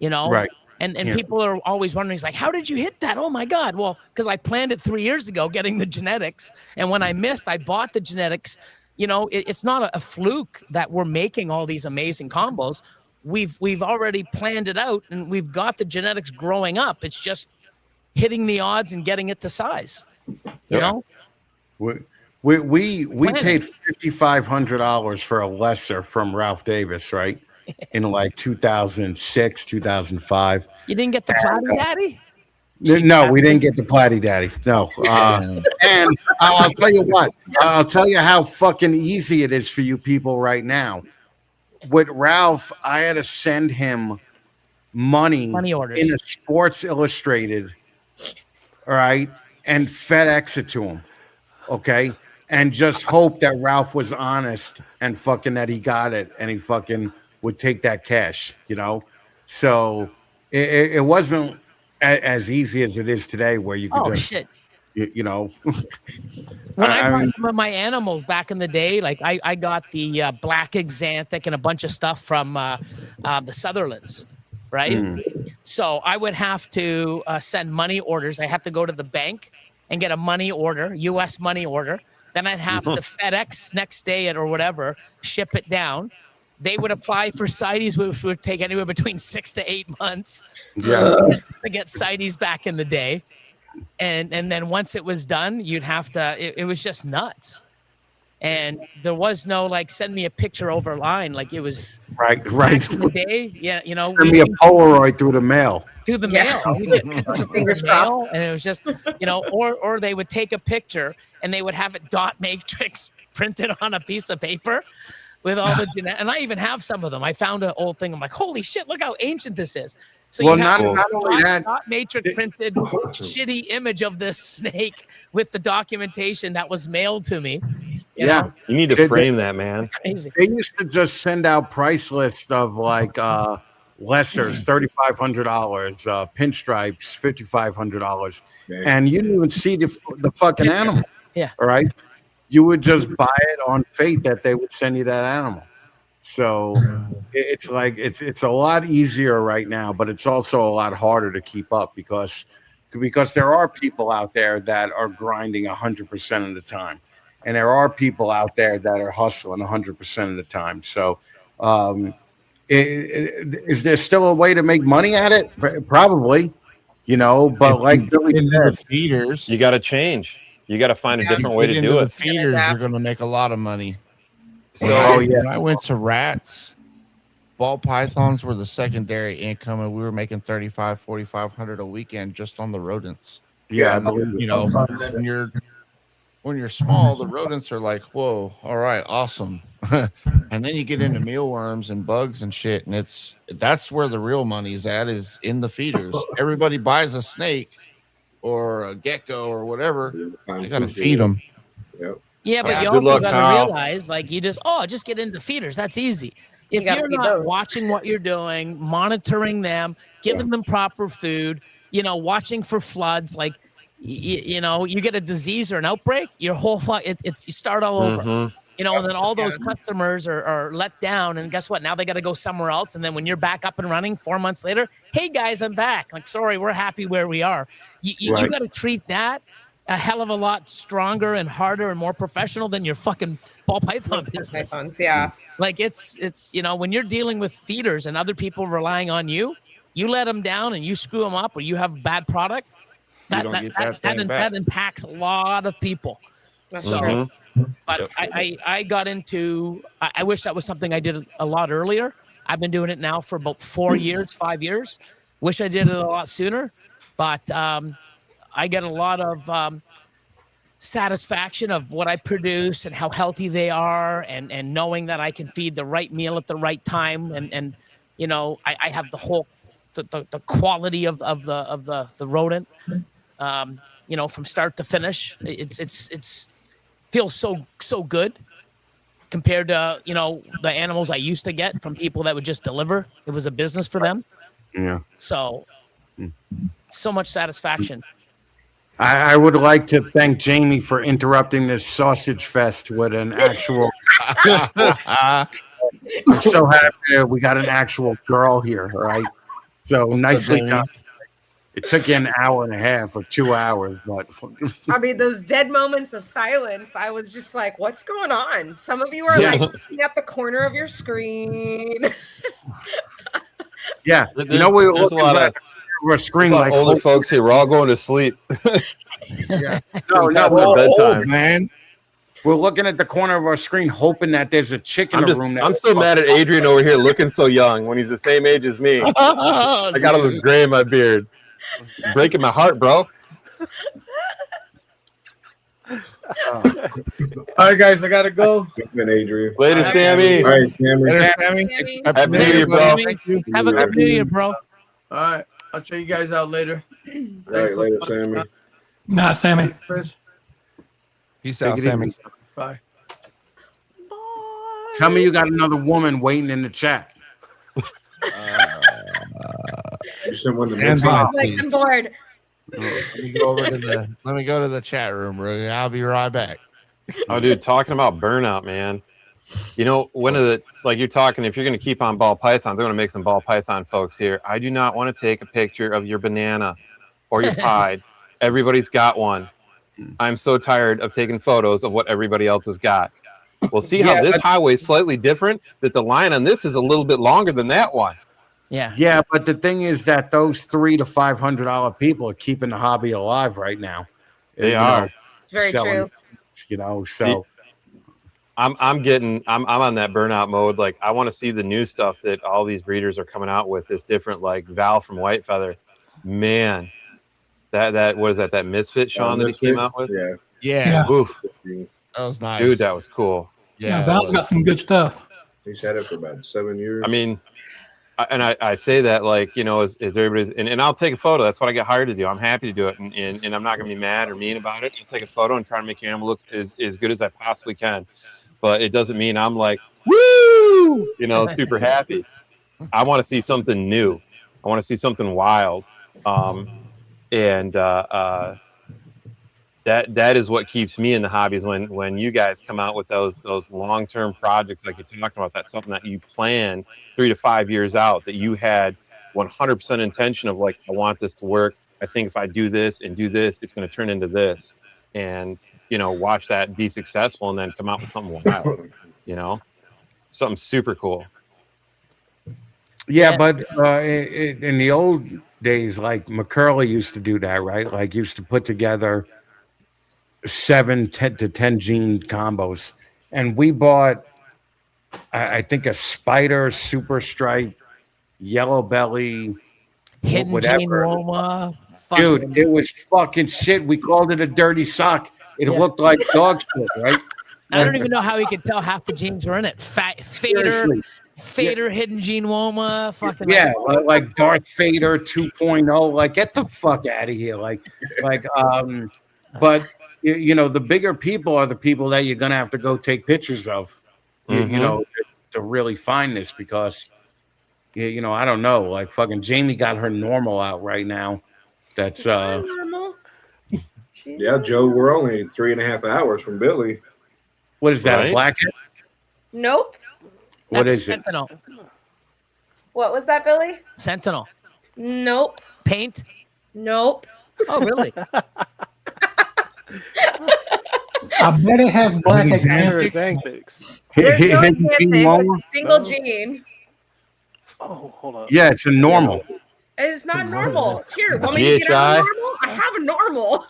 Right. And people are always wondering, like, how did you hit that? Oh my God. Well, because I planned it 3 years ago, getting the genetics. And when I missed, I bought the genetics. It's not a fluke that we're making all these amazing combos. We've already planned it out and we've got the genetics growing up. It's just hitting the odds and getting it to size. You know? We paid $5,500 for a lesser from Ralph Davis, right? In like 2006, 2005. You didn't get the Platy Daddy? No, we didn't get the Platy Daddy. No. And I'll tell you what. I'll tell you how fucking easy it is for you people right now. With Ralph, I had to send him money orders in a Sports Illustrated, all right, and FedEx it to him, okay, and just hope that Ralph was honest and fucking that he got it and he fucking would take that cash, So it wasn't as easy as it is today, where you could shit. When I got some of my animals back in the day, like I got the black Xanthic and a bunch of stuff from the Sutherlands, right? So I would have to send money orders. I have to go to the bank and get a money order, U.S. money order. Then I'd have to FedEx next day or whatever, ship it down. They would apply for CITES, which would take anywhere between 6 to 8 months to get CITES back in the day. And then once it was done, you'd have to, it was just nuts. And there was no like, send me a picture over line. Like it was right. Back in the day, Send me a Polaroid through the mail. Through the mail. We get pictures through the mail, and it was just, or they would take a picture and they would have it dot matrix printed on a piece of paper with all the and I even have some of them. I found an old thing. I'm like, holy shit, look how ancient this is. So well, you have not only that, dot matrix printed shitty image of this snake with the documentation that was mailed to me. You know? You need to frame that, man. Crazy. They used to just send out price lists of like lessers, $3,500, pinstripes, $5,500, and you didn't even see the fucking animal. Yeah. All right. You would just buy it on faith that they would send you that animal. So it's like it's a lot easier right now, but it's also a lot harder to keep up because there are people out there that are grinding 100% of the time, and there are people out there that are hustling 100% of the time. So is there still a way to make money at it? Probably, but like Billy said, the feeders, you got to change. You got to find a different way to do it. The feeders, you're going to make a lot of money. So when I went to rats, ball pythons were the secondary income, and we were making $3,500-$4,500 a weekend just on the rodents. Yeah, I believe when you're small, the rodents are like, whoa, all right, awesome. And then you get into mealworms and bugs and shit, and that's where the real money is in the feeders. Everybody buys a snake or a gecko or whatever. You got to feed them. Yep. Yeah, but you also got to realize, like, you just get into feeders. That's easy. If you're not watching what you're doing, monitoring them, giving them proper food, watching for floods, like, you get a disease or an outbreak, your whole you start all over. And then all those customers are let down, and guess what? Now they got to go somewhere else. And then when you're back up and running 4 months later, hey guys, I'm back. Like, sorry, we're happy where we are. You got to treat that a hell of a lot stronger and harder and more professional than your fucking ball python business. Pythons, yeah. Like it's when you're dealing with feeders and other people relying on you, you let them down and you screw them up or you have a bad product, that impacts a lot of people. That's so true. But I got into, I wish that was something I did a lot earlier. I've been doing it now for about 4 years, 5 years. Wish I did it a lot sooner, but I get a lot of satisfaction of what I produce and how healthy they are, and knowing that I can feed the right meal at the right time, and I have the whole the quality of the rodent, from start to finish. It's feels so good compared to the animals I used to get from people that would just deliver. It was a business for them. Yeah. So much satisfaction. I would like to thank Jamie for interrupting this sausage fest with an actual. I'm so happy we got an actual girl here, right? So nicely done. It took you an hour and a half or 2 hours, but I mean, those dead moments of silence, I was just like, what's going on? Some of you are like looking at the corner of your screen. Yeah. There's a lot of a screen like older folks here. We're all going to sleep. Yeah. No, we're bedtime, old, man. We're looking at the corner of our screen, hoping that there's a chick in the room. I'm still mad at Adrian over here looking so young when he's the same age as me. I got all this gray in my beard. Breaking my heart, bro. All right, guys, I gotta go. Adrian. Later, Sammy. All right, Sammy. Later, Sammy. Happy New Year, bro. Thank you. Have a good New Year, bro. All right, I'll check you guys out later. All right, later, Sammy. Nah, Sammy. Chris. Peace out, Sammy. Bye. Tell me you got another woman waiting in the chat. You someone to Hands off, Like, I'm bored. Let me go to the chat room, Rudy. I'll be right back. Oh, dude, talking about burnout, man. One of the, like you're talking, if you're going to keep on ball pythons, I'm going to make some ball python folks here. I do not want to take a picture of your banana or your pie. Everybody's got one. I'm so tired of taking photos of what everybody else has got. Well, see how this highway is slightly different? That the line on this is a little bit longer than that one. Yeah, but the thing is that those $300 to $500 people are keeping the hobby alive right now. They are. It's very true. So see, I'm on that burnout mode. Like, I want to see the new stuff that all these breeders are coming out with. This different, like Val from White Feather, man. That what is that? That Misfit Sean that he came out with? Yeah. Oof. That was nice, dude. That was cool. Yeah, Val's got some good stuff. He's had it for about 7 years. I mean, I say that like, as everybody's, and I'll take a photo. That's what I get hired to do. I'm happy to do it, and I'm not gonna be mad or mean about it. I'll take a photo and try to make your animal look as good as I possibly can. But it doesn't mean I'm like, woo, super happy. I want to see something new. I want to see something wild. That is what keeps me in the hobbies when you guys come out with those long-term projects like you're talking about. That's something that you plan 3 to 5 years out, that you had 100% intention of, like, I want this to work. I think if I do this and do this, it's going to turn into this, and watch that be successful and then come out with something wild, something super cool. Yeah, but in the old days, like McCurley used to do that, right? Like, used to put together 7 to 10 gene combos, and we bought, I think, a spider, super stripe, yellow belly, hidden whatever. gene Roma. Dude, it was fucking shit. We called it a dirty sock. It looked like dog shit, right? I don't even know how he could tell half the genes were in it. Fader, hidden gene Woma, fucking like Darth Vader 2.0. Like, get the fuck out of here. But the bigger people are the people that you're gonna have to go take pictures of, to really find this, because I don't know. Like, fucking Jamie got her normal out right now. That's yeah, Joe. We're only 3.5 hours from Billy. What is that? Right? A blackhead? Nope. What That's is it? Sentinel. What was that, Billy? Sentinel. Nope. Paint. Nope. Oh, really? I bet it has black Xanthics? Xanthics. There's no Hidden gene Xanthic, lower? it's a single gene. Oh, hold on. Yeah, it's a normal. It's not normal. Here, want me to get GHI? out of normal? I have a normal.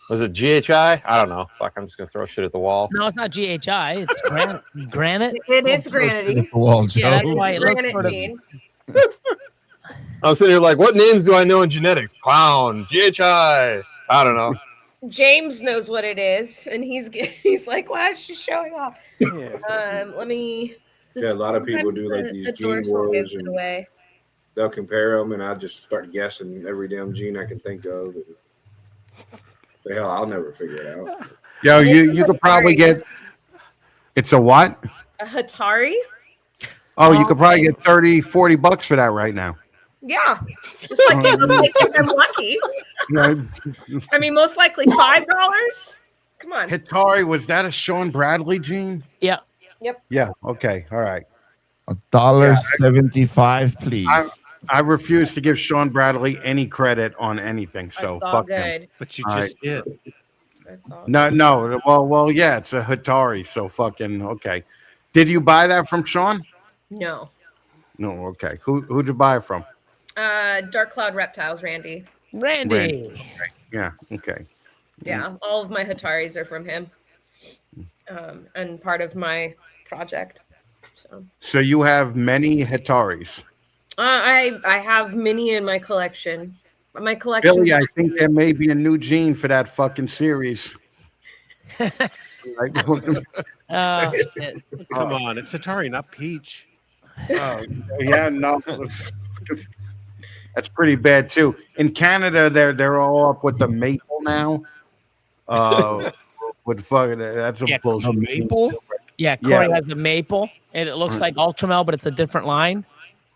Was it GHI? I don't know. Fuck, I'm just gonna throw shit at the wall. No, it's not GHI. It's granite. It is granity. Wall, Yeah, that's Joe. why it looks Granite sort of. gene. I'm sitting here like, what names do I know in genetics? Clown, GHI. I don't know. James knows what it is, and he's like, "Why is she showing off?" Let me. Yeah, a lot of people do like these the gene dorsal wars, gives it and away. they'll compare them, and I just start guessing every damn gene I can think of. And the hell, I'll never figure it out. Yo, you could probably get. It's a what? A Hatari? Oh, you could probably get $30-$40 for that right now. Yeah, just like if I'm lucky. Yeah. I mean, most likely $5. Come on. Hitari, was that a Sean Bradley gene? Yeah. Yep. Yeah. Okay. All right. $1.75, please. I refuse to give Sean Bradley any credit on anything. So It's all fuck him. good. But you All just did. That's all No. Well, yeah, it's a Hitari. So fucking okay. Did you buy that from Sean? No. No. Okay. Who'd you buy it from? Dark Cloud Reptiles, Randy. Randy. Yeah. Okay. Yeah, all of my Hataris are from him, and part of my project. So you have many Hitaris. I have many in my collection. My collection. Billy, I think there may be a new gene for that fucking series. Shit. Come on, it's Atari, not Peach. Oh, yeah, no. That's pretty bad too. In Canada, they're all up with the maple now. With fucking that's a bullshit. The maple? Yeah, Corey has a maple, and it looks like Ultramel, but it's a different line.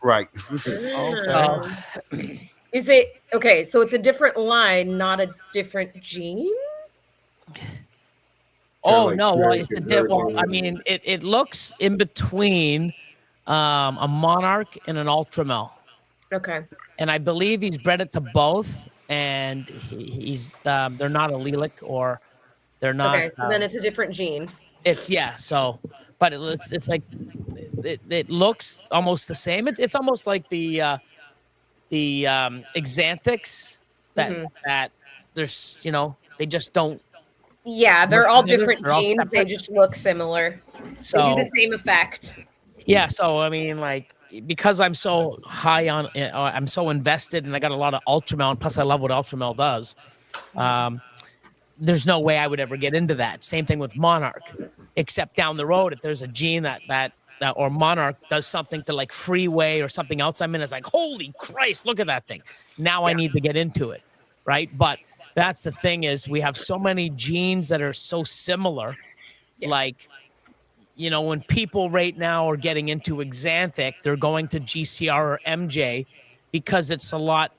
Right. So, Is it okay? So it's a different line, not a different gene. oh like no, well, very it's a converging. well, I mean, it looks in between a Monarch and an Ultramel. Okay. And I believe he's bred it to both, and he's they're not allelic or they're not. Okay, so then it's a different gene. It's so, but it's like it looks almost the same. It's almost like the Xanthics that there's they just don't. Yeah, they're all different They're all genes. They separate. just look similar. So They do the same effect. yeah, so I mean, like because I'm so high on, I'm so invested, and I got a lot of Ultramel, and plus I love what Ultramel does. There's no way I would ever get into that. Same thing with Monarch, except down the road, if there's a gene that or Monarch does something to like Freeway or something else, I'm in. It's like, holy Christ, look at that thing. Now I need to get into it, right? But that's the thing is we have so many genes that are so similar, like. When people right now are getting into Xanthic, they're going to GCR or MJ because it's a lot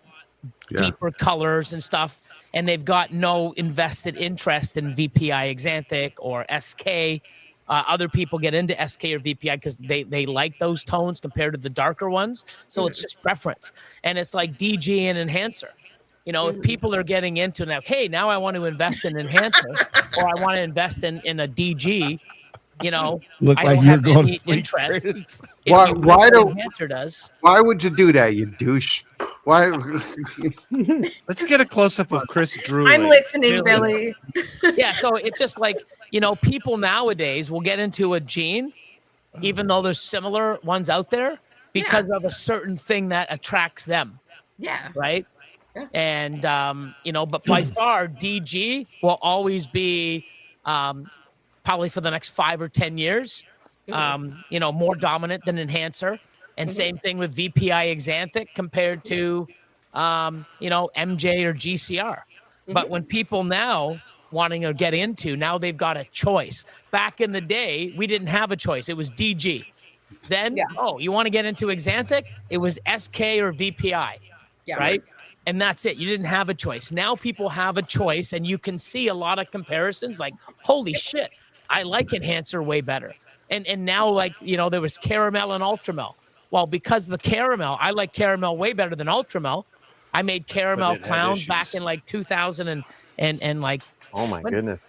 deeper colors and stuff, and they've got no invested interest in VPI Xanthic or SK. Other people get into SK or VPI because they like those tones compared to the darker ones. So it's just preference. And it's like DG and Enhancer. If people are getting into now, hey, now I want to invest in Enhancer or I want to invest in a DG. Look I like don't you're have going any to sleep, interest. Chris. Why do Enhancer does? Why would you do that, you douche? Why? Let's get a close up of Chris Drew. I'm listening, Billy. Yeah, so it's just like people nowadays will get into a gene, even though there's similar ones out there, because of a certain thing that attracts them. Yeah. Right. Yeah. And but by far DG will always be probably for the next 5 or 10 years, more dominant than Enhancer. And same thing with VPI Xanthic compared to, MJ or GCR. But when people now wanting to get into, now they've got a choice. Back in the day, we didn't have a choice. It was DG. Then, you want to get into Xanthic? It was SK or VPI, right? And that's it. You didn't have a choice. Now people have a choice, and you can see a lot of comparisons like, holy shit. I like enhancer way better. And now, like, you know, there was caramel and ultramel. Well, because the caramel, I like caramel way better than ultramel. I made caramel clowns back in like 2000 and like, Oh my when- goodness.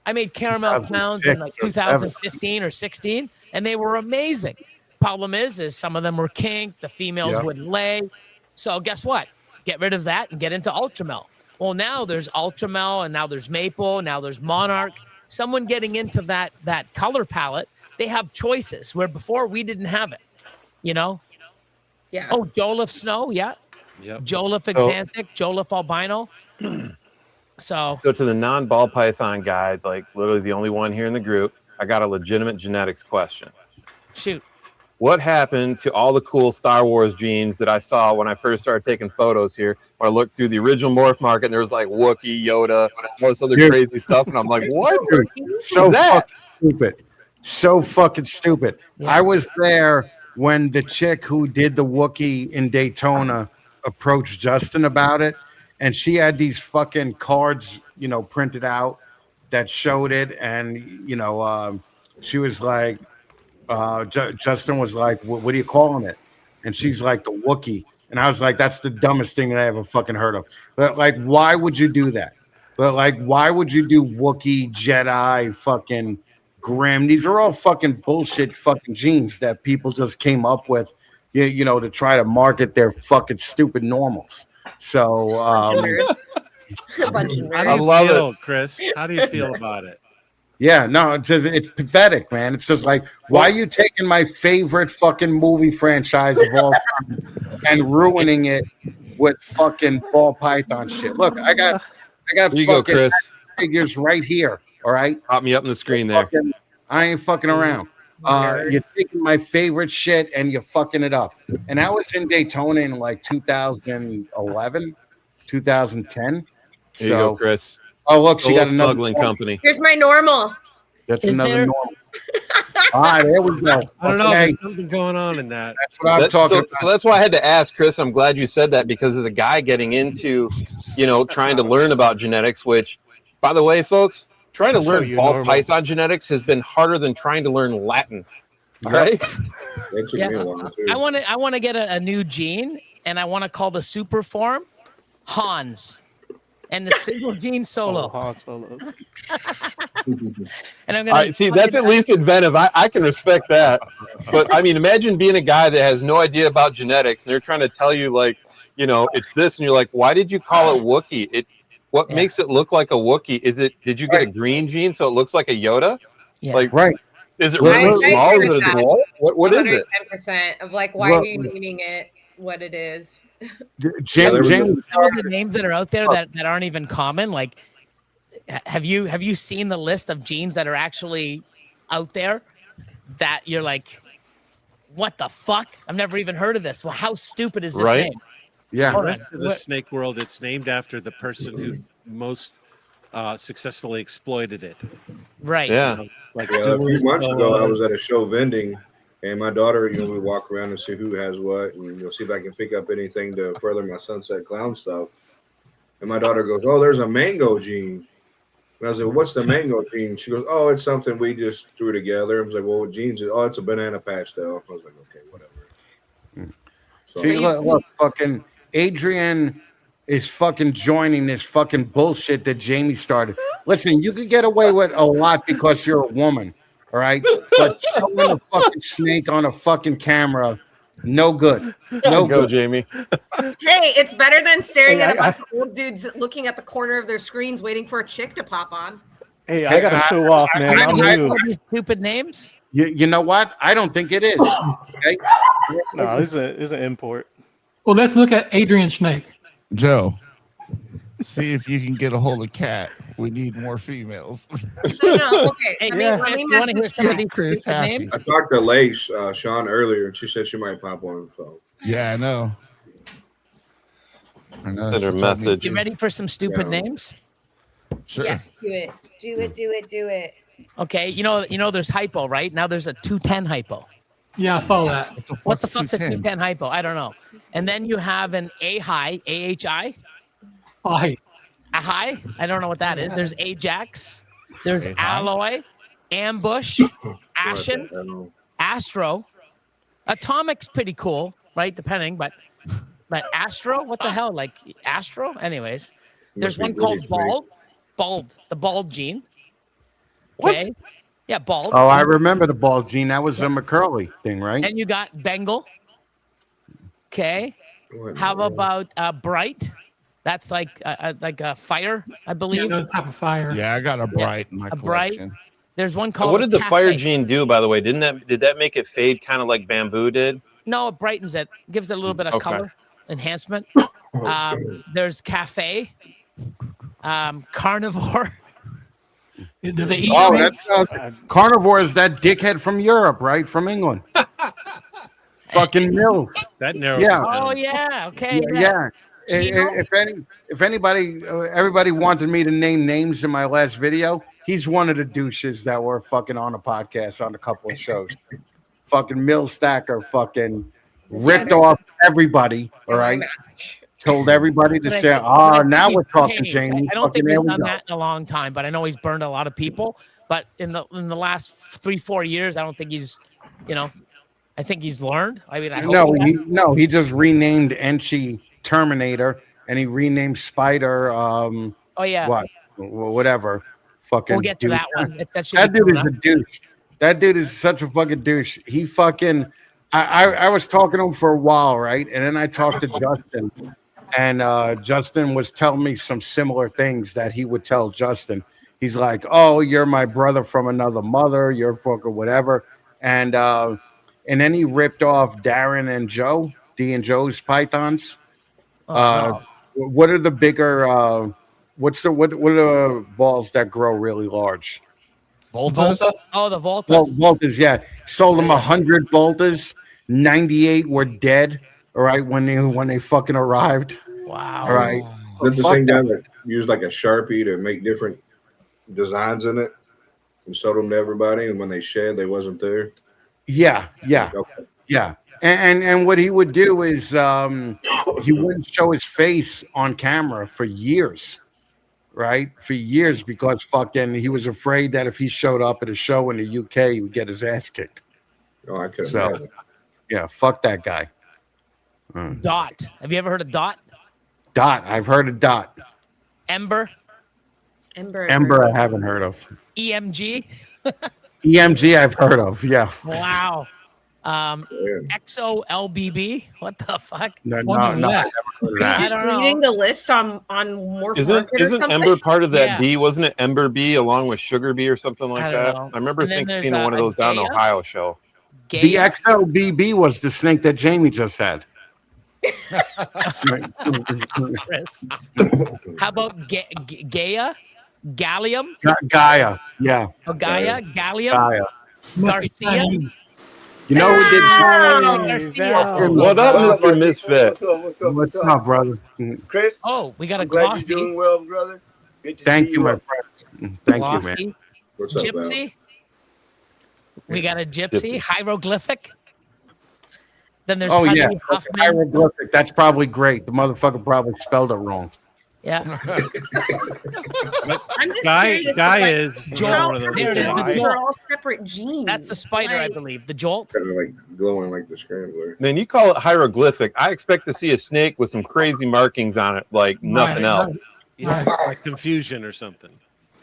I made caramel clowns in like 2015 or 16, and they were amazing. Problem is some of them were kink. The females wouldn't lay. So guess what? Get rid of that and get into ultramel. Well, now there's ultramel, and now there's maple, now there's monarch. Someone getting into that color palette, they have choices where before we didn't have it. You know? Yeah. Oh, Joliffe Snow, yeah. Yep. Joliffe Exanthic, Joliffe Albino. So to the non-ball python guy, like literally the only one here in the group, I got a legitimate genetics question. Shoot. What happened to all the cool Star Wars genes that I saw when I first started taking photos here? When I looked through the original morph market, and there was like Wookiee, Yoda, all this other crazy stuff, and I'm like, what? So that? fucking stupid. So fucking stupid. I was there when the chick who did the Wookiee in Daytona approached Justin about it, and she had these fucking cards, you know, printed out that showed it, and you know, she was like, Justin was like, what are you calling it? And she's like, the Wookiee. And I was like, that's the dumbest thing that I ever fucking heard of. But like, why would you do that? But like, why would you do Wookiee, Jedi, fucking Grim? These are all fucking bullshit fucking genes that people just came up with, you know, to try to market their fucking stupid normals. So, I love it, Chris. How do you feel about it? Yeah, no, it's pathetic, man. It's just like, why are you taking my favorite fucking movie franchise of all time and ruining it with fucking ball python shit? Look, I got Here you go, fucking Chris. figures right here. All right, pop me up on the screen there. I ain't fucking around. You're taking my favorite shit and you're fucking it up. And I was in Daytona in like 2011, 2010. Here you go, Chris. Oh, look, she got another smuggling company. Here's my normal. That's another normal. All right, there we go. I don't know. There's something going on in that. That's what I'm talking about. So that's why I had to ask, Chris. I'm glad you said that, because as a guy getting into, you know, trying to learn about genetics, which, by the way, folks, trying to learn ball python genetics has been harder than trying to learn Latin. All right. Yeah. I want to get a new gene, and I want to call the super form Hans, and the single gene Solo. Han Solo. And I'm gonna see. That's at least inventive. I can respect that. But I mean, imagine being a guy that has no idea about genetics, and they're trying to tell you, like, you know, it's this, and you're like, why did you call it Wookiee? What makes it look like a Wookiee? Is it? Did you get a green gene so it looks like a Yoda? Yeah. Like, right. Is it really small? Is it a dwarf? What is it? 10% of like, why are you naming it what it is? Some of the names that are out there that aren't even common, like, have you seen the list of genes that are actually out there that you're like, what the fuck? I've never even heard of this. Well, how stupid is this name? Yeah. The rest of the snake world, it's named after the person who most successfully exploited it. Right. Yeah. Like a few months ago, I was at a show vending, and my daughter, you know, we walk around and see who has what, and see if I can pick up anything to further my Sunset Clown stuff. And my daughter goes, "Oh, there's a mango gene." And I was like, "What's the mango gene?" She goes, "Oh, it's something we just threw together." I was like, "Well, what genes? Oh, it's a banana pastel." I was like, "Okay, whatever." So, See, look, fucking Adrian is fucking joining this fucking bullshit that Jamie started. Listen, you could get away with a lot because you're a woman, all right? But showing a fucking snake on a fucking camera, no good. No Go, good. Jamie. Hey, it's better than staring at a bunch of old dudes looking at the corner of their screens waiting for a chick to pop on. Hey, I gotta show off, man. I'm new. All these stupid names. You know what? I don't think it is. Okay? No, this is an import. Well, let's look at Adrian Snake. Joe, see if you can get a hold of Kat. We need more females. No, okay. Hey, let me message Kat. Chris happy. I talked to Lace, Sean, earlier, and she said she might pop on. So Yeah, I know. Send her a She told me message. You ready for some stupid names? Sure. Yes, do it. Do it, do it, do it. Okay, you know there's hypo, right? Now there's a 210 hypo. Yeah, I saw that. What the fuck's a 210 hypo? I don't know. And then you have an A high, AHI. Hi. A high? I don't know what that is. There's Ajax. There's Alloy. Ambush, Ashen, Astro. Atomic's pretty cool, right? Depending, but Astro, what the hell? Like Astro? Anyways, there's one called Bald, the bald gene. Okay. Yeah, bald. Oh, I remember the bald gene. That was a McCurley thing, right? And you got Bengal. Okay. How about Bright? That's like a fire, I believe. Yeah, another type of fire. Yeah, I got a Bright in my collection. Bright. There's one So called. what did the Cafe. fire gene do, by the way? Did that make it fade kind of like bamboo did? No, it brightens it, gives it a little bit of color enhancement. There's Cafe, Carnivore. Do they eat that's Carnivore is that dickhead from Europe, right? From England. Fucking Mills. That narrows. Yeah. It down. Oh yeah. Okay. Yeah. If anybody, everybody wanted me to name names in my last video, he's one of the douches that were fucking on a podcast on a couple of shows. Fucking Mill Stacker fucking ripped off everybody. All right. Told everybody to say, now we're talking, Jamie. I don't think he's done that in a long time, but I know he's burned a lot of people. But in the last 3-4 years, I don't think he's, I think he's learned. I mean, I hope he just renamed Enchi Terminator, and he renamed Spider. Whatever. Fucking. We'll get to that one. That dude is a douche. That dude is such a fucking douche. He fucking. I was talking to him for a while, right? And then I talked to Justin, and Justin was telling me some similar things that he would tell Justin. He's like, "Oh, you're my brother from another mother. You're fucking whatever," and then he ripped off Darren and Joe, D and Joe's pythons. What are the bigger? What are the balls that grow really large? Voltas? Oh, the Voltas. Well, Voltas, yeah. Sold them 100 Voltas. 98 were dead. All right, when they fucking arrived. Wow. All right. Did the same guy that used like a Sharpie to make different designs in it and sold them to everybody, and when they shed, they wasn't there? Yeah. Okay. Yeah. And what he would do is he wouldn't show his face on camera for years. Right? For years, because fucking he was afraid that if he showed up at a show in the UK, he would get his ass kicked. Oh, I could So, imagine. yeah, fuck that guy. Dot. Have you ever heard of Dot? Dot. I've heard of Dot. Ember. Ember, I haven't heard of. EMG. EMG, I've heard of. Yeah. Wow. XO LBB. What the fuck? No, I never heard of that. Just reading the list on Morph Isn't Market or something? Ember part of that Yeah. bee? Wasn't it Ember Bee along with Sugar Bee or something like I that? don't know. I remember And then seeing there's, one of those down in Gaia. Ohio show. The XLBB was the snake that Jamie just had. Chris. How about Gaia? Gallium? Gaia. Yeah. Oh, Gaia? Gallium? Gaia. Garcia? You know who did Garcia. What up, Mr. Misfit? What's up, brother? Chris? Oh, we got a Glad glossy. you're doing well, brother. Good to Thank see you, my up. friend. Thank Glossy. you, man. What's up, Val? Gypsy. We got a gypsy. Hieroglyphic. Then there's Oh, yeah. Hudley Huffman. Hieroglyphic. That's probably great. The motherfucker probably spelled it wrong. Yeah. I'm just Guy curious, is Joel. one of those There it is, the things. Joel. They're all separate genes. That's the spider, I Like, believe. The jolt. Kind of like glowing like the scrambler. Man, you call it hieroglyphic. I expect to see a snake with some crazy markings on it, like nothing else. Yeah, like confusion or something.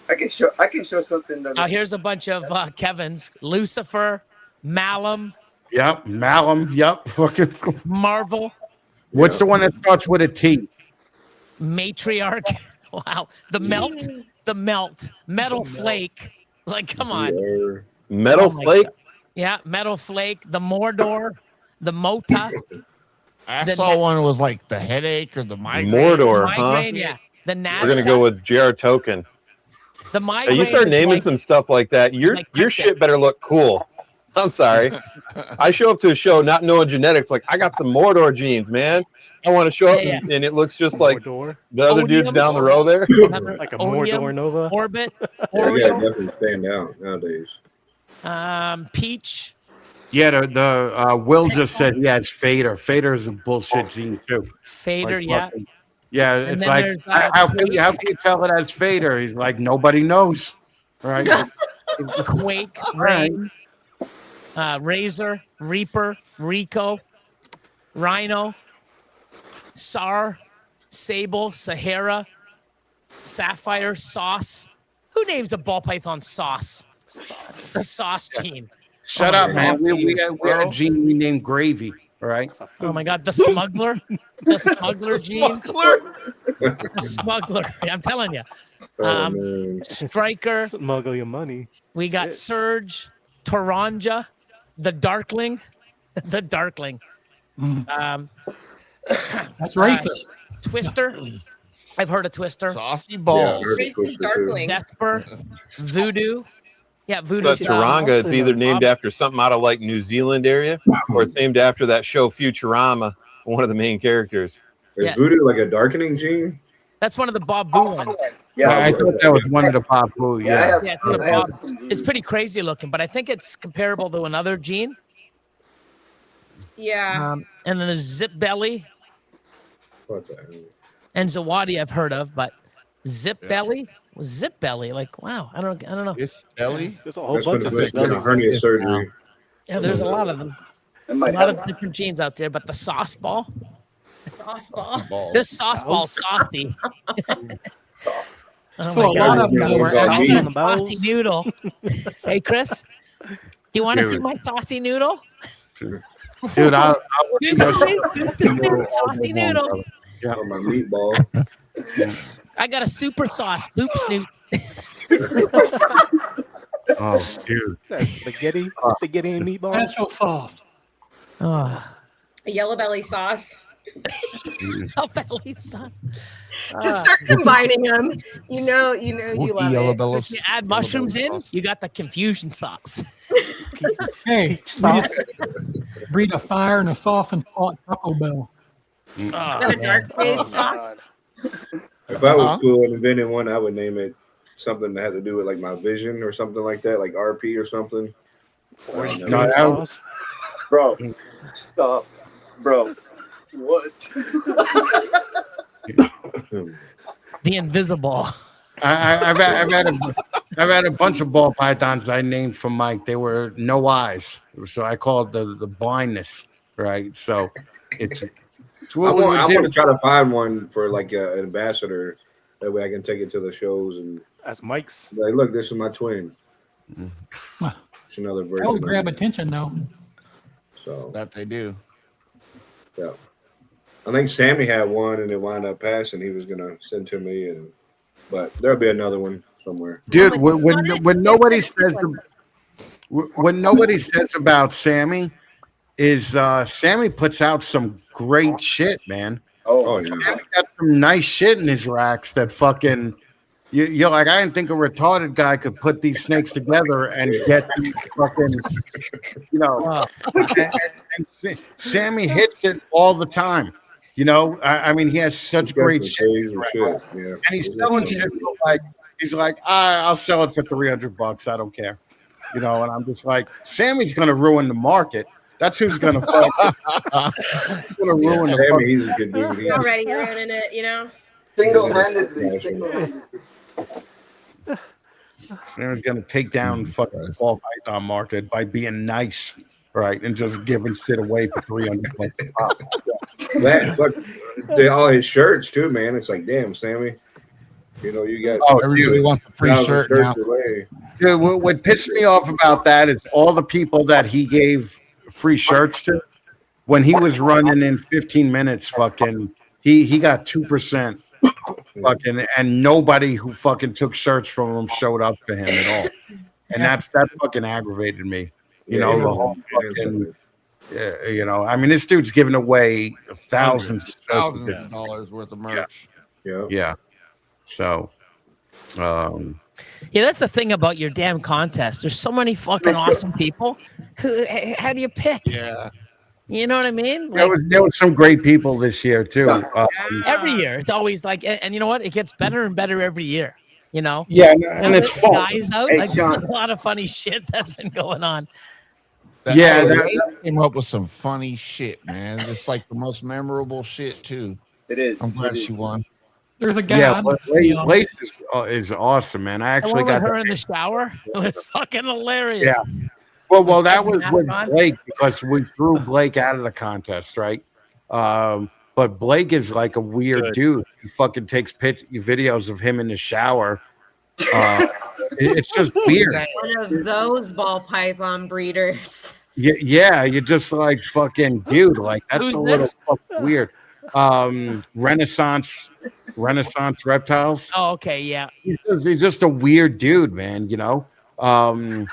I can show something. Now here's a bunch of Kevin's. Lucifer, Malum, Yep. Malum. Yep. Fucking. Marvel, What's the one that starts with a T? Matriarch. Wow. The melt, metal flake. Like, come on. Metal Oh my flake? God. Yeah, metal flake, the Mordor, the Mota. I The saw one was like the headache or the migraine. Mordor, huh? Migraine, yeah. The Nazca. We're gonna go with JR Token. The Hey, migraine. you start is naming like- some stuff like that. Your like shit better look cool. I'm sorry. I show up to a show not knowing genetics. Like, I got some Mordor genes, man. I want to show up Yeah, and it looks just like Mordor. the other dudes Odium. down the row there. Like a Odium, Mordor Nova. Orbit, Yeah, I gotta Oriole, definitely stand out nowadays. Peach. Yeah, the Will just said, yeah, it's Fader. Fader is a bullshit gene too. Fader, Like, yeah. fucking- Yeah, And it's then like there's, how can you tell it as Fader? He's like, nobody knows, right? Quake, Rain, Razor, Reaper, Rico, Rhino, Sar, Sable, Sahara, Sapphire, Sauce. Who names a ball python Sauce? The Sauce gene. Shut up, man. We got a gene we named Gravy. All right. Oh my God, the Smuggler, the Smuggler gene. The Smuggler. I'm telling you. Striker. Smuggle your money. We got Surge, Toranja, the Darkling, the Darkling. That's racist. Twister. I've heard of Twister. Saucy balls. Darkling. Vesper, Voodoo. Yeah, Voodoo. But Taranga is either named after something out of like New Zealand area, or it's named after that show Futurama, one of the main characters. Is Voodoo like a darkening gene? That's one of the Bob Boo ones. Yeah, I thought that was one of the Bob Boo. Yeah. It's, one of the Bob. It's pretty crazy looking, but I think it's comparable to another gene. Yeah. And then there's Zip Belly and Zawadi I've heard of, but Zip Belly? Zip Belly, like wow, I don't know. Zip Belly? There's a whole bunch of Zip Bellies. Hernia surgery. Yeah, there's a lot of them. A lot of different genes out there, but the sauce ball. Sauce ball. This sauce ball saucy. So a lot of them were actually a saucy noodle. Hey Chris, do you want to see my saucy noodle? Dude, I'll saucy noodle. Yeah, my meatball. I got a super sauce, boop snoot. Oh, dude. Spaghetti and meatballs. Special sauce. Oh. A yellow belly sauce. Yellow belly sauce. Just start combining them. You know, you love yellow it. belly. If you add mushrooms in, you got the confusion sauce. Hey, breathe a fire and a soft and hot Taco Bell. Is that a dark face sauce? If I was cool and invented one, I would name it something that had to do with like my vision or something like that, like RP or something. Bro, stop. Bro, what? The invisible. I've had a bunch of ball pythons I named for Mike. They were no eyes, so I called the blindness. Right, so it's what I want to try to find one for like an ambassador. That way I can take it to the shows and as Mike's. Like, look, this is my twin. It's another version. That would grab attention, though. So that they do. Yeah, I think Sammy had one and it wound up passing. He was gonna send to me, but there'll be another one somewhere. Dude, when nobody says about Sammy is Sammy puts out some great shit, man. Oh yeah. Sammy's got some nice shit in his racks that fucking you're like, I didn't think a retarded guy could put these snakes together and get these fucking, and Sammy hits it all the time. I mean, he has such great shit. Yeah. And he's selling shit for like, he's like, I'll sell it for $300. I don't care. And I'm just like, Sammy's going to ruin the market. That's who's going to fuck. He's going to ruin the market. He's a good dude. He's already ruining it, Single-handedly. Sammy's going to take down fucking ball python market by being nice, right, and just giving shit away for $300. Man, look, all his shirts too, man. It's like, damn, Sammy. You got everybody wants a free shirt now. Dude, what pissed me off about that is all the people that he gave free shirts to. When he was running in 15 minutes, fucking, he got 2%. Fucking, and nobody who fucking took shirts from him showed up for him at all, and that fucking aggravated me. The whole fucking, I mean, this dude's giving away thousands of dollars worth of merch. Yeah. So, yeah, that's the thing about your damn contest. There's so many fucking awesome people. How do you pick? Yeah. You know what I mean? There was some great people this year too. Every year, it's always like, and you know what? It gets better and better every year. Yeah, and it's fun. Guys out, there's a lot of funny shit that's been going on. That came up with some funny shit, man. It's like the most memorable shit too. It is. I'm glad she won. There's a guy. Yeah, I Lace is awesome, man. I The actually one with got her in the shower. It was fucking hilarious. Yeah. Well, that was Mask with on. Blake because we threw Blake out of the contest, right? But Blake is like a weird dude. He fucking takes videos of him in the shower. It's just weird. One of those ball python breeders. Yeah, you're just like fucking dude. Like that's Who's a little this? fucking weird. Renaissance reptiles. Oh, okay, yeah. He's just a weird dude, man. You know. And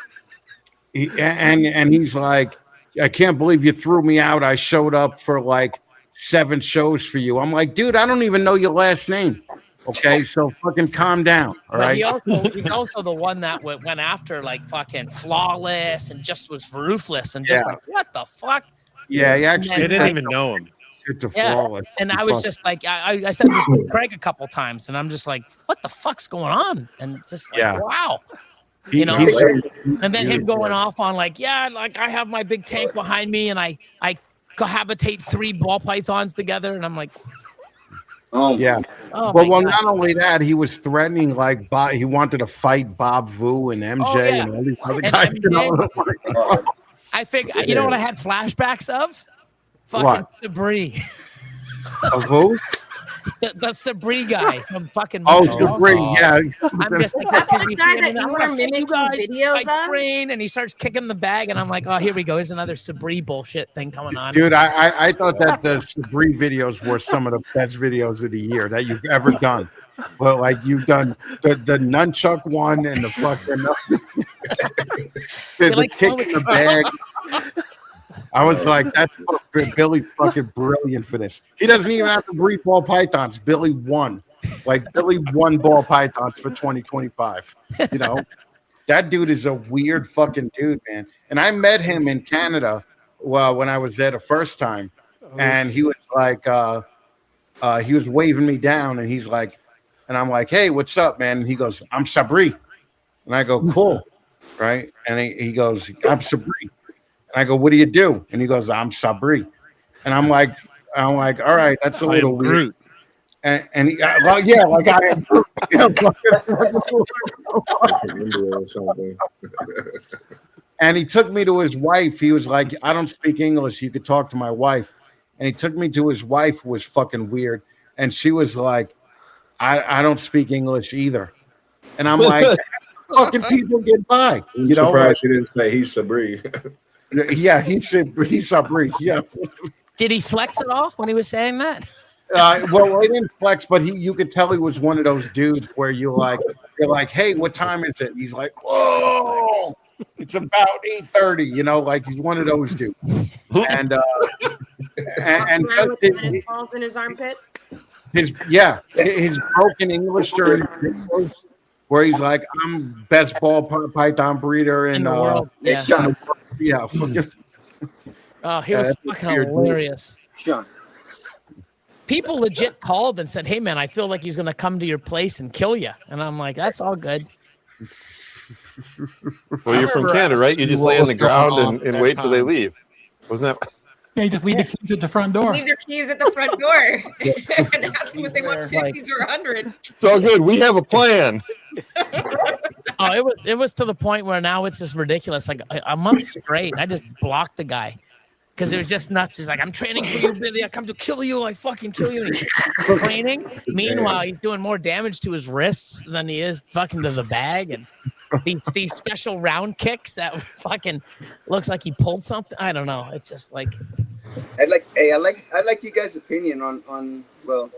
he's like, I can't believe you threw me out. I showed up for like 7 shows for you. I'm like, dude, I don't even know your last name. Okay, so fucking calm down. All But right. he's also the one that went after like fucking Flawless and just was ruthless and just Yeah. like, what the fuck? Yeah, he And actually then, didn't like, even know him. It's a Yeah, flawless. and I was just like, I said this with Craig a couple times, and I'm just like, what the fuck's going on? And just like, Yeah. wow. He- You know, he's- and then him he's- going off on like, yeah, like I have my big tank behind me, and I cohabitate 3 ball pythons together, and I'm like, yeah. oh well, my God. not only that, he was threatening like he wanted to fight Bob Vu and MJ Oh, yeah. and all these other And guys. You know? MJ? I think you know what I had flashbacks of? Fucking What? Sabri. Of who? The Sabri guy from fucking Oh, Montreal. Sabri, yeah. I'm just like, That's because the he's guy saying, that you "I'm were gonna fight mimicking guys, videos I of? train," and he starts kicking the bag, and I'm like, oh, here we go. Here's another Sabri bullshit thing coming on. Dude, I thought that the Sabri videos were some of the best videos of the year that you've ever done. Well, like you've done the nunchuck one and the fucking the like kick in the bag. I was like, that's Billy's fucking brilliant for this. He doesn't even have to breed ball pythons. Billy won. Like Billy won ball pythons for 2025. You know, that dude is a weird fucking dude, man. And I met him in Canada when I was there the first time, and he was like, he was waving me down, and he's like, and I'm like, hey, what's up, man? And he goes, I'm Sabri, and I go, cool, right? And he goes, I'm Sabri. And I go, what do you do? And he goes, I'm Sabri. And I'm like, all right, that's a little weird. And he, well, yeah, like I am. And he took me to his wife. He was like, I don't speak English. You could talk to my wife. And he took me to his wife, who was fucking weird. And she was like, I don't speak English either. And I'm like, fucking people get by. I'm You know, surprised you didn't say he's Sabri. yeah, he's Sabri. Yeah. Did he flex at all when he was saying that? Well, he didn't flex, but you could tell he was one of those dudes where you're like, hey, what time is it? And he's like, whoa, it's about 8:30. You know, like he's one of those dudes. And And with tennis balls in his armpits. his broken English during videos where he's like, I'm best ball python breeder in the world. Yeah. Yeah, fucking. Oh, he was that's a fucking weird dude. hilarious. Sean. People legit called and said, hey, man, I feel like he's going to come to your place and kill you. And I'm like, that's all good. Well, you're from Canada, right? You just lay on the ground and wait till they leave. Wasn't that? Yeah, you just leave the keys at the front door. Leave your keys at the front door and ask them if they want 50s or 100. It's all good. We have a plan. Oh, it was to the point where now it's just ridiculous. Like a month straight, I just blocked the guy because it was just nuts. He's like, I'm training for you, Billy. I come to kill you. I fucking kill you. And he's training. Meanwhile, he's doing more damage to his wrists than he is fucking to the bag. And these special round kicks that fucking looks like he pulled something. I don't know. It's just like. I'd like you guys' opinion on well.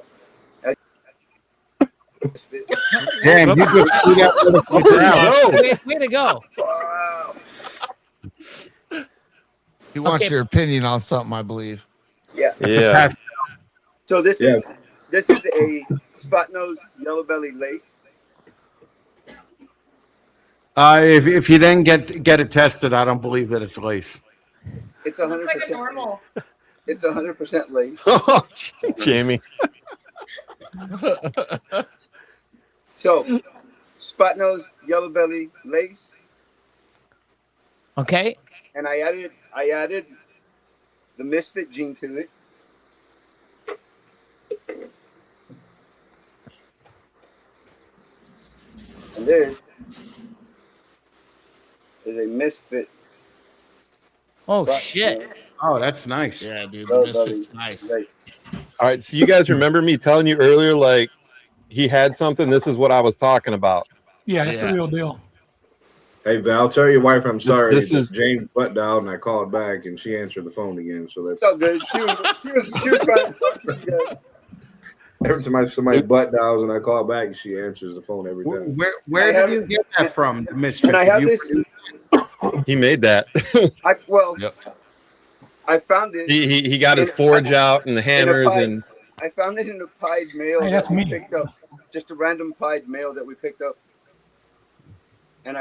Damn, you just threw that for the Way to go. He wants your opinion on something, I believe. Yeah. Yeah. So this is a spot nose yellow belly lace. If you didn't get it tested, I don't believe that it's lace. It's 100%. Like a normal. It's 100% lace. Oh, Jamie. So, spot nose yellow belly lace, Okay. and I added the misfit gene to it. And this is a misfit. Oh shit! Oh, that's nice. Yeah, dude, the Yellow misfit's belly nice. lace. All right, so you guys remember me telling you earlier, like he had something. This is what I was talking about. Yeah, that's the real deal. Hey Val, tell your wife I'm sorry. This is James butt dialed and I called back and she answered the phone again. So that's So good. She was trying to talk to you guys. every time somebody butt dials and I call back, she answers the phone every time. Where did you get that from, the misfit? And I have this. he made that. I found it. He got his forge out and the hammers and. I found it in a pied mail Hey, that that's we me. picked up. Just a random pied mail that we picked up. And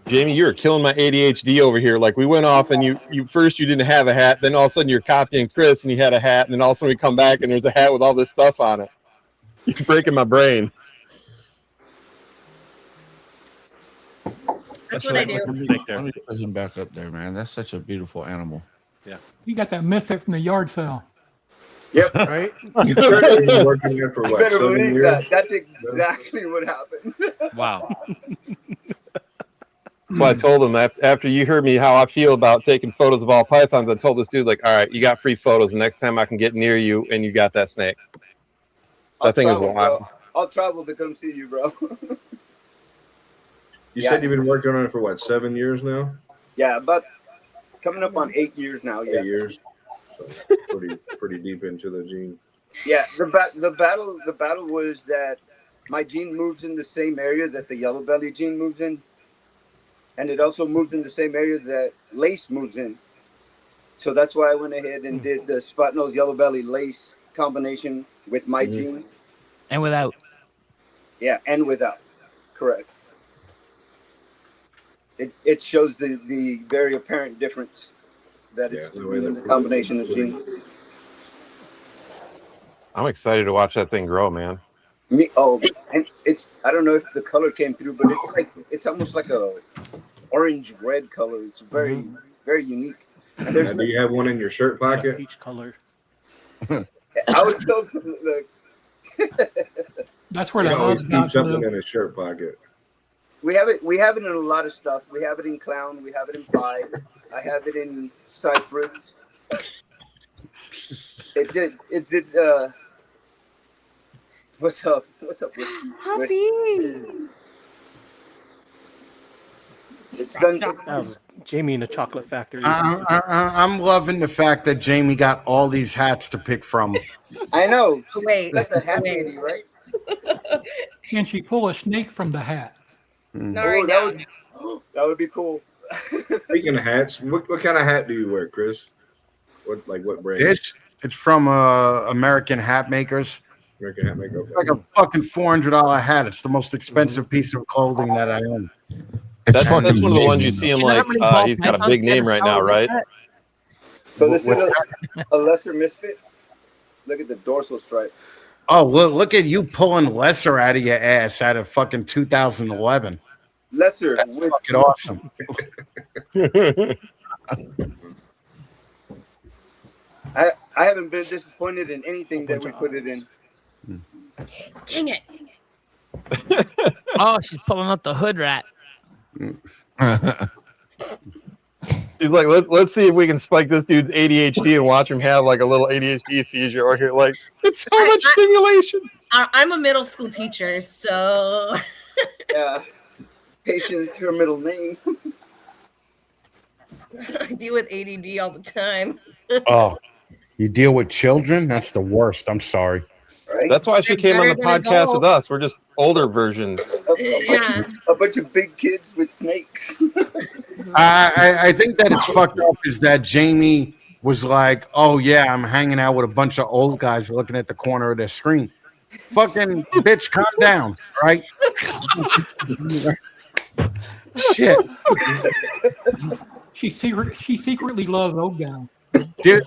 Jamie, you're killing my ADHD over here. Like we went off and you first you didn't have a hat, then all of a sudden you're copying Chris and he had a hat, and then all of a sudden we come back and there's a hat with all this stuff on it. You're breaking my brain. That's what I do. Let me put him back up there, man. That's such a beautiful animal. Yeah. You got that misfit from the yard sale. Yep. Right? You've been working there for You what, better 7 believe years? that. That's exactly what happened. Wow. Well, I told him after you heard me how I feel about taking photos of all pythons, I told this dude, like, all right, you got free photos. The next time I can get near you and you got that snake. That thing is wild. I'll travel to come see you, bro. You said you've been working on it for what, 7 years now? Yeah, but coming up on 8 years now. Yeah. 8 years. So pretty deep into the gene. Yeah, the battle was that my gene moves in the same area that the yellow belly gene moves in, and it also moves in the same area that lace moves in. So that's why I went ahead and did the spot nose yellow belly lace combination with my gene. And without. Yeah, and without. Correct. It shows the very apparent difference that it's in the combination of genes. I'm excited to watch that thing grow, man. And it's, I don't know if the color came through, but it's almost like a orange red color. It's very very unique. And Now, do you have one in your shirt pocket? Peach color. I was told That's where He the always odds keeps got something live. in his shirt pocket. we have it in a lot of stuff. We have it in clown. We have it in pied. I have it in cypress. It did. What's up? What's up, Whiskey? It's done. That was Jamie in the Chocolate Factory. I'm loving the fact that Jamie got all these hats to pick from. I know. Wait. Like the hat lady, right? Can she pull a snake from the hat? All right, now. That would be cool. Speaking of hats, what kind of hat do you wear, Chris? What brand? It's from American Hat Makers. American Hat Maker. It's like a fucking $400 hat. It's the most expensive piece of clothing that I own. That's one of the ones you see him like, he's got a big name right now, right? So this is a lesser misfit. Look at the dorsal stripe. Oh, look at you pulling Lesser out of your ass out of fucking 2011. Lesser. That's fucking awesome. I haven't been disappointed in anything that we put it in. Dang it. Oh, she's pulling out the hood rat. He's like, let's see if we can spike this dude's ADHD and watch him have like a little ADHD seizure or here. Like, it's so much stimulation. I'm a middle school teacher, so Yeah. Patience, her middle name. I deal with ADD all the time. Oh, you deal with children? That's the worst. I'm sorry. Right? That's why she came on the podcast with us. We're just older versions. A bunch of big kids with snakes. I think that it's fucked up is that Jamie was like, oh, yeah, I'm hanging out with a bunch of old guys looking at the corner of their screen. Fucking bitch, calm down, right? Shit. She secretly loves old guys. Dude,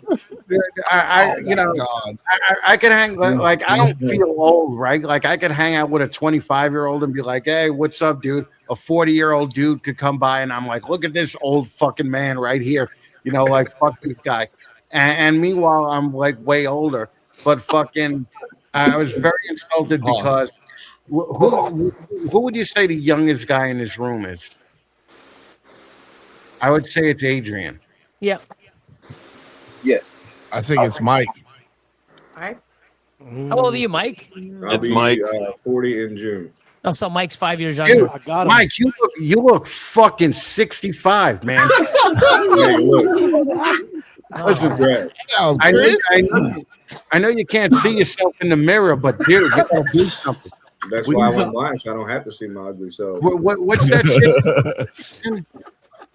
I can hang like I don't feel old, right? Like I could hang out with a 25-year-old and be like, "Hey, what's up, dude?" A 40-year-old dude could come by and I'm like, "Look at this old fucking man right here," like fuck this guy. And meanwhile, I'm like way older, but fucking, I was very insulted because Who would you say the youngest guy in this room is? I would say it's Adrian. Yeah. Yes. I think it's Mike. I How old are you, Mike? I'll be Mike. 40 in June. Oh, so Mike's 5 years younger. Dude, Mike, you look fucking 65, man. Hey, look. Listen, I know you can't see yourself in the mirror, but dude, you gotta do something. That's why I went blind, so I don't have to see my ugly self. What's that shit?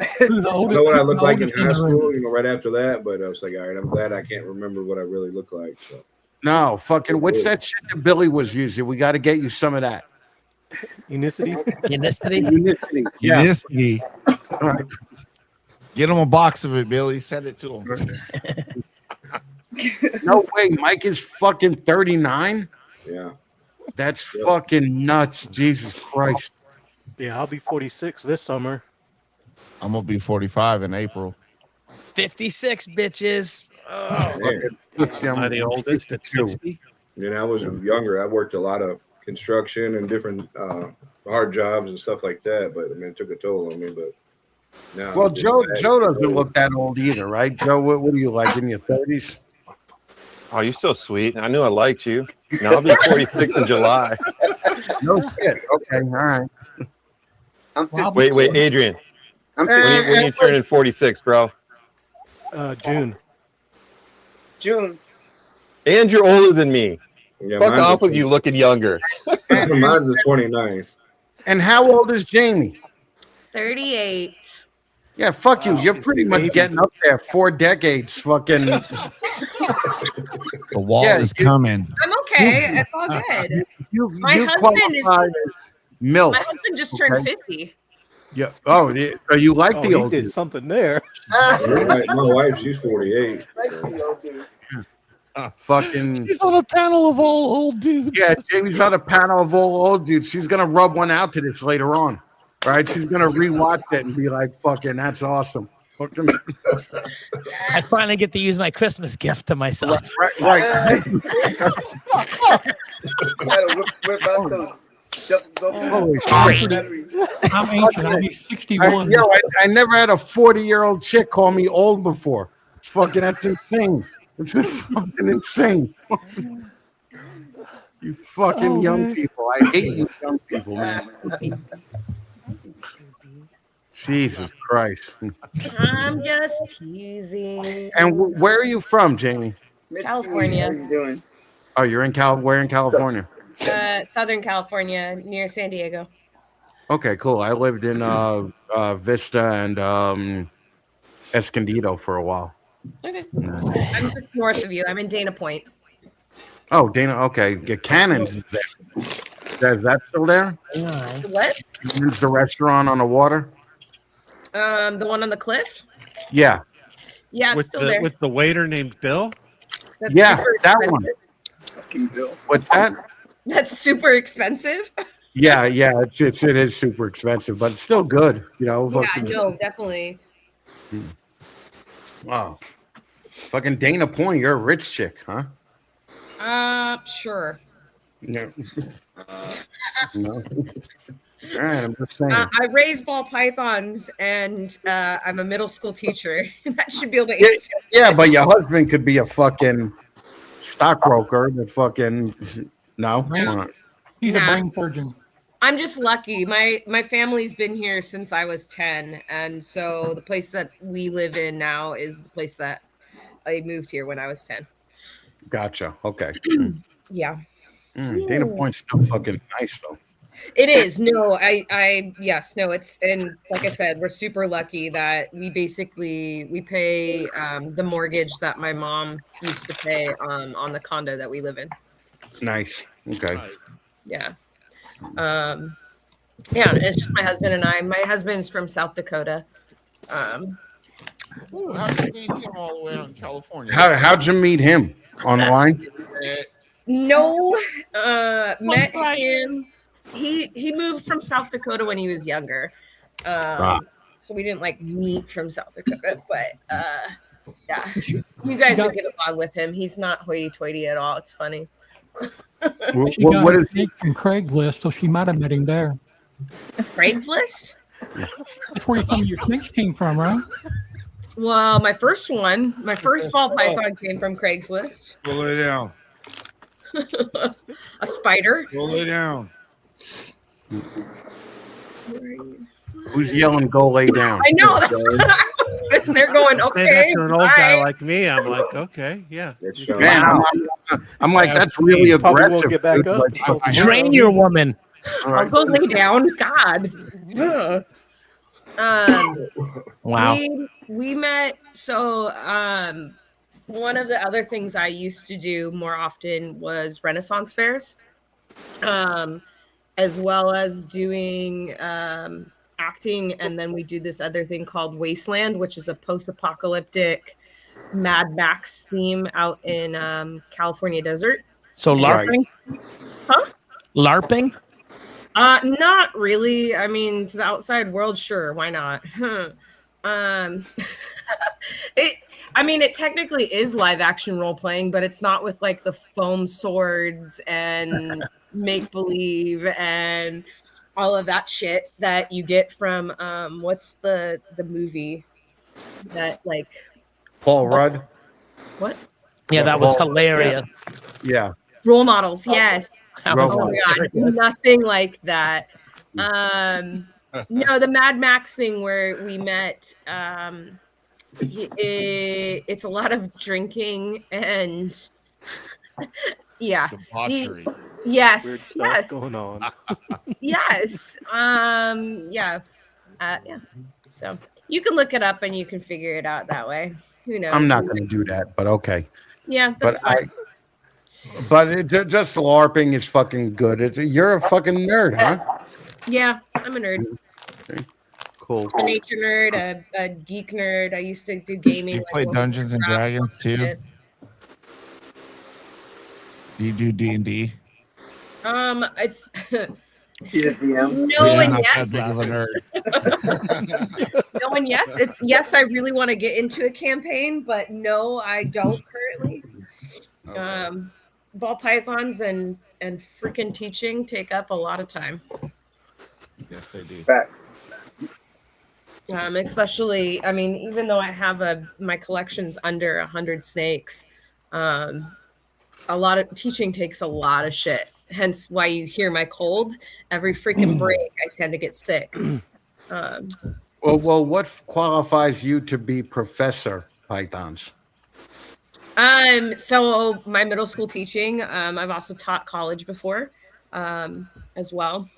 I know what I looked like in high school, right after that, but I was like, all right, I'm glad I can't remember what I really look like. So. No, fucking, what's that shit that Billy was using? We got to get you some of that. Unicity? Unicity. Yeah. Unicity. All right. Get him a box of it, Billy. Send it to him. No way. Mike is fucking 39? Yeah. That's fucking nuts. Jesus Christ. Yeah, I'll be 46 this summer. I'm going to be 45 in April. 56 bitches. Oh, Am I the oldest at 60? When I was younger, I worked a lot of construction and different hard jobs and stuff like that. But I mean, it took a toll on me. But now, well, Joe doesn't look that old either, right? Joe, what are you like in your 30s? Oh, you're so sweet. I knew I liked you. Now I'll be 46 in July. No shit. Okay, all right. Wait, Adrian. When are you turning 46, bro? June. And you're older than me. Yeah, fuck off with you looking younger. Mine's the 29th. And how old is Jamie? 38. Yeah, fuck you. You're pretty much getting up there. 4 decades. Fucking. The wall is coming. I'm okay. It's all good. My husband just turned 50. Yeah. Oh, you like the old? He did something there. My wife, she's 48. Fucking. She's on a panel of all old dudes. Yeah, Jamie's on a panel of all old dudes. She's gonna rub one out to this later on. Right? She's gonna rewatch it and be like, "Fucking, that's awesome." Fucking. I finally get to use my Christmas gift to myself. Right. Holy shit. I'm ancient. I'll be 61. I never had a 40-year-old chick call me old before. Fucking, that's insane. It's just fucking insane. You fucking young people. I hate you young people, man. Jesus Christ. I'm just teasing. And where are you from, Jamie? California. How are you doing? Oh, you're in where in California? Southern California, near San Diego. Okay, cool. I lived in Vista and Escondido for a while. Okay. I'm just north of you. I'm in Dana Point. Oh, Dana. Okay. Cannon's is there. Is that still there? What? Cannon's the restaurant on the water? The one on the cliff? Yeah. Yeah, it's still there. With the waiter named Bill? That's yeah, super that expensive. one. Fucking Bill. What's that? That's super expensive. Yeah, it is super expensive, but it's still good, you know. Yeah, no, definitely. Wow. Fucking Dana Point, you're a rich chick, huh? Sure. No. No. All right, I'm just saying. I raise ball pythons, and I'm a middle school teacher. That should be able to answer. Yeah, but your husband could be a fucking stockbroker. But fucking no. He's a brain surgeon. I'm just lucky. My family's been here since I was 10, and so the place that we live in now is the place that I moved here when I was 10. Gotcha. Okay. Yeah. Dana Point's still fucking nice though. It is. No, yes, no, it's, and like I said, we're super lucky that we pay the mortgage that my mom used to pay on the condo that we live in. Nice. Okay. Yeah. Yeah, it's just my husband and I. My husband's from South Dakota. Ooh, how did you get him all the way out in California? How'd you meet him? Online? No, met him. He moved from South Dakota when he was younger. So we didn't like meet from South Dakota, but yeah, you guys would get along with him. He's not hoity-toity at all. It's funny. She got a snake from Craigslist, so she might have met him there. Craigslist? That's where some of your snakes came from, right? Well, my first ball python came from Craigslist. Go lay down. A spider. Go lay down. Who's yelling, go lay down? I know. That's they're going, okay. Say that to an old guy bye. like me. I'm like, okay, yeah. Man, I'm like, that's really Probably aggressive. won't get back up. Like, Train your woman. I'll go lay down. God. Wow. We met. So one of the other things I used to do more often was Renaissance fairs, as well as doing acting. And then we do this other thing called Wasteland, which is a post-apocalyptic Mad Max theme out in California desert. So LARPing? Huh? LARPing? Not really. I mean, to the outside world, sure, why not? It technically is live action role playing, but it's not with like the foam swords and make believe and all of that shit that you get from what's the movie that like Paul Rudd. What? Yeah, that was hilarious. Yeah. Role models, yes. That was Oh my God, nothing like that. No, the Mad Max thing where we met, it's a lot of drinking and yeah. Debauchery. Yes. Weird stuff Yes. going on. Yes. Yeah. Yeah. So you can look it up and you can figure it out that way. Who knows? I'm not going to do that, but okay. Yeah, that's fine. Just LARPing is fucking good. You're a fucking nerd, huh? Yeah, I'm a nerd. Okay. Cool. A nature nerd, a geek nerd. I used to do gaming. You play Dungeons and Dragons too? Do you do D&D? It's No and not yes. that big of a nerd. No and yes. It's yes. I really want to get into a campaign, but no, I don't currently. Ball pythons and freaking teaching take up a lot of time. Yes, they do. Especially, I mean, even though I have my collection's under 100 snakes, a lot of teaching takes a lot of shit. Hence why you hear my cold every freaking break. I tend to get sick. Well, what qualifies you to be Professor Pythons? So my middle school teaching, I've also taught college before, as well.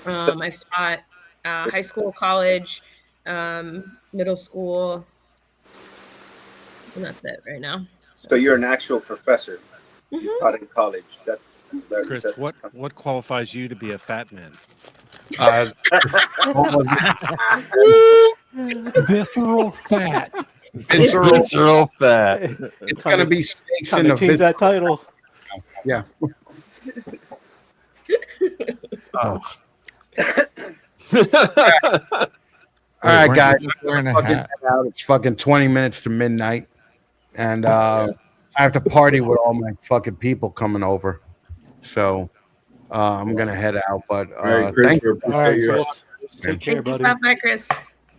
I've taught high school, college, middle school, and that's it right now. So you're an actual professor. You taught in college. Chris, what qualifies you to be a fat man? Visceral fat. Visceral fat. It's going to be steaks in Time the to change that title. Yeah. Oh. All right, guys. It's fucking 20 minutes to midnight, and I have to party with all my fucking people coming over. So I'm gonna head out. But thank you. All right, Chris. Take care, buddy. Bye, Chris.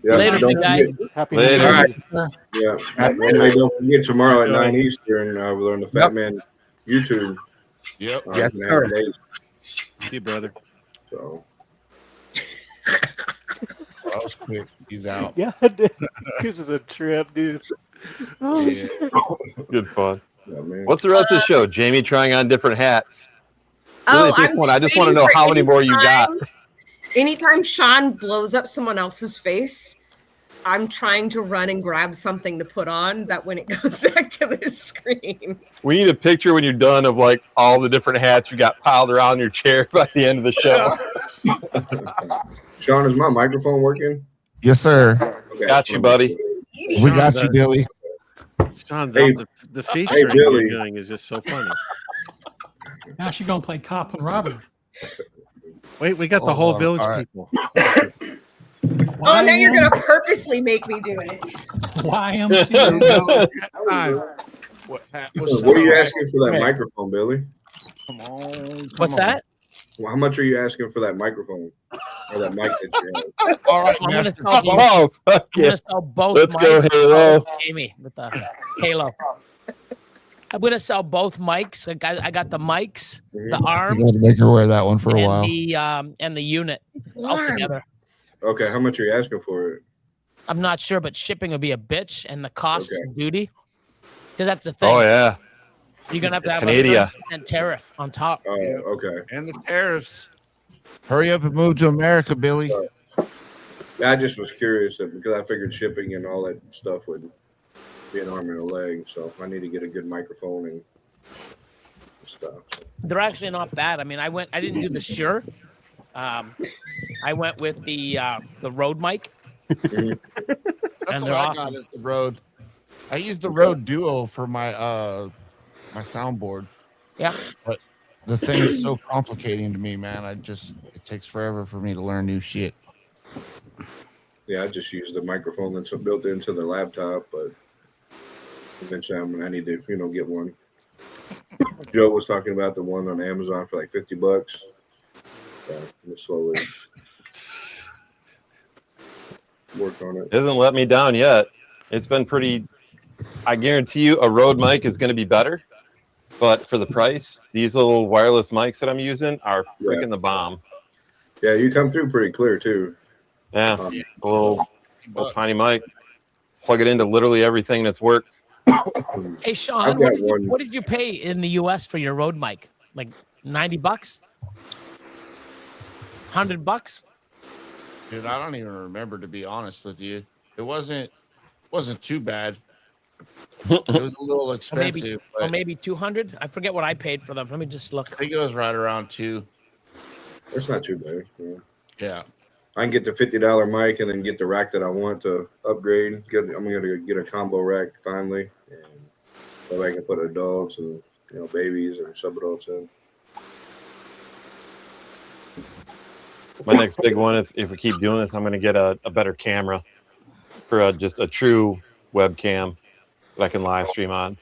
Yeah, Later, don't big guy. forget- Happy Later. New Year. All right. Yeah. And don't forget tomorrow at 9 Eastern, we're on the Fat Man YouTube. Yep. Yes, sir. See you, brother. So. That was quick. He's out. Yeah, this is a trip, dude. Oh, Yeah. Good fun. What's the rest of the show? Jamie trying on different hats. Really, at this point, I just want to know how many more you got. Anytime Sean blows up someone else's face, I'm trying to run and grab something to put on that when it goes back to the screen. We need a picture when you're done of like all the different hats you got piled around your chair by the end of the show. Sean, is my microphone working? Yes, sir. Okay. Got you, buddy. We got you, Dilly. Sean, Hey, the feature Billy. you're doing is just so funny. Now she's gonna play cop and robber. Wait, we got the whole village all right. people. Oh, now you're gonna purposely make me do it. YMCA. What What are you asking for that microphone, Billy? Come on. What's that? Well, how much are you asking for that microphone or that mic that you have? All right, I'm gonna Master sell P. both. Oh, fuck I'm yeah. gonna sell both Let's go, mics. Halo. Amy with the Halo. I'm gonna sell both mics. I got the mics, the You arms, gotta make her wear that one for a while. and the unit all together. Okay, how much are you asking for it? I'm not sure, but shipping will be a bitch, and the cost Okay. and duty, because that's the thing. Oh yeah. You're gonna have to have Canada. a 30% tariff on top. Oh, okay. And the tariffs. Hurry up and move to America, Billy. I just was curious because I figured shipping and all that stuff would be an arm and a leg. So I need to get a good microphone and stuff. They're actually not bad. I mean, I didn't do the Shure. I went with the Rode mic. That's And what they're I awesome. got is the Rode. I used the Rode Duo for my my soundboard. Yeah. But the thing is so complicating to me, man. It takes forever for me to learn new shit. Yeah, I just use the microphone that's built into the laptop, but eventually I need to, get one. Joe was talking about the one on Amazon for like $50. So I'm slowly work on it. It hasn't let me down yet. It's been pretty. I guarantee you, a Rode mic is going to be better. But for the price, these little wireless mics that I'm using are freaking the bomb. Yeah, you come through pretty clear too. Yeah, a little tiny mic. Plug it into literally everything that's worked. Hey Sean, what did you pay in the US for your Rode mic? Like $90? $100? Dude, I don't even remember, to be honest with you. It wasn't too bad. It was a little expensive. Or maybe 200. I forget what I paid for them. Let me just look. I think it was right around 2. It's not too bad. Yeah. I can get the $50 mic and then get the rack that I want to upgrade. I'm gonna get a combo rack finally, and so I can put adults and babies and sub-adults in. My next big one, if we keep doing this, I'm going to get a better camera for just a true webcam that I can live stream on.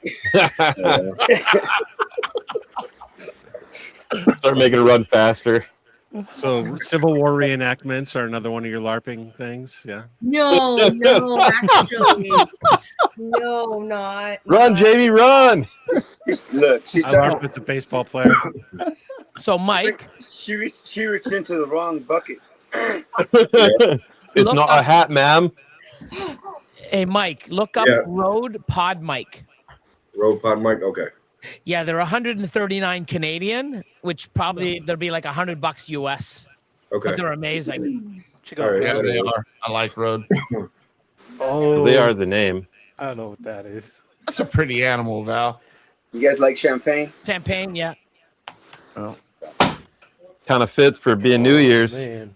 Start making it run faster. So Civil War reenactments are another one of your LARPing things, yeah? No, actually. No, not. Run, Jamie, run! Look, she's I LARP with the baseball player. So, Mike. She reached into the wrong bucket. It's not a hat, ma'am. Hey, Mike, look up Rode Pod Mic. Rode Pod Mic, okay. Yeah, they're 139 Canadian, which probably there'll be like $100 US. Okay. But they're amazing. Right, yeah, they are. I like Rode. Oh, They are the name. I don't know what that is. That's a pretty animal, Val. You guys like champagne? Champagne, yeah. Oh. Kind of fits for being New Year's. Man.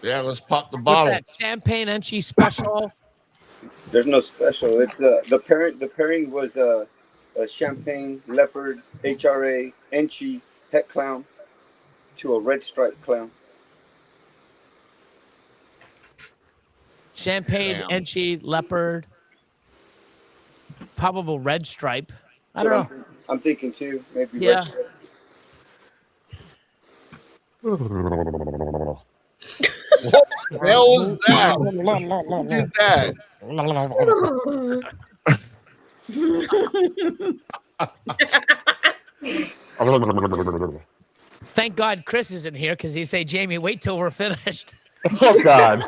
Yeah, let's pop the What's bottle. that? Champagne and cheese special. There's no special. It's the pairing was a champagne leopard HRA Enchi pet clown to a red striped clown. Champagne, Enchi, leopard, probable red stripe. I don't know. I'm thinking too. Maybe Yeah. red stripe. What the hell was that? Who did that? Thank God Chris isn't here because he'd say, Jamie, wait till we're finished. Oh, God.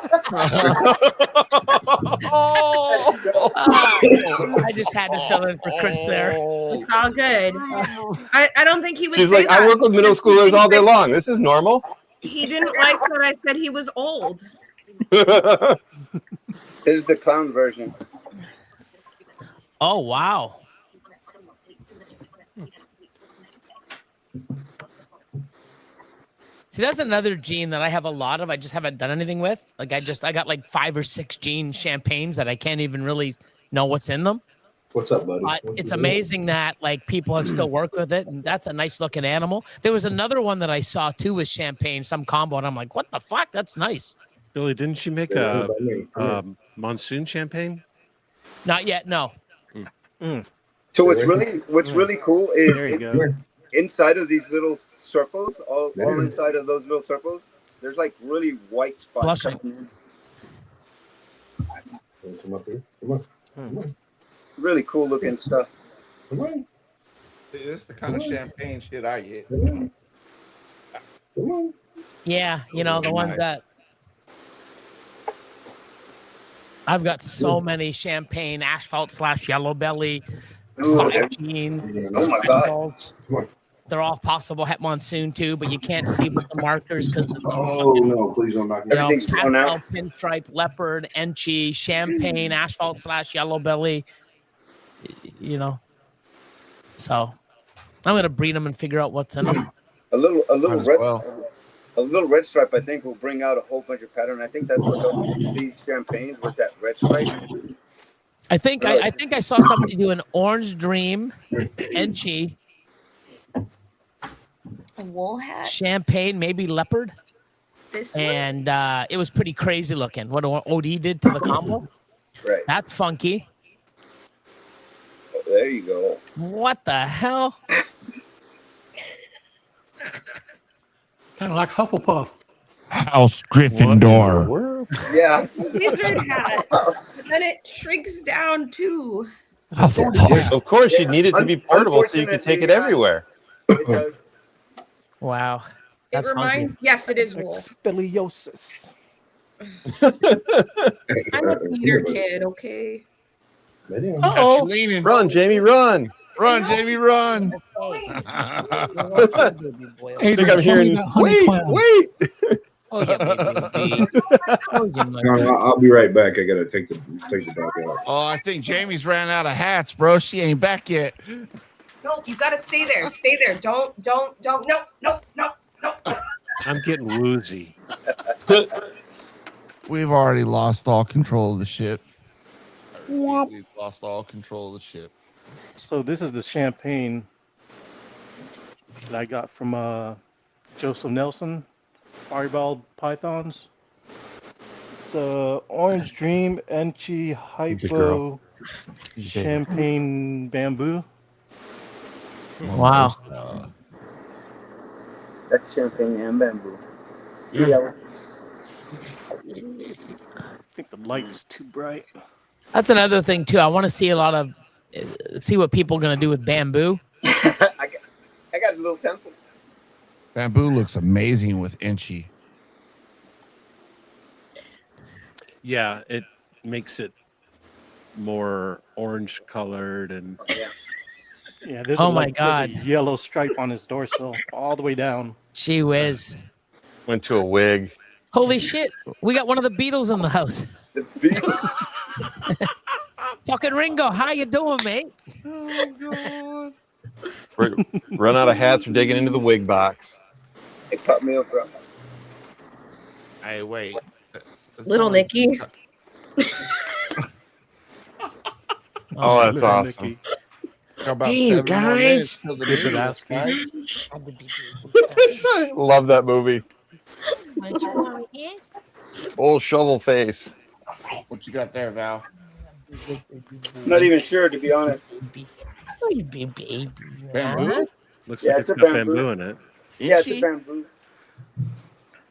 I just had to fill in for Chris there. It's all good. I don't think he would She's say like, that. I work with middle schoolers all day long. This is normal. He didn't like that I said he was old. This is the clown version. Oh, wow. See, that's another gene that I have a lot of. I just haven't done anything with. Like I got like 5 or 6 gene champagnes that I can't even really know what's in them. What's up, buddy? But it's amazing that like people have still worked with it, and that's a nice looking animal. There was another one that I saw too with champagne, some combo, and I'm like, what the fuck? That's nice. Billy, didn't she make a monsoon champagne? Not yet, no. So what's really cool is There you go. inside of these little circles, all inside of those little circles, there's like really white spots. Blushing. Come up here. Come on. Come on. Really cool looking stuff. Come on. See, this is the kind of champagne shit I get. Come on. Yeah, you know, the ones that I've got so many champagne, asphalt / yellow belly, 5-gene, Oh my God. They're all possible het monsoon too, but you can't see with the markers because Oh no, please don't knock me. Everything's blown out. pinstripe, leopard, enchi, champagne, asphalt / yellow belly. You know, so I'm gonna breed them and figure out what's in them. A little red, well. a little red stripe. I think will bring out a whole bunch of pattern. I think that's what these champagnes with that red stripe. I think I saw somebody do an orange dream, enchi, A wool hat. champagne, maybe leopard, This one? and it was pretty crazy looking. What OD did to the combo, Right. that's funky. Oh, there you go. What the hell? Kind of like Hufflepuff. House Gryffindor. Yeah. Wizard hat. And it shrinks down too. Of course, you need it to be portable so you can take it everywhere. Wow. It That's reminds. funky. Yes, it is wool. Scoliosis. I'm a theater kid. Okay. Uh-oh. Run, Jamie, run. Run, Jamie, run. I think I'm Adrian, show me hearing, that honey clown. wait. Oh, yeah, baby. Oh, yeah, my No, I'll be right back. I gotta take the back out. Oh, I think Jamie's ran out of hats, bro. She ain't back yet. No, you gotta stay there. Stay there. Don't. No. I'm getting woozy. We've already lost all control of the ship. We've lost all control of the ship. So this is the champagne that I got from Joseph Nelson, Fireball Pythons. It's Orange Dream, Enchi, Hypo, Champagne Bamboo. Wow. That's champagne and bamboo. Yeah. I think the light's too bright. That's another thing too. I want to see see what people are gonna do with bamboo. I got a little sample. Bamboo looks amazing with Enchi. Yeah, it makes it more orange colored and Yeah, there's Oh my God. there's a yellow stripe on his dorsal all the way down. Gee whiz. Went to a wig. Holy shit. We got one of the Beatles in the house. The Beatles. Fucking Ringo, how you doing, mate? Oh, Run out of hats for digging into the wig box. It cut me up, bro. Hey, wait. Little Nicky. Oh, that's Little awesome. Nicky. How about Hey, 7 more guys. minutes till the Give it news, out. guys? Love that movie. Old shovel face. What you got there, Val? Not even sure, to be honest. Bamboo? looks Yeah, like it's it's a got bamboo. bamboo in it. Yeah, it's a bamboo.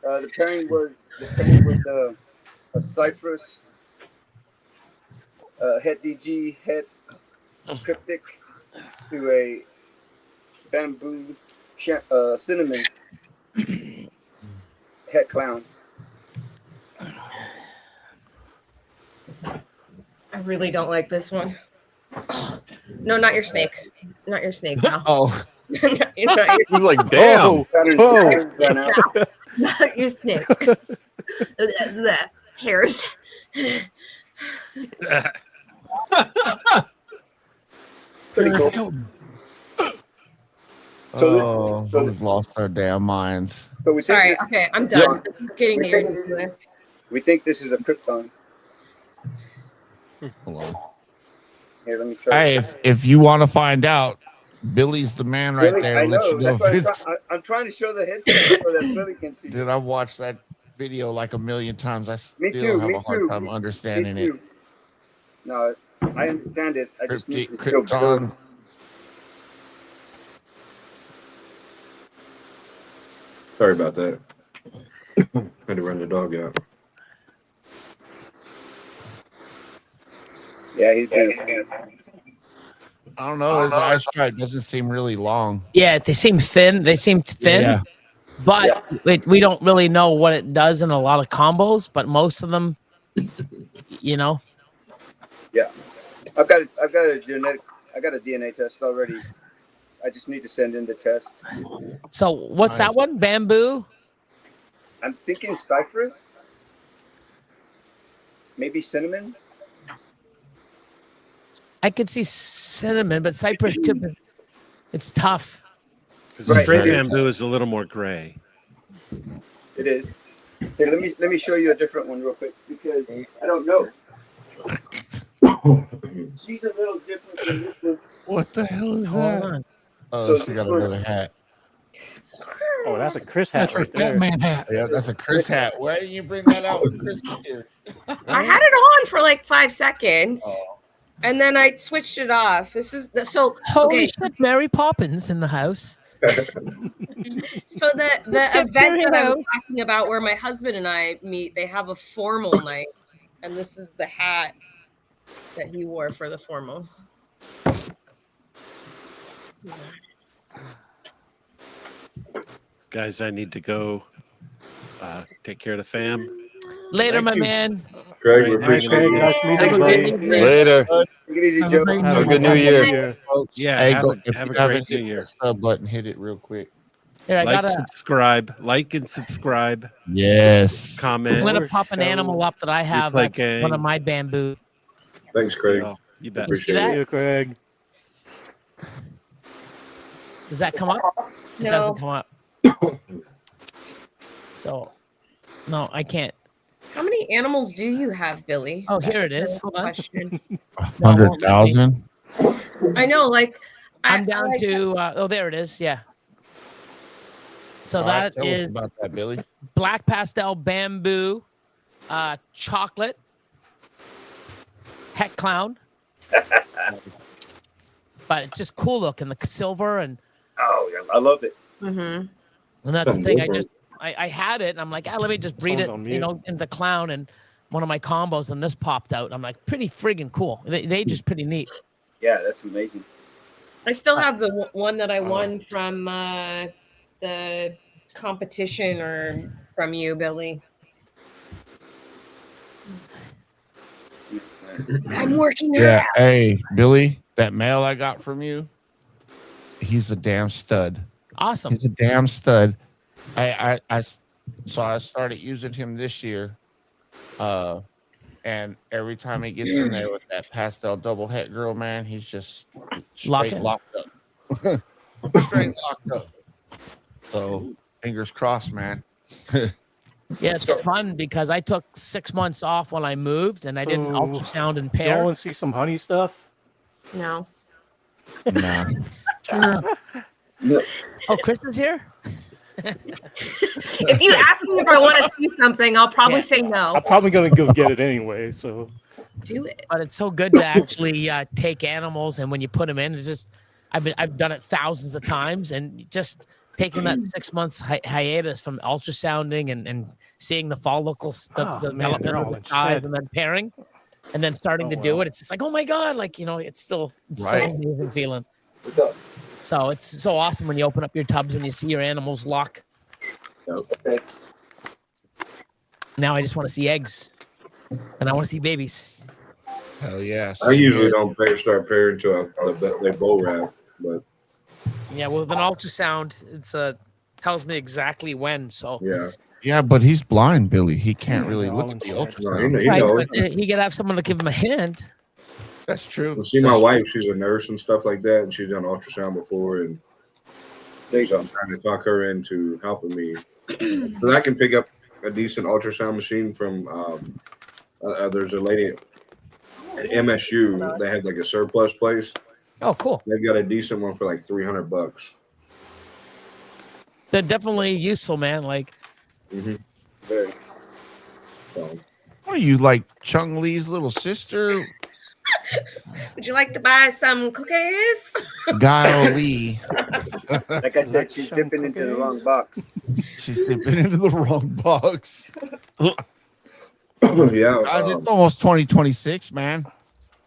The pairing was a cypress, het DG, het cryptic to a bamboo cinnamon het clown. I really don't like this one. No, not your snake. Not your snake. No. Oh. Not He's like, damn. Not your snake. The hairs. Pretty cool. Oh, we've lost our damn minds. So we Sorry. think, Okay, I'm done. This is getting ridiculous. we think this is a krypton. Hold on. Here, let me try. Hey, if you want to find out, Billy's the man right Billy, there. I I'll let know. you know. That's why I'm trying to show the headset so that Billy can see. Dude, I've watched that video like a million times. I Me still too. have Me a hard too. time understanding it. No, I understand it. I just need Cryptic to show Krypton. Sorry about that. Had to run the dog out. Yeah, he's beautiful. I don't know. His eye stripe doesn't seem really long. Yeah, they seem thin. They seem thin, Yeah. but we don't really know what it does in a lot of combos. But most of them, you know. Yeah, I've got a DNA test already. I just need to send in the test. So what's that one? Bamboo? I'm thinking cypress, maybe cinnamon. I could see cinnamon, but cypress could be. It's tough. Because straight bamboo is a little more gray. It is. Here, let me show you a different one real quick because I don't know. She's a little different than this one. What the hell is that? Oh, So she this got one- another hat. Oh, that's a Chris hat That's her right fat there. man hat. Yeah, that's a Chris hat. Why didn't you bring that out when Chris was here? I had it on for like 5 seconds, and then I switched it off. This is so Holy okay. shit, Mary Poppins in the house. So the event that I was talking about, where my husband and I meet, they have a formal night, and this is the hat that he wore for the formal. Guys, I need to go take care of the fam. Later, Thank my you. man. Craig, we Great. appreciate you. Nice meeting Have a you, good buddy. evening. Later. Take it easy, Have a Joe. great Have a night. good New Year. Yeah, Hey, have go, a, if have you a haven't great New hit Year. the sub button, hit it real quick. Here, I Like, gotta. subscribe, like and subscribe, Yes. I'm comment. gonna pop an animal up that I have. Replay That's one of gang. my bamboo. Thanks, Craig. So, you bet. You see Appreciate that? See you, Craig. Does that come up? It No. doesn't come up. So, no, I can't. How many animals do you have, Billy? Oh, here That's it is. the Hold on. question. 100,000. I know, like I'm down to. Oh, there it is. Yeah. So All right, that tell us is about that, Billy. black pastel bamboo, chocolate, heck clown. But it's just cool looking, the silver and Oh, yeah, I love it. Mm-hmm. and that's Something the thing. different. I had it and I'm like, let me just breed it, Someone's on you mute. know, in the clown and one of my combos and this popped out. I'm like, pretty friggin' cool. They just pretty neat. Yeah, that's amazing. I still have the one that I won from the competition or from you, Billy. I'm working her Yeah. out. Hey, Billy, that mail I got from you, he's a damn stud. Awesome. He's a damn stud. So I started using him this year. And every time he gets in there with that pastel double het girl, man, he's just straight Locking. locked up. Straight locked up. So fingers crossed, man. Yeah, it's fun because I took 6 months off when I moved and I didn't So, ultrasound and You pair. want to see some honey stuff? No. Nah. Oh, Chris is here? If you ask me if I want to see something, I'll probably say no. I'm probably gonna go get it anyway. So Do it. But it's so good to actually take animals and when you put them in, it's just I've done it thousands of times and just taking that 6 months hiatus from ultrasounding and seeing the follicles, the Oh, man, development they're of all the in size, shed. and then pairing, and then starting to do it. It's just like, oh my god, like it's still Right. an amazing feeling. So it's so awesome when you open up your tubs and you see your animals lock. Okay. Now I just want to see eggs, and I want to see babies. Hell yeah. I usually don't start pairing until they bow wrap, but Yeah, well, with an ultrasound, it's tells me exactly when. So yeah. Yeah, but he's blind, Billy. He can't really look at the No, ultrasound. he right, knows. but he could have someone to give him a hand. That's true. Well, see, my wife, she's a nurse and stuff like that, and she's done ultrasound before, and so I'm trying to talk her into helping me. Because I can pick up a decent ultrasound machine from, there's a lady at MSU, they had like a surplus place. Oh, cool. They've got a decent one for like $300. They're definitely useful, man. Like, Very. So, What are you, like Chung Lee's little sister? Would you like to buy some cookies? Golly. Like I said, she's dipping into the wrong box. She's dipping into the wrong box. Yeah, guys, it's almost 2026, man.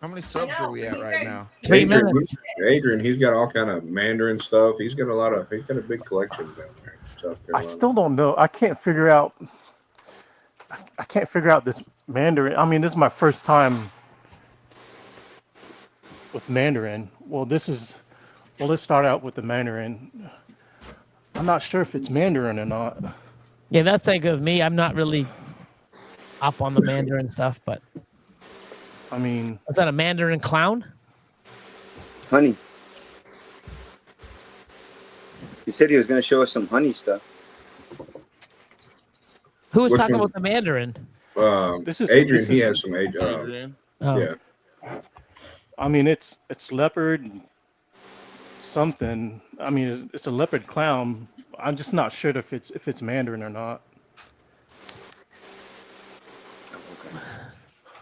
How many subs are we at right now? Adrian, he's got all kind of Mandarin stuff. He's got a big collection down there in South I Carolina. still don't know. I can't figure out this Mandarin. I mean, this is my first time with Mandarin. Let's start out with the Mandarin. I'm not sure if it's Mandarin or not. Yeah, that's like with me. I'm not really up on the Mandarin stuff, but I mean, is that a Mandarin clown? Honey. He said he was going to show us some honey stuff. Who was Which talking one? about the Mandarin? Adrian. He has some Adrian. Oh. Yeah. I mean, it's leopard something. I mean, it's a leopard clown. I'm just not sure if it's Mandarin or not.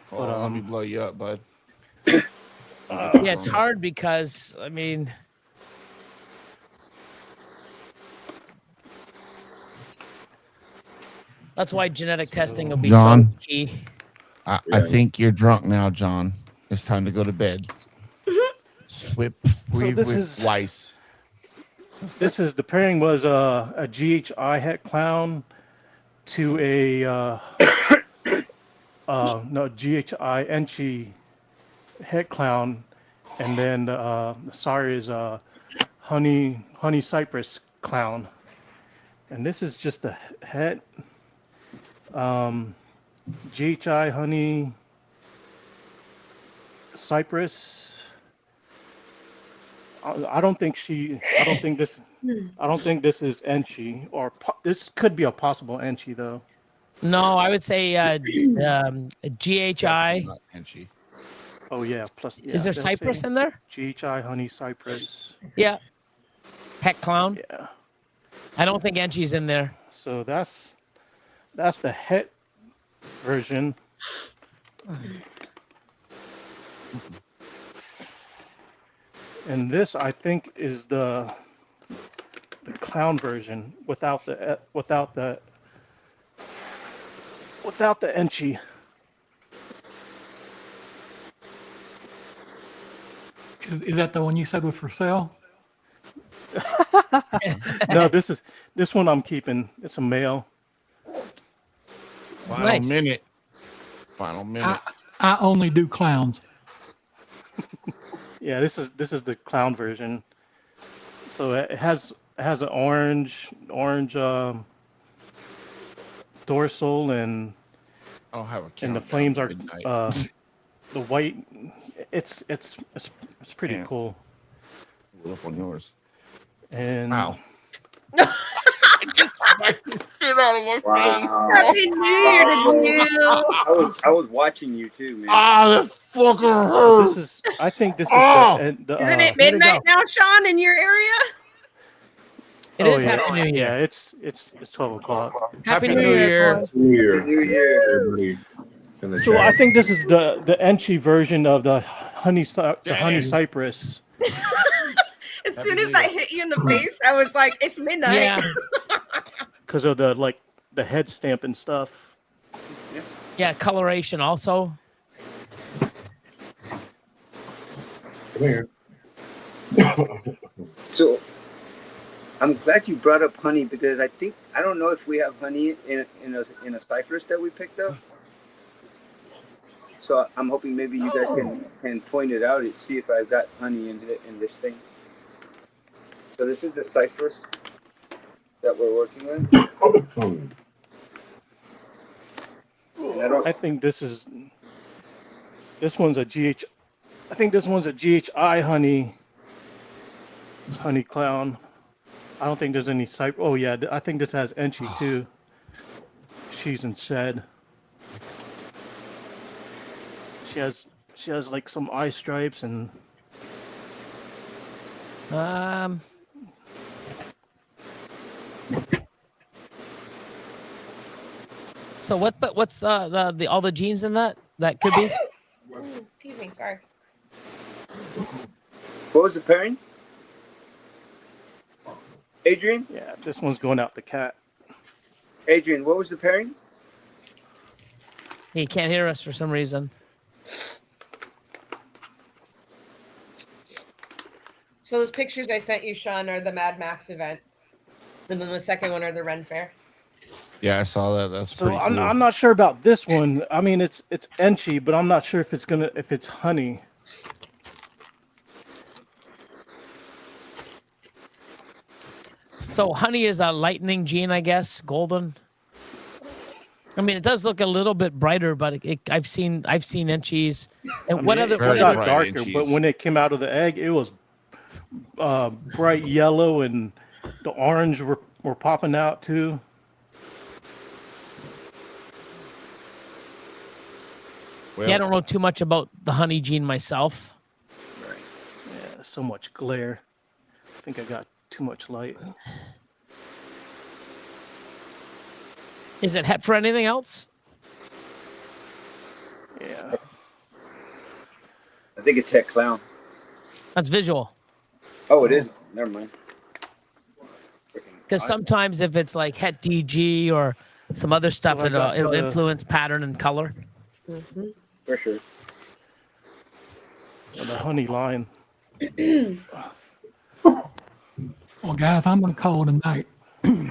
Oh, let me blow you up, bud. Yeah, it's hard because I mean, that's why genetic testing will be John, so key. I think you're drunk now, John. It's time to go to bed. Whip is Weiss. This is the pairing was a GHI het clown to a GHI Enchi het clown, and then the sire is a honey cypress clown, and this is just a het. GHI honey cypress. I don't think this is Enchi, or this could be a possible Enchi though. No, I would say GHI. Not Enchi. Oh yeah, plus Is there cypress in there? GHI honey cypress. Yeah. Het clown. Yeah. I don't think Enchi's in there. So that's the het version. And this, I think, is the clown version without the Enchi. Is that the one you said was for sale? No, this one I'm keeping. It's a male. Final minute. I only do clowns. Yeah, this is the clown version. So it has an orange dorsal, and I don't have a and the flames are the white. It's pretty cool. Up on yours. And wow. Get out of my face. Happy New Year to you. I was watching you too, man. That fucker hurt. I think this is the Isn't it midnight now, Sean, in your area? It is Happy New Year. Yeah, it's 12 o'clock. Happy New Year. New Year. New Year. Everybody in the So chat. I think this is the Enchi version of the honey cypress. As soon as that hit you in the face, I was like, it's midnight. Yeah. Because of the head stamp and stuff. Yeah, coloration also. Come here. So I'm glad you brought up honey, because I don't know if we have honey in a cypress that we picked up. So I'm hoping maybe you guys can point it out and see if I've got honey in this thing. So this is the cypress that we're working with. I think this one's a GH. I think this one's a GHI honey clown. I don't think there's any cypress. Oh yeah, I think this has Enchi too. She's in shed. She has like some eye stripes and. So what's the all the genes in that could be? Excuse me, sorry. What was the pairing? Adrian? Yeah, this one's going out the cat. Adrian, what was the pairing? He can't hear us for some reason. So those pictures I sent you, Sean, are the Mad Max event, and then the second one are the Ren Fair. Yeah, I saw that. That's So pretty cool. I'm not sure about this one. I mean, it's Enchi, but I'm not sure if it's honey. So honey is a lightning gene, I guess, golden. I mean, it does look a little bit brighter, but I've seen Enchis. And what other? It What got other darker, but when it came out of the egg, it was bright yellow, and the orange were popping out too. Yeah, I don't know too much about the honey gene myself. Yeah, so much glare. I think I got too much light. Is it het for anything else? Yeah. I think it's Het Clown. That's visual. Oh, it is. Never mind. Because sometimes if it's like het DG or some other stuff, So I got it'll the- influence pattern and color. For sure. The honey line. Well, guys, I'm gonna call tonight.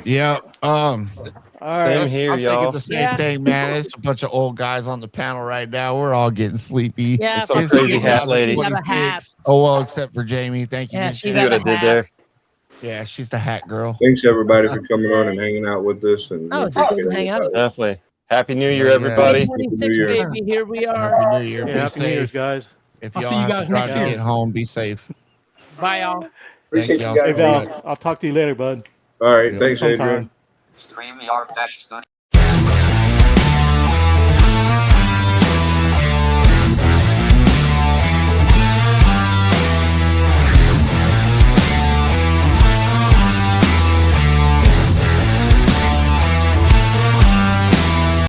Yeah. All right. here, I'm y'all. thinking the same thing, man. It's a bunch of old guys on the panel right now. We're all getting sleepy. Yeah, It's some crazy hat lady. She's got a hat. Oh well, except for Jamie. Thank you. Yeah, for she's See what I did there? Yeah, she's the hat girl. Thanks everybody for coming on and hanging out with us. And Oh, it's good to hang out. Definitely. Happy New Year, Yeah. everybody. 26, Year. baby. Here we are. Happy New Year. Yeah, Be Happy New Year's, safe. guys. If I'll y'all see you have guys to drive next to year. get home, be safe. Bye, y'all. Appreciate y'all. you guys. Hey, Val, I'll talk to you later, bud. All right. Yeah. Thanks, Sometime. Adrian. StreamYard-study